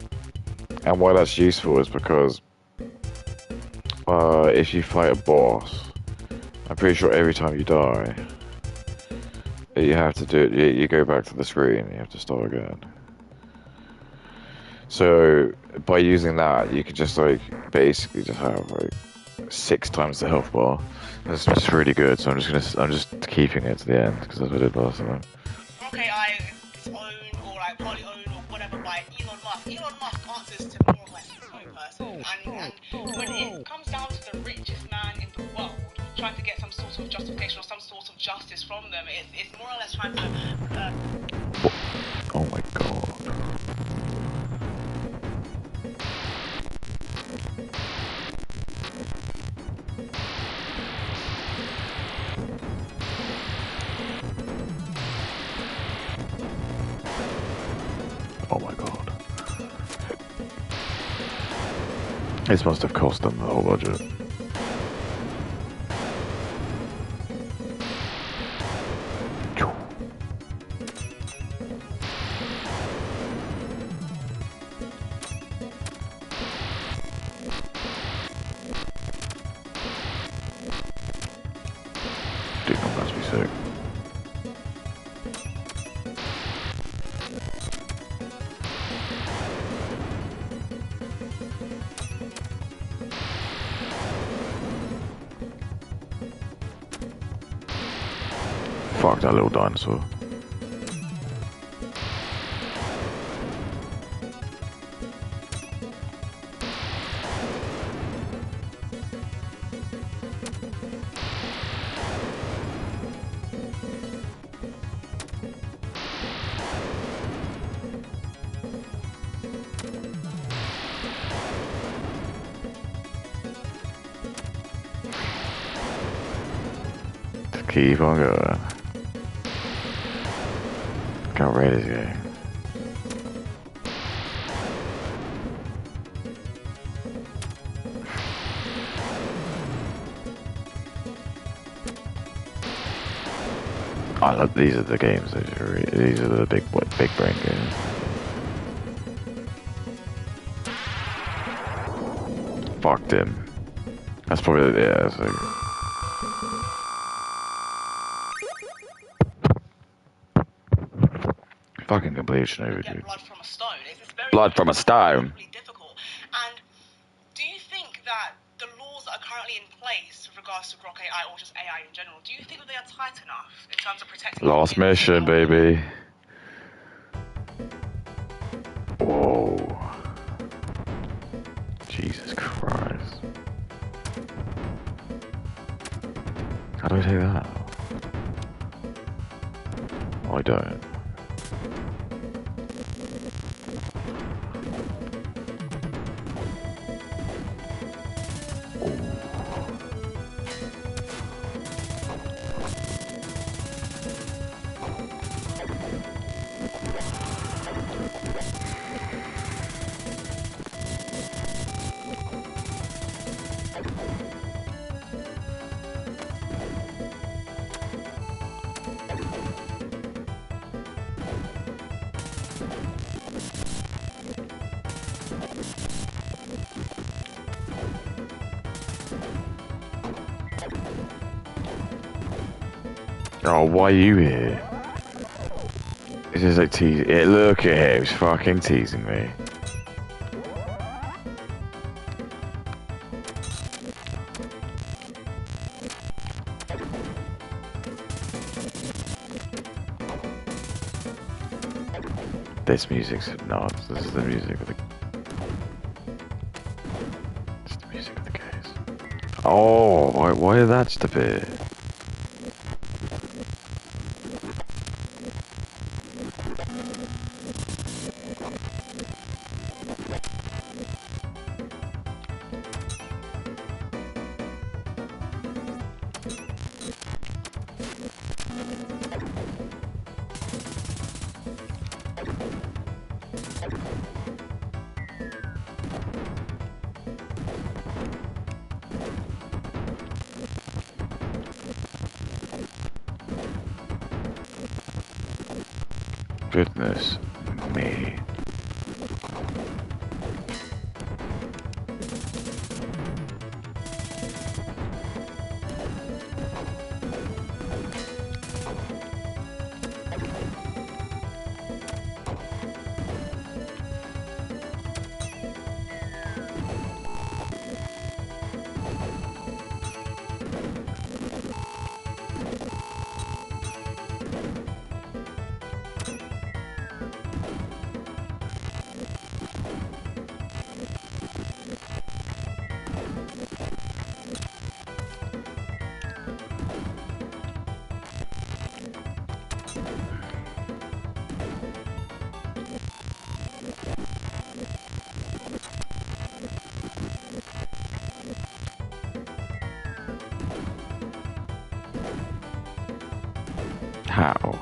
Speaker 1: And why that's useful is because if you fight a boss, I'm pretty sure every time you die, you have to do it. You go back to the screen. You have to start again. So by using that, you could just like basically just have like 6 times the health bar. That's just really good. So I'm just keeping it to the end because that's what I did last time.
Speaker 3: Okay, it's owned or like partly owned or whatever by Elon Musk. Elon Musk answers to more or less his own person. And when it comes down to the richest man in the world trying to get some sort of justification or some sort of justice from them, it's more or less trying to.
Speaker 1: Oh my god. Oh my god. This must have cost them the whole budget. Dude, that must be sick. Fuck that little dinosaur. Just keep on going. Can't rate this game. I love these are the games. These are the big brain games. Fucked him. That's probably That's like, fucking completion over, dude.
Speaker 3: Blood from a stone. It's very
Speaker 1: Blood from a stone.
Speaker 3: difficult. And do you think that the laws that are currently in place with regards to Grok AI or just AI in general, do you think that they are tight enough in terms of protecting?
Speaker 1: Last mission, baby. Whoa. Jesus Christ. How do I take that? Oh, I don't. Oh, why are you here? This is like teasing. Yeah, look at him, he's fucking teasing me. This music's nuts. This is the music of the. It's the music of the case. Oh, why did that just appear? Goodness me. How?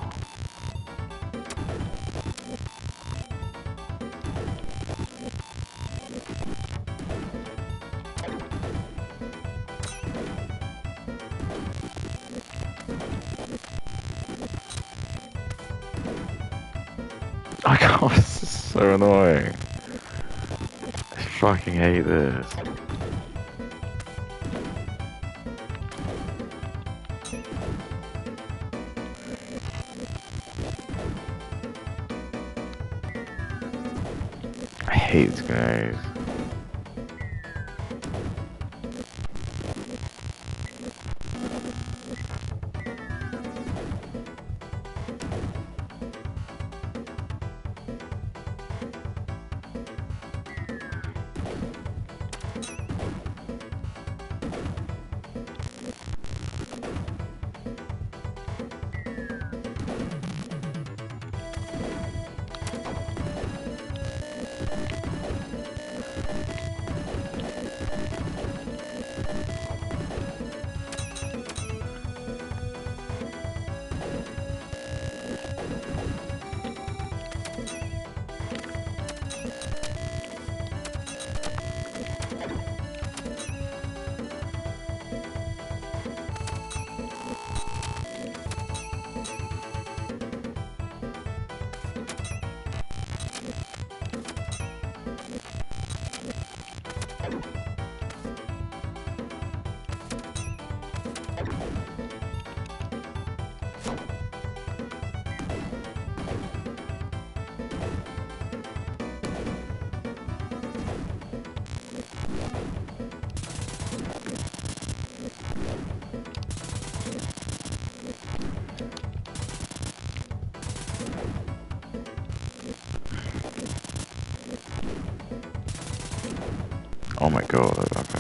Speaker 1: I can't, this is so annoying. I fucking hate this. I hate these guys. Oh my god, okay.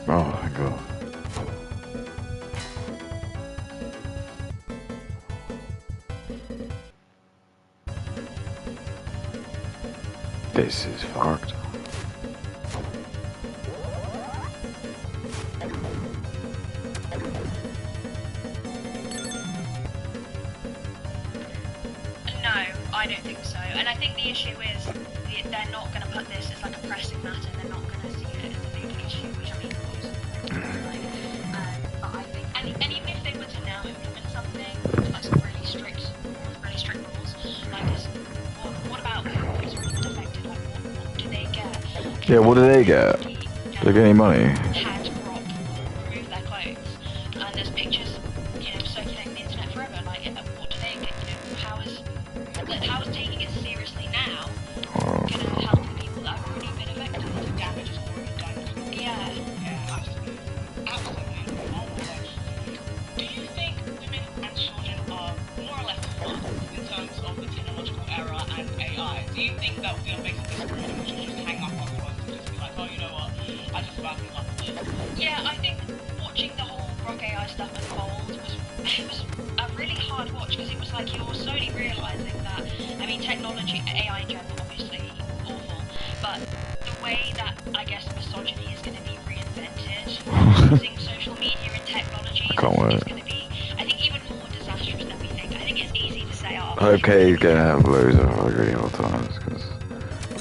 Speaker 1: Oh my god. This is fucked.
Speaker 4: No, I don't think so. And I think the issue is they're not going to put this as like a pressing matter. They're not going to see it as a big issue, which I mean, of course, like, but I think, and even if they were to now implement something with like some really strict rules, like what about who's really been affected? Like, what do they get?
Speaker 1: Yeah, what do they get? Do they get any money?
Speaker 4: Had Rob remove their clothes, and there's pictures, circulating the internet forever. Like, what do they get? How is taking it seriously now going to help the people that have already been affected?
Speaker 2: The damage is already done.
Speaker 4: Yeah.
Speaker 2: Yeah, absolutely. Absolutely. Oh my gosh. Do you think with
Speaker 3: terms of the technological era and AI, do you think that we are basically screwed and we should just hang up our phones and just be like, oh, you know what, I just found enough of this?
Speaker 4: Yeah, I think watching the whole rock AI stuff unfold was a really hard watch because it was like you're slowly realising that, I mean, technology, AI in general, obviously awful, but the way that I guess misogyny is going to be reinvented using social media and technology is going to be, I think, even more disastrous than we think. I think it's easy to say, oh,
Speaker 1: Okay, he's gonna have loads of really hard times because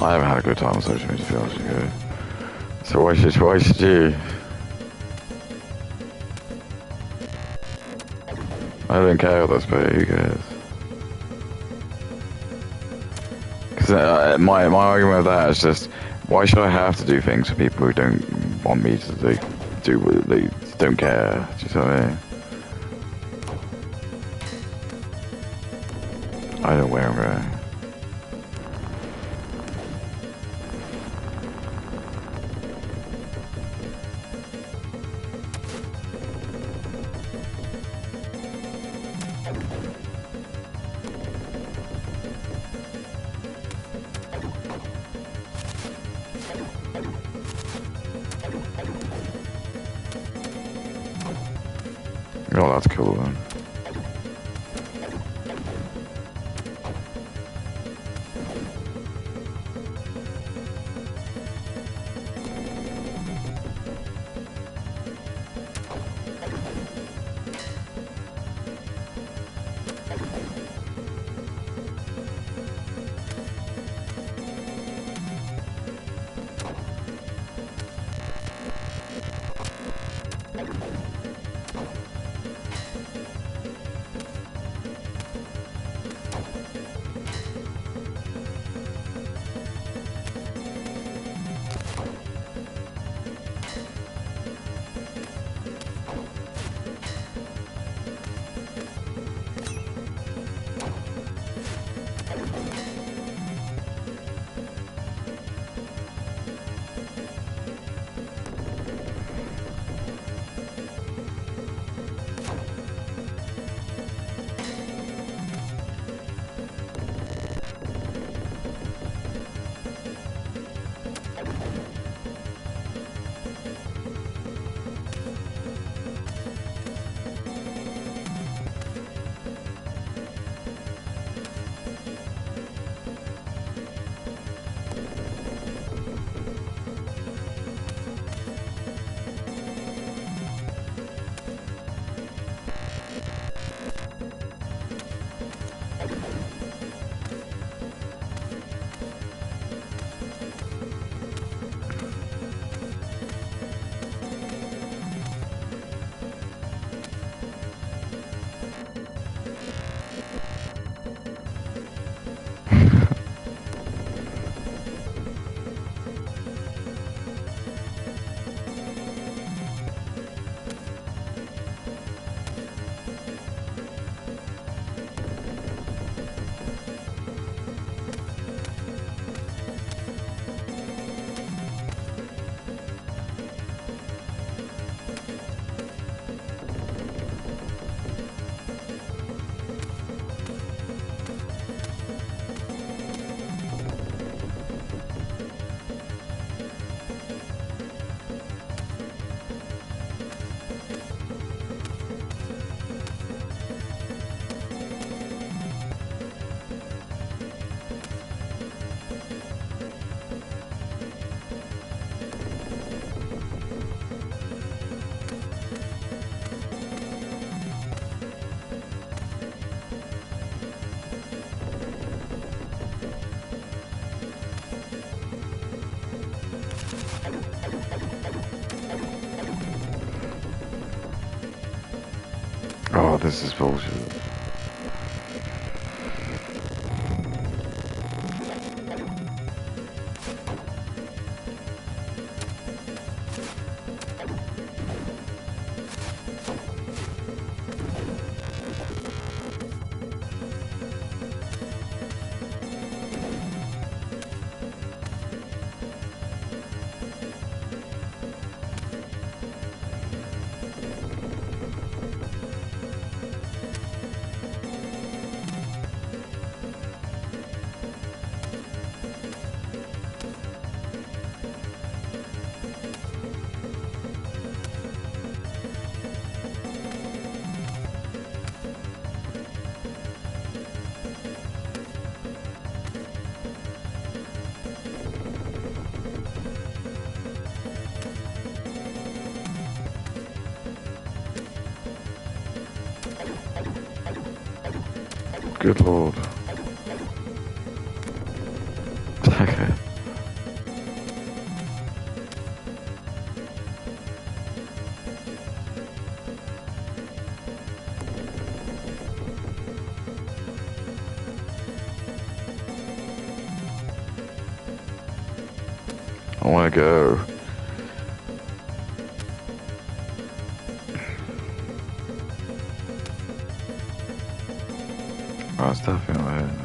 Speaker 1: I haven't had a good time on social media, to be honest with you. So why should you? I don't care what that's about, who cares? Because my argument with that is just, why should I have to do things for people who don't want me to do what they don't care? Do you see what I mean? I don't know where I'm going. Oh, that's cool then. Oh, this is bullshit. Good lord. Okay. I wanna go. Oh, it's definitely not here.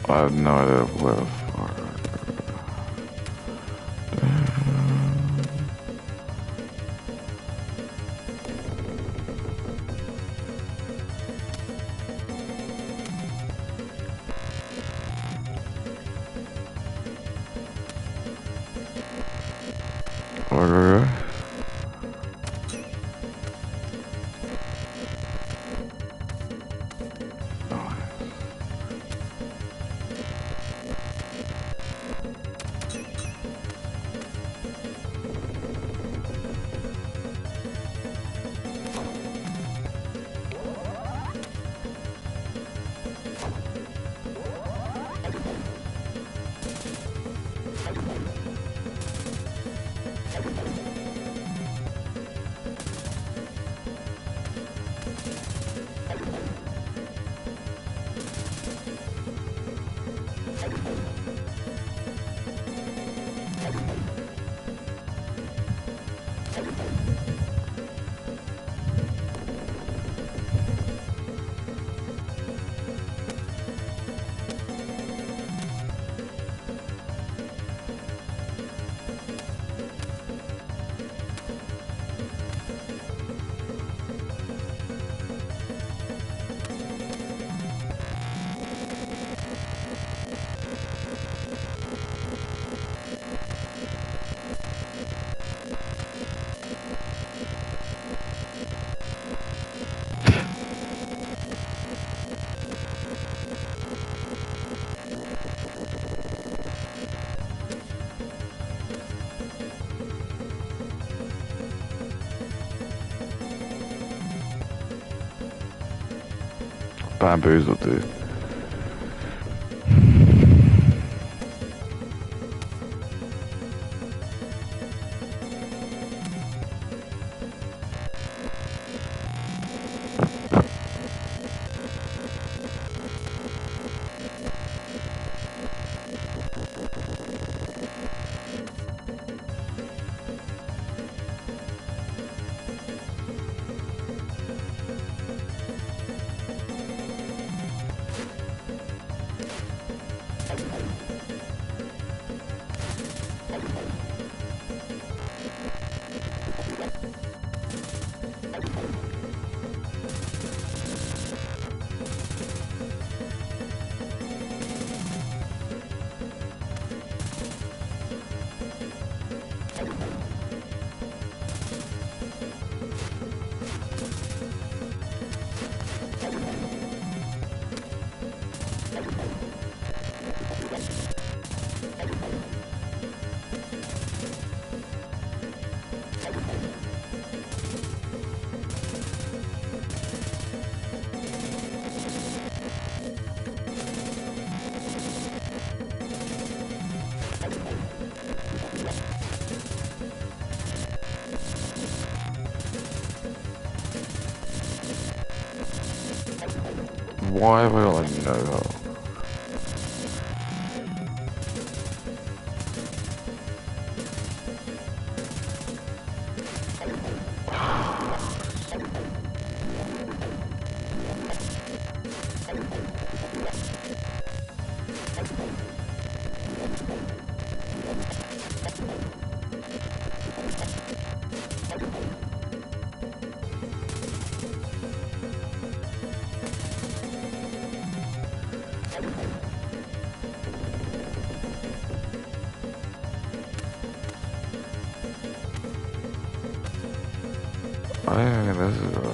Speaker 1: I have no idea where the fuck. Okay. Bamboozled, dude. Why have I got like no health? I don't think this is right.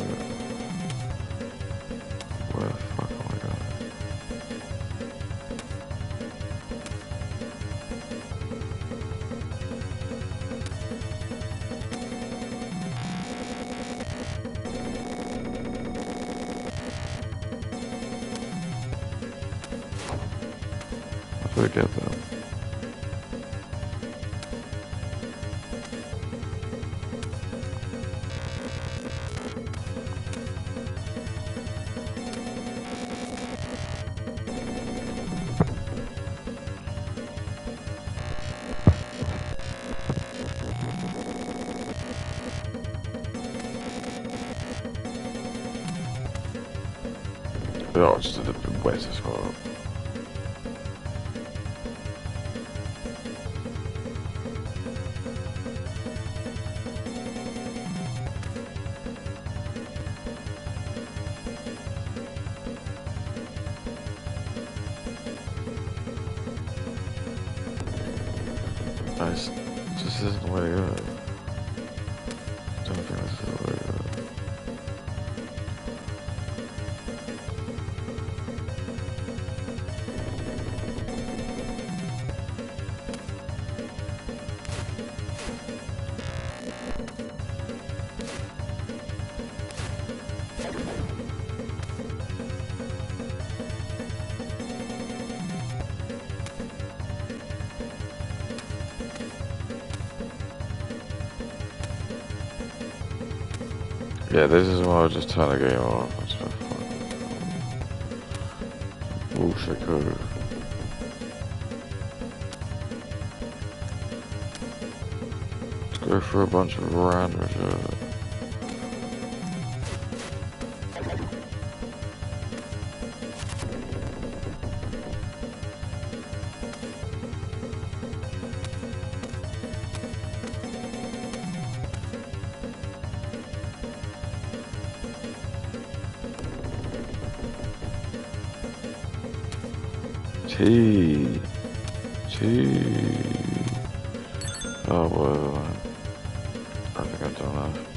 Speaker 1: Where the fuck am I going? How do I get them? Oh, it's just a bit wet as well. This just isn't the way to go. I don't think this is the way to go. Yeah, this is why I was just turn the game off. It's just fucking bullshit code. Let's go for a bunch of random shit. Tea. Oh, well, I think I've done that.